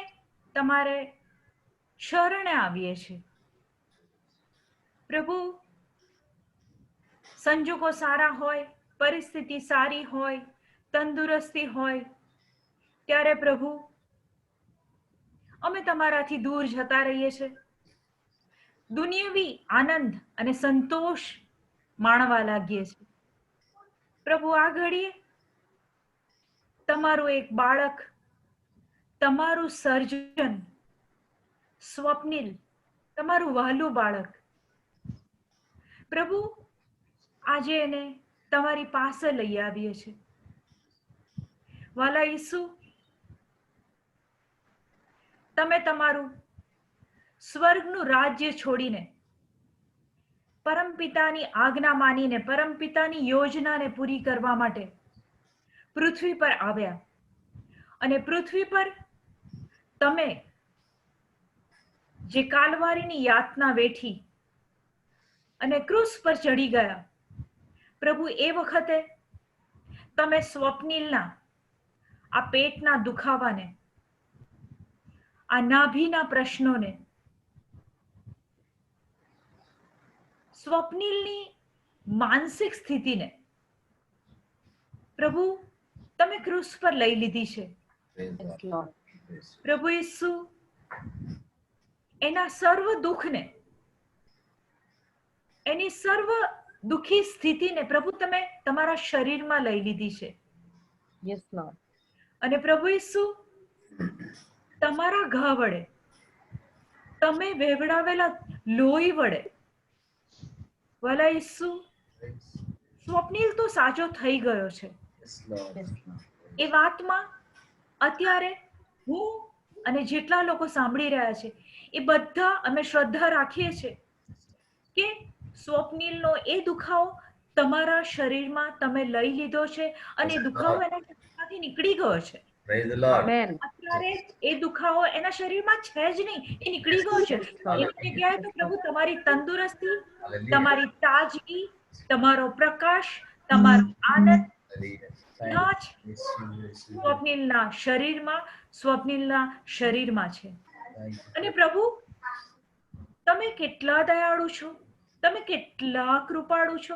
તમારે શરણે આવીએ છીએ પ્રભુ। સંજોગો સારા હોય, પરિસ્થિતિ સારી હોય, તંદુરસ્તી હોય, ત્યારે પ્રભુ અમે તમારાથી દૂર જતા રહીએ છીએ। દુનિયાવી આનંદ અને સંતોષ માણવા લાગીએ છીએ। પ્રભુ આ ઘડીએ તમારું એક બાળક, તમારું સર્જન સ્વપ્નિલ, તમારું વહાલું બાળક પ્રભુ, આજે એને તમારી પાસે લઈ આવીએ છીએ। વાલા ઈસુ, તમે તમારું સ્વર્ગનું રાજ્ય છોડીને, પરમપિતાની આજ્ઞા માનીને, પરમપિતાની યોજનાને પૂરી કરવા માટે પૃથ્વી પર આવ્યા, અને પૃથ્વી પર તમે જે કાલવારીની યાતના વેઠી અને ક્રૂસ પર ચડી ગયા પ્રભુ, એ વખતે તમે સ્વપ્નિલના આ પેટના દુખાવાને, આ નાભીના પ્રશ્નોને, સ્વપ્નિલની માનસિક સ્થિતિને પ્રભુ તમે ક્રૂસ પર લઈ લીધી છે। yes, Lord. પ્રભુ ઈસુ, એના સર્વ દુઃખને, એની સર્વ દુઃખી સ્થિતિને પ્રભુ તમે તમારા શરીરમાં લઈ લીધી છે। yes, Lord. અને પ્રભુ ઈસુ, તમારા ઘા વડે, તમે વેવડાવેલા લોહી વડે વાલા ઈસુ, સ્વપ્નિલ તો સાજો થઈ ગયો છે। Yes, Lord. yes, Lord. એ વાતમાં અત્યારે હું અને જેટલા લોકો સાંભળી રહ્યા છે એ બધા અમે શ્રદ્ધા રાખીએ છીએ કે સ્વપ્નિલનો એ દુખાવો તમારા શરીરમાં તમે લઈ લીધો છે અને એ દુખાવો એના શરીરમાંથી નીકળી ગયો છે। Praise the Lord. Amen. અત્યારે એ દુખાવો એના શરીરમાં છે જ નહીં, એ નીકળી ગયો છે। એની જગ્યાએ તો પ્રભુ તમારી તંદુરસ્તી, Hallelujah. તમારી તાજગી, તમારો પ્રકાશ, તમારો આનંદ Hallelujah. ના જ Yes, yes, yes. સ્વપ્નિલના શરીરમાં છે। Thank you. અને પ્રભુ, તમે કેટલા દયાળુ છો, તમે કેટલા કૃપાળુ છો,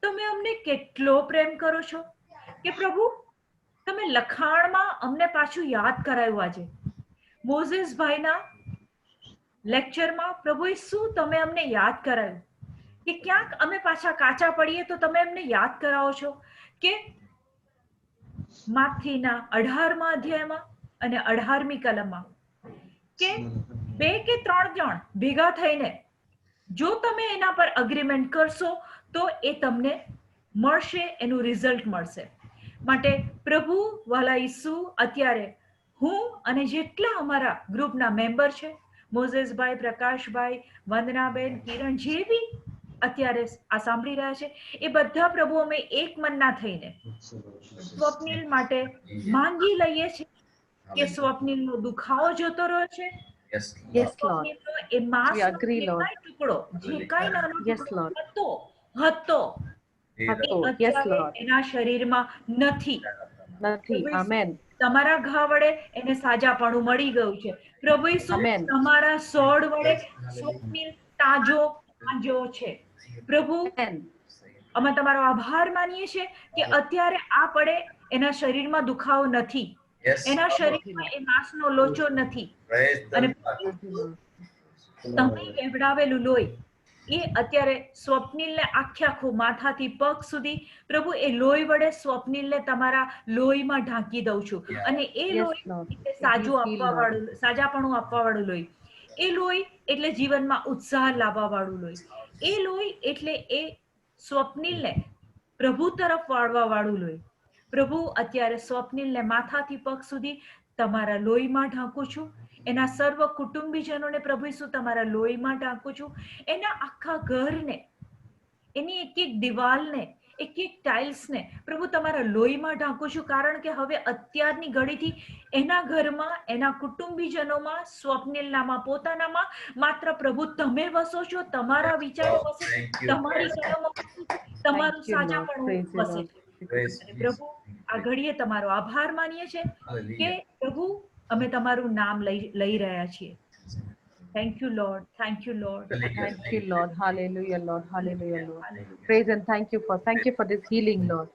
તમે અમને કેટલો પ્રેમ કરો છો કે પ્રભુ તમે લખાણમાં અમને પાછું યાદ કરાયું। આજે મોઝેસ ભાઈના લેક્ચરમાં પ્રભુ ઈસુ તમે અમને યાદ કરાયું કે ક્યાંક અમે પાછા કાચા પડીએ તો તમે અમને યાદ કરાવો છો કે માથીના 18મા અધ્યાયમાં અને 18મી કલમમાં કે 2 કે 3 જણ ભેગા થઈને જો તમે એના પર અગ્રીમેન્ટ કરશો તો એ તમને મળશે, એનું રિઝલ્ટ મળશે। માટે પ્રભુ વાલા ઈસુ, અત્યારે હું અને જેટલા અમારા ગ્રુપના મેમ્બર છે, મોઝેસભાઈ, પ્રકાશભાઈ, વંદનાબેન, કિરણ, જે બી અત્યારે આ સાંભળી રહ્યા છે, એ બધા પ્રભુ અમે એક મનના થઈને સ્વપ્નિલ માટે માંગી લઈએ છીએ કે સ્વપ્નિલનો દુખાવો જતો રહ્યો છે। Yes, Yes, Lord. Lord. સ્વપ્નિલનો A માંસનો We agree, જે Lord. કાંઈ ટુકડો, જે કાંઈ નાનો Yes, ટુકડો Lord. હતો હતો. એ Yes, અત્યારે Lord. એના શરીરમાં નથી। નથી. Amen. તમારા ઘા વડે એને સાજાપણું મળી ગયું છે। પ્રભુ ઈસુ, Amen. તમારા સોડ વડે સ્વપ્નિલ તાજો છે। પ્રભુ, Amen. અમે તમારો આભાર માનીએ છીએ કે અત્યારે આ પડે એના શરીરમાં દુખાવો નથી, Yes, એના Lord. શરીરમાં એ માંસનો લોચો નથી। Praise the અને Lord. તમે કહેવડાવેલું લોહી એ અત્યારે સ્વપ્નિલને આખું માથાથી પગ સુધી પ્રભુ એ લોહી વડે સ્વપ્નિલને તમારા લોહીમાં ઢાંકી દઉં છું। Yeah. અને એ Yes, લોહી Lord. એટલે It સાજુ is healed, આપવા Lord. વાળું, સાજાપણું આપવા વાળું લોહી। એ લોહી એટલે જીવનમાં ઉત્સાહ લાવવા વાળું લોહી। એ લોહી એટલે એ સ્વપ્નિલને પ્રભુ તરફ વાળવા વાળું લોહી। પ્રભુ અત્યારે સ્વપ્નિલને માથાથી પગ સુધી તમારા લોહીમાં ઢાંકું છું. એના સર્વ કુટુંબીજનોને પ્રભુ ઈસુ તમારા લોહીમાં ઢાંકું છું. એના આખા ઘરને, એની એક એક દિવાલને, એક એક ટાઇલ્સને પ્રભુ તમારા લોહીમાં ઢાંકું છું. કારણ કે હવે અત્યારની ઘડીથી એના ઘરમાં, એના કુટુંબીજનોમાં, સ્વપ્નિલનામાં, પોતાનામાં માત્ર પ્રભુ તમે વસો છો. તમારા વિચારો વસે છે, Thank you. તમારી કલમો વસે છે, તમારું Thank you, Lord. સાચાપણું Praise you, વસે Lord. છે. Praise અને Jesus. પ્રભુ આ ઘડીએ તમારો આભાર માનીએ છીએ કે Hallelujah. પ્રભુ અમે તમારું નામ લઈ રહ્યા છીએ. Thank you lord, thank you lord. Thank you, Lord. Hallelujah, Lord. Hallelujah, Lord. Praise and thank you for this healing, Lord.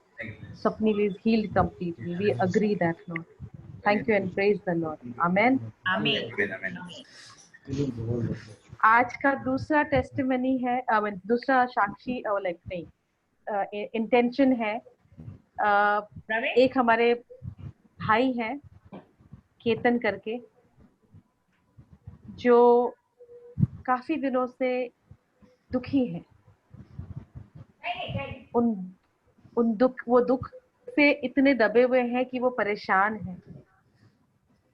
Swapnil is healed completely. We agree that, Lord. Thank you and praise the Lord. Amen. Amen. Amen. आज का दूसरा testimony है, दूसरा साक्षी like नहीं intention है। પ્રવીણ, एक हमारे भाई हैं केतन करके, जो काफी दिनों से दुखी हैं। उन दुख से इतने दबे हुए हैं कि वो परेशान हैं,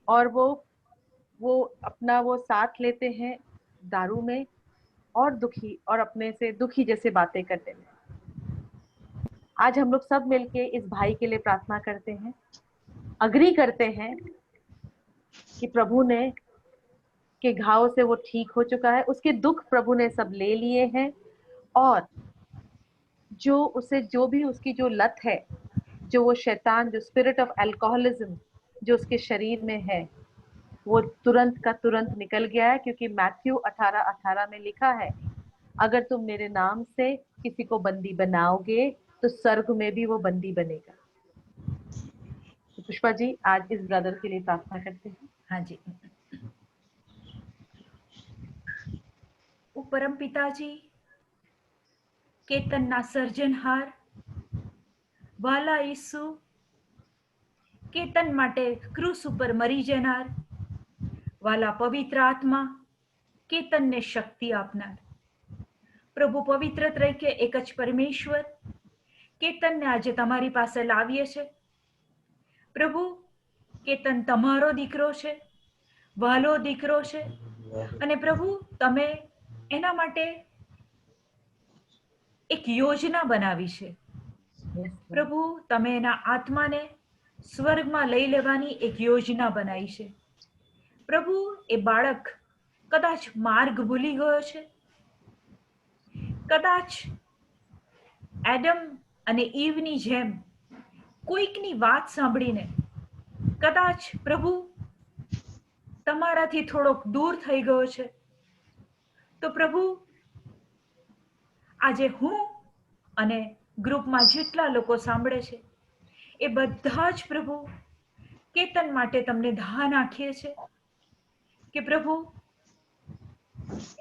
और वो अपना वो साथ लेते हैं दारू में, और दुखी और अपने से दुखी जैसे बातें करते हैं। आज हम लोग सब मिलके इस भाई के लिए प्रार्थना करते हैं, अग्री करते हैं कि प्रभु ने के घाव से वो ठीक हो चुका है, उसके दुख प्रभु ने सब ले लिए हैं, और जो भी उसकी जो लत है, जो वो शैतान, जो स्पिरिट ऑफ अल्कोहलिज्म जो उसके शरीर में है, वो तुरंत का तुरंत निकल गया है। क्योंकि मैथ्यू 18:18 में लिखा है, अगर तुम मेरे नाम से किसी को बंदी बनाओगे तो स्वर्ग में भी वो बंदी बनेगा। तो पुष्पा जी आज इस ब्रदर के लिए प्रार्थना करते हैं। હાજી. ઓ પરમ પિતાજી, કેતનના સર્જનહાર, વાલા ઈસુ, કેતન માટે ક્રૂસ ઉપર મરી જનાર, વાલા પવિત્ર આત્મા, કેતનને શક્તિ આપનાર, પ્રભુ પવિત્ર તરીકે એક જ પરમેશ્વર કેતનને આજે તમારી પાસે લાવીએ છે. પ્રભુ, કેતન તમારો દીકરો છે, વાલો દીકરો છે, અને પ્રભુ તમે એના માટે એક યોજના બનાવી છે. પ્રભુ તમે એના આત્માને સ્વર્ગમાં લઈ લેવાની એક યોજના બનાવી છે. પ્રભુ એ બાળક કદાચ માર્ગ ભૂલી ગયો છે, કદાચ એડમ અને ઈવની જેમ કોઈકની વાત સાંભળીને કદાચ પ્રભુ તમારાથી થોડોક દૂર થઈ ગયો છે. તો પ્રભુ આજે હું અને ગ્રુપમાં જેટલા લોકો સાંભળે છે એ બધા જ પ્રભુ કેતન માટે તમને ધા નાખીએ છે કે પ્રભુ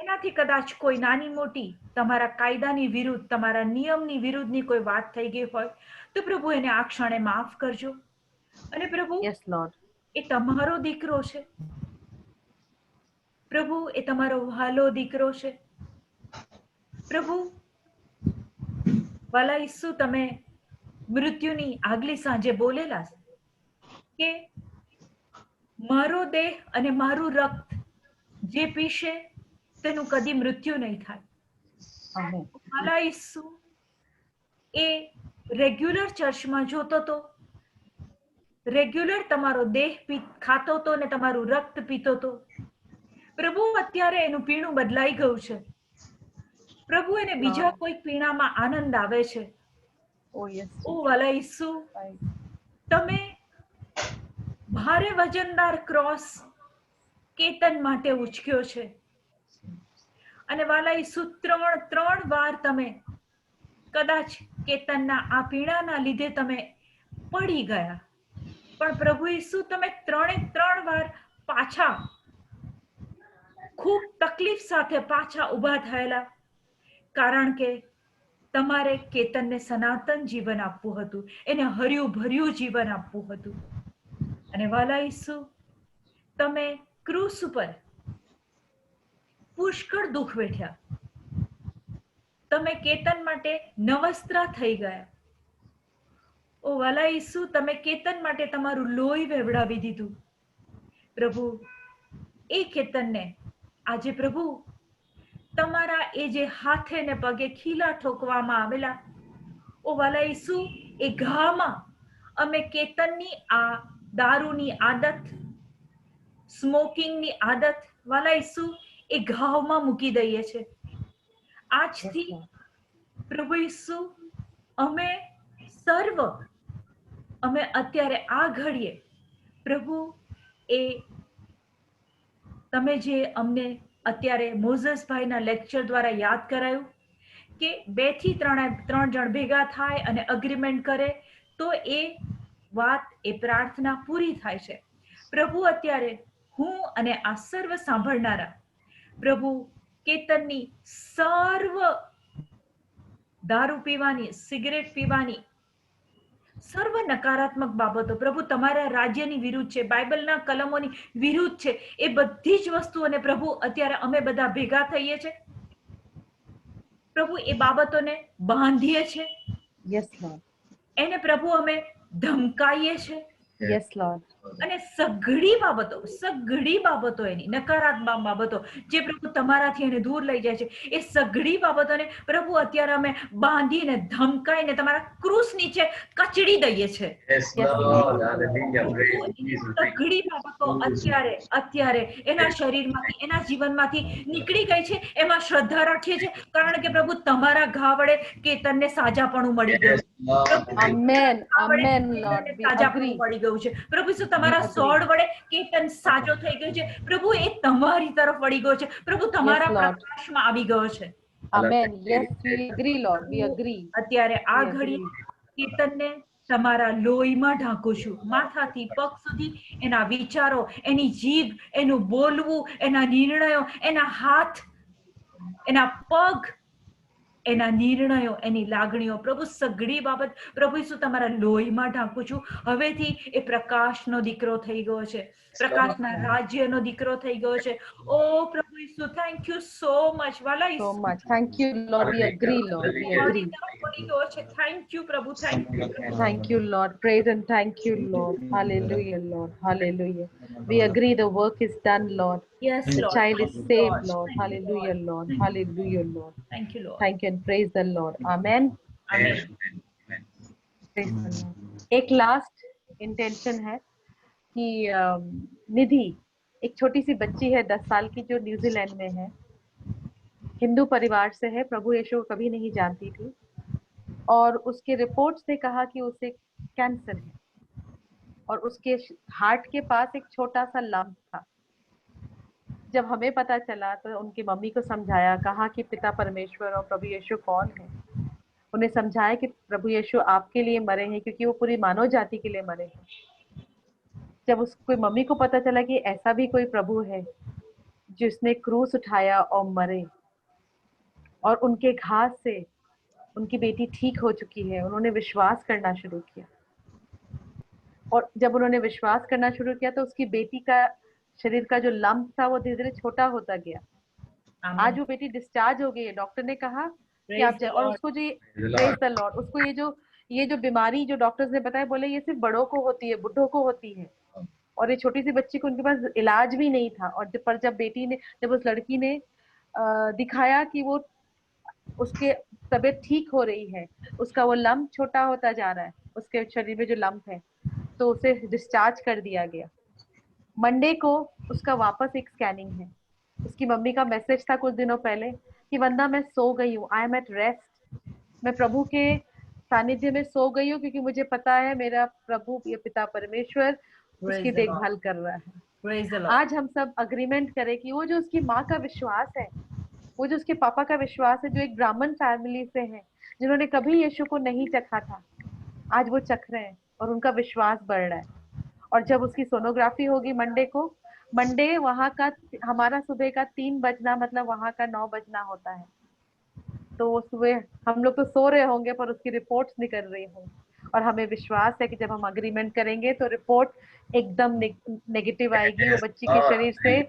એનાથી કદાચ કોઈ નાની મોટી તમારા કાયદાની વિરુદ્ધ, તમારા નિયમની વિરુદ્ધની કોઈ વાત થઈ ગઈ હોય તો પ્રભુ એને આ ક્ષણે માફ કરજો. અને પ્રભુ Yes, Lord. એ તમારો દીકરો છે, પ્રભુ એ તમારો વહાલો દીકરો છે. પ્રભુ વાલા ઈસુ, તમે મૃત્યુની આગલી સાંજે બોલેલા કે મારો દેહ અને મારું રક્ત જે પીશે તેનું કદી મૃત્યુ નહીં થાય. Amen. વાલા ઈસુ એ રેગ્યુલર ચર્ચમાં જોતો તો, રેગ્યુલર તમારો દેહ ખાતો તો ને તમારું રક્ત પીતો તો. પ્રભુ અત્યારે એનું પીણું બદલાઈ ગયું છે. પ્રભુ એને બીજા કોઈ પીણામાં આનંદ આવે છે. Oh yes. ઓ વાલા ઈસુ, તમે ભારે વજનદાર ક્રોસ કેતન માટે ઉચક્યો છે. અને વાલા ઈસુ ત્રણ વાર તમે કદાચ કેતનના આ પીણાના લીધે તમે પડી ગયા, પણ પ્રભુ ઈસુ તમે 3 વાર પાછા ખૂબ તકલીફ સાથે પાછા ઊભા થયેલા, કારણ કે તમારે કેતનને સનાતન જીવન આપવું હતું, એને હર્યું ભર્યું જીવન આપવું હતું. અને વાલા ઈસુ, તમે ક્રૂસ ઉપર પુષ્કળ દુઃખ વેઠ્યા, તમે કેતન માટે નવસ્ત્રા થઈ ગયા, ઓ વાલા ઈસુ, તમે કેતન માટે તમારું લોહી વહેવડાવી દીધું પ્રભુ. એ કેતનને આજે પ્રભુ તમારા એ જે હાથે ને પગે ખીલા ઠોકવામાં આવેલા, ઓ વાલા ઈસુ, એ ઘામાં અમે કેતનની આ દારૂની આદત, સ્મોકિંગની આદત, વાલા ઈસુ, એ ઘાવમાં મૂકી દઈએ છે. આજથી પ્રભુ ઈસુ, અમે અત્યારે આ ઘડીએ પ્રભુ, એ તમે જે અમને અત્યારે મોઝસભાઈના લેક્ચર દ્વારા યાદ કરાયું કે 2 થી 3 જણ ભેગા થાય અને અગ્રીમેન્ટ કરે તો એ વાત, એ પ્રાર્થના પૂરી થાય છે. પ્રભુ અત્યારે હું અને આ સર્વ સાંભળનારા પ્રભુ, કેતનની સર્વ દારૂ પીવાની, સિગરેટ પીવાની સર્વ નકારાત્મક બાબતો પ્રભુ તમારા રાજ્યની વિરુદ્ધ છે, બાઇબલના કલમોની વિરુદ્ધ છે, એ બધી જ વસ્તુઓને પ્રભુ અત્યારે અમે બધા ભેગા થઈએ છે પ્રભુ, એ બાબતોને બાંધીએ છે. Yes, Lord. એને પ્રભુ અમે ધમકાઈએ છે. Yes, Lord. અને સઘળી બાબતો એની નકારાત્મક બાબતો જે પ્રભુ તમારાથી એને દૂર લઈ જાય છે, એ સઘળી બાબતોને પ્રભુ અત્યારે અમે બાંધીને ધમકાઈને તમારા ક્રૂસ નીચે કચડી દઈએ છે. Yes, Lord. Hallelujah. Praise Jesus. સઘળી બાબતો અત્યારે એના શરીરમાંથી, એના જીવનમાંથી નીકળી ગઈ છે. એમાં શ્રદ્ધા રાખીએ છીએ કારણ કે પ્રભુ તમારા ઘા વડે કેતનને સાજાપણું મળી ગયું. Amen. Amen, Lord. We સાજાપણું agree. મળી ગયું છે પ્રભુ. શું તમારા સોડ વડે કેતન સાજો થઈ ગયો છે પ્રભુ, એ તમારી તરફ વળી ગયો છે પ્રભુ, તમારા Lord. પ્રકાશમાં આવી ગયો છે. Amen. Yes, we agree, Lord. We agree. અત્યારે આ We ઘડી agree. કેતનને તમારા લોહીમાં ઢાંકું છું, માથાથી પગ સુધી. એના વિચારો, એની જીભ, એનું બોલવું, એના નિર્ણયો, એના હાથ, એના પગ, એના નિર્ણયો, એની લાગણીઓ પ્રભુ, સઘળી બાબત પ્રભુ શું તમારા લોહીમાં ઢાંકું છું. હવેથી એ પ્રકાશનો દીકરો થઈ ગયો છે, પ્રકાશના રાજ્યનો દીકરો થઈ ગયો છે. ઓ પ્રભુ Isu, thank you so much વાલા So Isu. much. Thank you, Lord. We agree, Lord. We agree. Thank you પ્રભુ, thank you. Thank you, Lord. Praise and thank you, Lord. Hallelujah, Lord. Hallelujah. We agree the work is done, Lord. Yes, The Lord. child is Thank you, saved, Lord. Lord. Thank you, Hallelujah, Lord. Thank you. Hallelujah, Lord. Thank you, Lord. Thank you and praise the Lord. Amen. Amen. Praise the Lord. एक last intention है कि निधि एक छोटी सी बच्ची है 10 साल की जो न्यूजीलैंड में है, हिंदू परिवार से है, प्रभु यीशु को कभी नहीं जानती थी और उसके रिपोर्ट्स ने कहा कि उसे कैंसर है और उसके हार्ट के पास एक छोटा सा लंप था. जब हमें पता चला तो उनकी मम्मी को समझाया, कहा कि पिता परमेश्वर और प्रभु यीशु कौन है. उन्हें समझाया कि प्रभु यीशु आपके लिए मरे हैं क्योंकि वो पूरी मानव जाति के लिए मरे हैं. जब उसको मम्मी को पता चला कि ऐसा भी कोई प्रभु है जिसने क्रूस उठाया और मरे और उनके घाव से उनकी बेटी ठीक हो चुकी है, उन्होंने विश्वास करना शुरू किया. और जब उन्होंने विश्वास करना शुरू किया तो उसकी बेटी का शरीर का जो लंप था वो धीरे धीरे छोटा होता गया. आज वो बेटी डिस्चार्ज हो गई है. डॉक्टर ने कहा कि आप जाए, और उसको जो प्रेज द लॉर्ड, उसको ये जो बीमारी जो डॉक्टर्स ने बताया, बोले ये सिर्फ बड़ों को होती है, बुढ़ों को होती है, और ये छोटी सी बच्ची को उनके पास इलाज भी नहीं था. और जब उस लड़की ने दिखाया कि वो उसके तबीयत ठीक हो रही है, उसका वो लंप छोटा होता जा रहा है, उसके शरीर में जो लंप है, तो उसे डिस्चार्ज कर दिया गया. मंडे को उसका वापस एक स्कैनिंग है. उसकी मम्मी का मैसेज था कुछ दिनों पहले कि वंदा मैं सो गई हूँ, आई एम एट रेस्ट, मैं प्रभु के सानिध्य में सो गई हूँ क्योंकि मुझे पता है मेरा प्रभु ये पिता परमेश्वर उसकी देखभाल कर रहा है. आज हम सब अग्रीमेंट करें कि वो जो उसकी माँ का विश्वास है, वो जो उसके पापा का विश्वास है, जो एक ब्राह्मण फैमिली से है, जिन्होंने कभी यीशु को नहीं चखा था, आज वो चख रहे हैं और उनका विश्वास बढ़ रहा है. और जब उसकी सोनोग्राफी होगी मंडे वहाँ का हमारा सुबह का 3 बजना मतलब वहाँ का 9 बजना होता है, तो वो सुबह हम लोग तो सो रहे होंगे पर उसकी रिपोर्ट्स निकल रही होंगी. और हमें विश्वास है कि जब हम अग्रीमेंट करेंगे तो रिपोर्ट एकदम नेगेटिव आएगी. वो बच्ची के शरीर से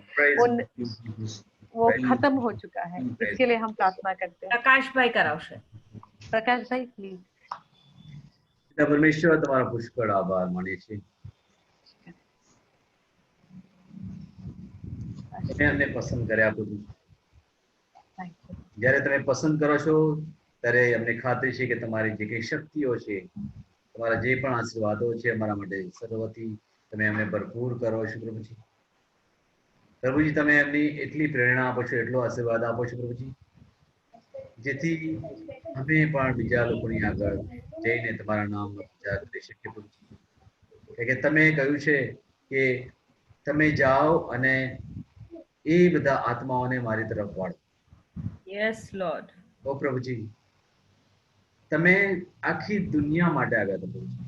वो खत्म हो चुका है. इसके लिए हम प्रार्थना करते हैं. प्रकाश भाई करावशे. प्रकाश भाई प्लीज. પરમેશ્વર તમારો પુષ્કળ આભાર માનીએ છીએ. તમે અમને પસંદ કર્યા પ્રભુ. જ્યારે તમે પસંદ કરો છો ત્યારે અમને ખાતરી છે કે તમારી જે કઈ શક્તિઓ છે, તમારા જે પણ આશીર્વાદો છે અમારા માટે સર્વથી તમે અમને ભરપૂર કરો છો પ્રભુજી. પ્રભુજી તમે એમની એટલી પ્રેરણા આપો છો, એટલો આશીર્વાદ આપો છો પ્રભુજી, જેથી અમે પણ બીજા લોકોની આગળ જઈને તમારા નામનો પ્રચાર કરી શકીએ પ્રભુજી. કે તમે કહ્યું છે કે તમે જાઓ અને એ બધા આત્માઓને મારી તરફ વાળો. Yes lord. ઓ પ્રભુજી, તમે આખી દુનિયા માટે આવ્યા હતા પ્રભુજી.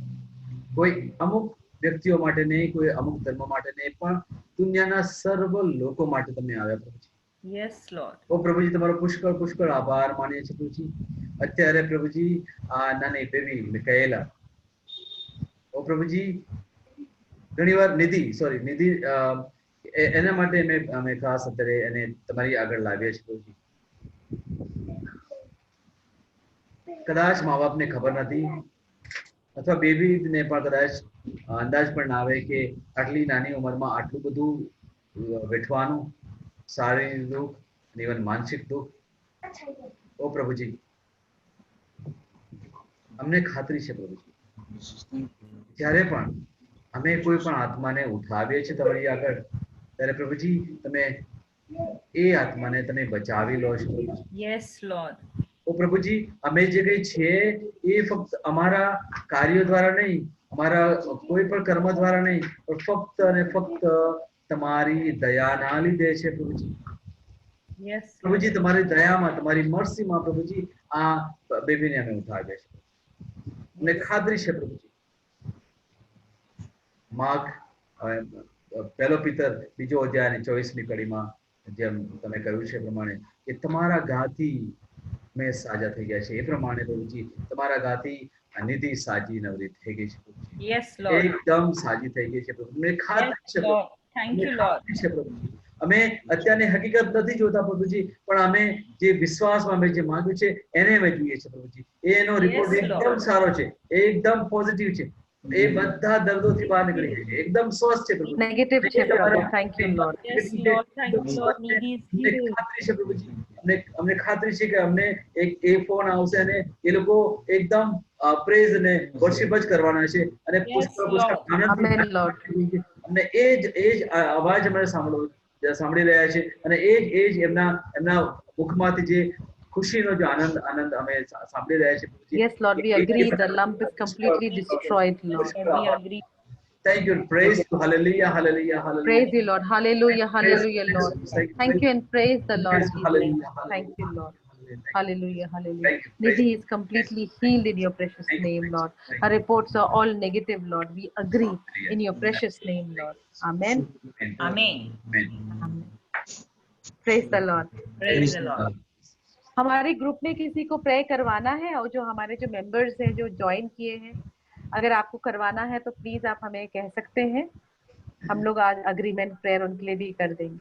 કોઈ અમુક વ્યક્તિઓ માટે નહીં, કોઈ અમુક ધર્મ માટે નહીં, પણ દુનિયાના સર્વ લોકો માટે તમે આવ્યા પ્રભુજી. Yes lord. ઓ પ્રભુજી તમારો પુષ્કળ પુષ્કળ આભાર માનીએ છીએ પ્રભુજી. અત્યારે પ્રભુજી આ નાની બેબી મિકાએલા, ઓ પ્રભુજી ઘણીવાર નિધિ એના માટે અમે ખાસ અત્યારે એને તમારી આગળ લાવીએ છીએ પ્રભુજી. કદાચ મા બાપને ખબર નથી, અથવા બેબીને પણ કદાચ અંદાજ પણ ના આવે કે આટલી નાની ઉંમરમાં આટલું બધું વેઠવાનું, શારીરિક દુઃખ, ઇવન માનસિક દુઃખ. ઓ પ્રભુજી, અમને ખાતરી છે પ્રભુજી, જ્યારે પણ અમે કોઈ પણ આત્માને ઉઠાવીએ છીએ તમારી આગળ, ત્યારે પ્રભુજી તમે એ આત્માને તમે બચાવી લો છો. Yes lord. ઓ પ્રભુજી, અમે જે કઈ છે એ ફક્ત અમારા કાર્યો દ્વારા નહીં, અમારા કોઈ પણ કર્મ દ્વારા નહીં, પણ ફક્ત અને ફક્ત તમારી દયાના લીધે છે પ્રભુજી. યસ પ્રભુજી તમારી દયામાં, તમારી મર્સીમાં પ્રભુજી આ બેબીને અમે ઉઠાવીએ છીએ. અમને ખાતરી છે પ્રભુજી, માર્ક પહેલો પિતર 2 અધ્યાય 24મી કડીમાં જેમ તમે કહ્યું છે પ્રમાણે કે તમારા ઘાથી મેં સાજા થઈ ગયા છે, એ પ્રમાણે પ્રભુજી તમારા ઘાથી નિધિ સાજી નવરી થઈ ગઈ છે પ્રભુજી. Yes lord. એકદમ સાજી થઈ ગઈ છે પ્રભુ. મને ખાતરી છે પ્રભુ. Thank you lord. છે પ્રભુજી. અમે અત્યારની હકીકત નથી જોતા પ્રભુજી, પણ અમે જે વિશ્વાસમાં અમે જે માંગ્યું છે એને અમે જોઈએ છે પ્રભુજી. એનો રિપોર્ટ એકદમ સારો છે, એકદમ પોઝિટિવ છે. એ બધા દર્દોથી બહાર નીકળી જાય છે, એકદમ સ્વસ્થ છે પ્રભુ. નેગેટિવ છે પ્રભુ. Thank you lord. Yes lord. Thank you lord. Nidhi is healing. ખાતરી છે પ્રભુજી, અમને ખાતરી છે કે અમને એક ફોન આવશે અને એ લોકો એકદમ પ્રેઝ અને વર્શિપ જ કરવાના છે અને આમેન લોર્ડ. અમને એ જ અવાજ અમે સાંભળી રહ્યા છે અને એ જ એમના મુખમાંથી જે ખુશીનો જે આનંદ અમે સાંભળી રહ્યા છે. Yes Lord, we agree the lump is completely destroyed, Lord. We agree. Thank you. Praise you. Hallelujah. Hallelujah. Hallelujah. Praise you, Lord. Hallelujah. Hallelujah, Lord. Thank you and praise the Lord. Hallelujah. Thank you, Lord. Hallelujah. Hallelujah. Nidhi is completely healed in your precious name, Lord. Her reports are all negative, Lord. We agree in your precious name, Lord. Amen. Amen. Amen. Praise the Lord. Praise the Lord. हमारे group में किसी को pray करवाना है, और जो हमारे जो मेंबर्स हैं जो ज्वाइन किए हैं, अगर आपको करवाना है तो प्लीज आप हमें कह सकते हैं. हम लोग आज अग्रीमेंट प्रेयर उनके लिए भी कर देंगे.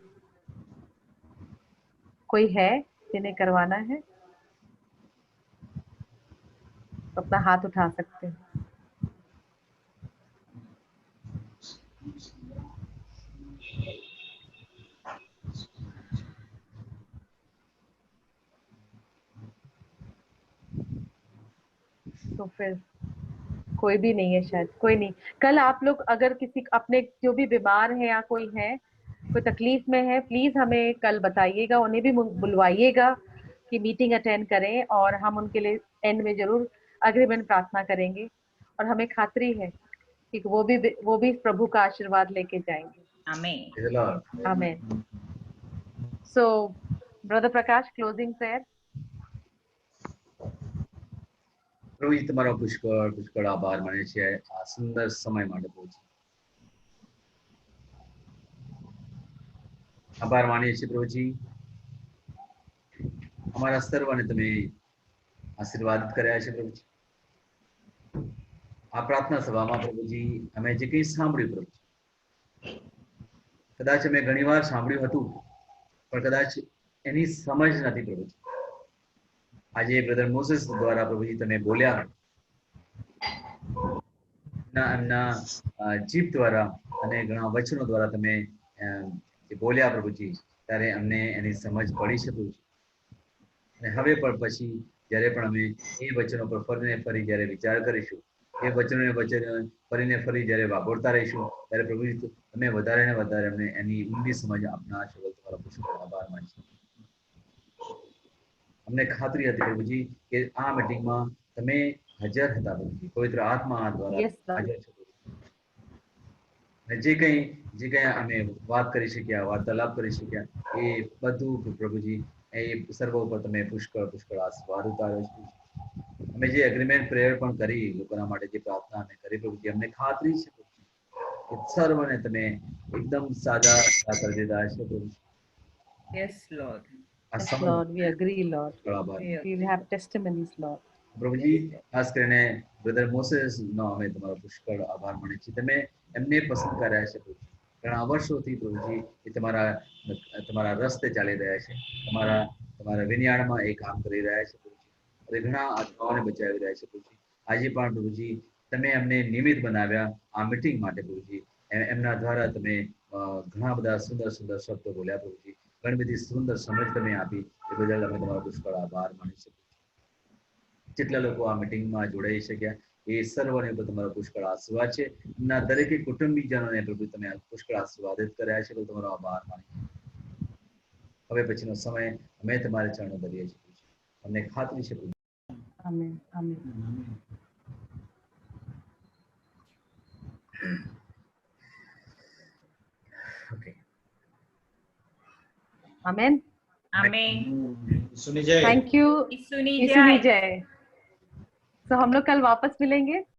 कोई है जिन्हें करवाना है तो अपना हाथ उठा सकते हैं. तो फिर कोई भी नहीं है, शायद कोई नहीं. कल आप लोग अगर किसी अपने जो भी बीमार है या कोई है, कोई तकलीफ में है, प्लीज हमें कल बताइएगा, उन्हें भी बुलवाइएगा कि मीटिंग अटेंड करें, और हम उनके लिए एंड में जरूर अग्रीमेंट प्रार्थना करेंगे. और हमें खातरी है कि वो भी प्रभु का आशीर्वाद लेके जाएंगे. Amen. आमीन. So brother Prakash, closing prayer. પ્રભુજી તમારો પુષ્કળ આભાર માને છે આ સુંદર સમય માટે. પ્રભુજી આભાર માનીએ છીએ પ્રભુજી, અમારા સર્વને તમે આશીર્વાદ કર્યા છે પ્રભુજી. આ પ્રાર્થના સભામાં પ્રભુજી અમે જે કંઈ સાંભળ્યું પ્રભુજી, કદાચ અમે ઘણીવાર સાંભળ્યું હતું પણ કદાચ એની સમજ નથી પ્રભુજી. આજે બ્રધર મોસેસ દ્વારા પ્રભુજી તમે બોલ્યા એમના જીભ દ્વારા અને ઘણા વચનો દ્વારા તમે જે બોલ્યા પ્રભુજી, ત્યારે અમને એની સમજ પડી છે પ્રભુજી. અને હવે પણ પછી જ્યારે પણ અમે એ વચનો પર ફરીને ફરી જ્યારે વિચાર કરીશું, એ વચન ફરીને ફરી જ્યારે વાપરતા રહીશું, ત્યારે પ્રભુજી તમે વધારે ને વધારે અમને એની ઊંડી સમજ આપનાર છો. તમારો પુષ્કળ આભાર માનીએ છીએ. અમને ખાતરી હતી પ્રભુજી કે આ મીટિંગમાં તમે હાજર હતા પ્રભુજી, પવિત્ર આત્મા દ્વારા Yes, Lord. હાજર છો. અને જે કંઈ અમે વાત કરી શક્યા, વાર્તાલાપ કરી શક્યા, એ બધું પ્રભુજી એ સર્વ ઉપર તમે પુષ્કળ આશીર્વાદ ઉતાર્યો છે. અમે જે એગ્રીમેન્ટ પ્રેયર પણ કરી, લોકોના માટે જે પ્રાર્થના અમે કરી પ્રભુજી, અમને ખાતરી છે કે સર્વને તમે એકદમ સાજા કરી દીધા છે પ્રભુજી. Yes, Lord. આ Yes, સમજ Lord. We agree, Lord. આભાર We have testimonies, Lord. પ્રભુજી. ખાસ કરીને બ્રધર મોસેસ નો અમે તમારો પુષ્કળ આભાર માનીએ છીએ. તમે એમને પસંદ કર્યા છે પ્રભુજી. ઘણા વર્ષોથી પ્રભુજી એ તમારા રસ્તે ચાલી રહ્યા છે, તમારા વિનિયાળમાં એ કામ કરી રહ્યા છે પ્રભુજી. અને ઘણા આત્માઓને બચાવી રહ્યા છે પ્રભુજી. આજે પણ પ્રભુજી તમે એમને નિમિત્ત બનાવ્યા આ મીટિંગ માટે પ્રભુજી. એમના દ્વારા તમે ઘણા બધા સુંદર શબ્દો બોલ્યા પ્રભુજી. ઘણી બધી સુંદર સમજ તમે આપી, એ બદલ અમે તમારો પુષ્કળ આભાર માની શકીએ. જેટલા લોકો આ મીટિંગમાં જોડાઈ શક્યા એ સર્વને ઉપર તમારો પુષ્કળ આશીર્વાદ છે. એમના દરેક કુટુંબીજનોને પ્રભુ તમે પુષ્કળ આશીર્વાદિત કર્યા છે, તો તમારો આભાર માની. હવે પછીનો સમય અમે તમારા ચરણો ધરીએ છીએ. અમને ખાતરી છે પ્રભુ. Amen. Amen. Okay. Amen. Amen. सुनी जय। Thank you. ईसुनी ईसुनी जय। जय. तो हम लोग कल वापस मिलेंगे.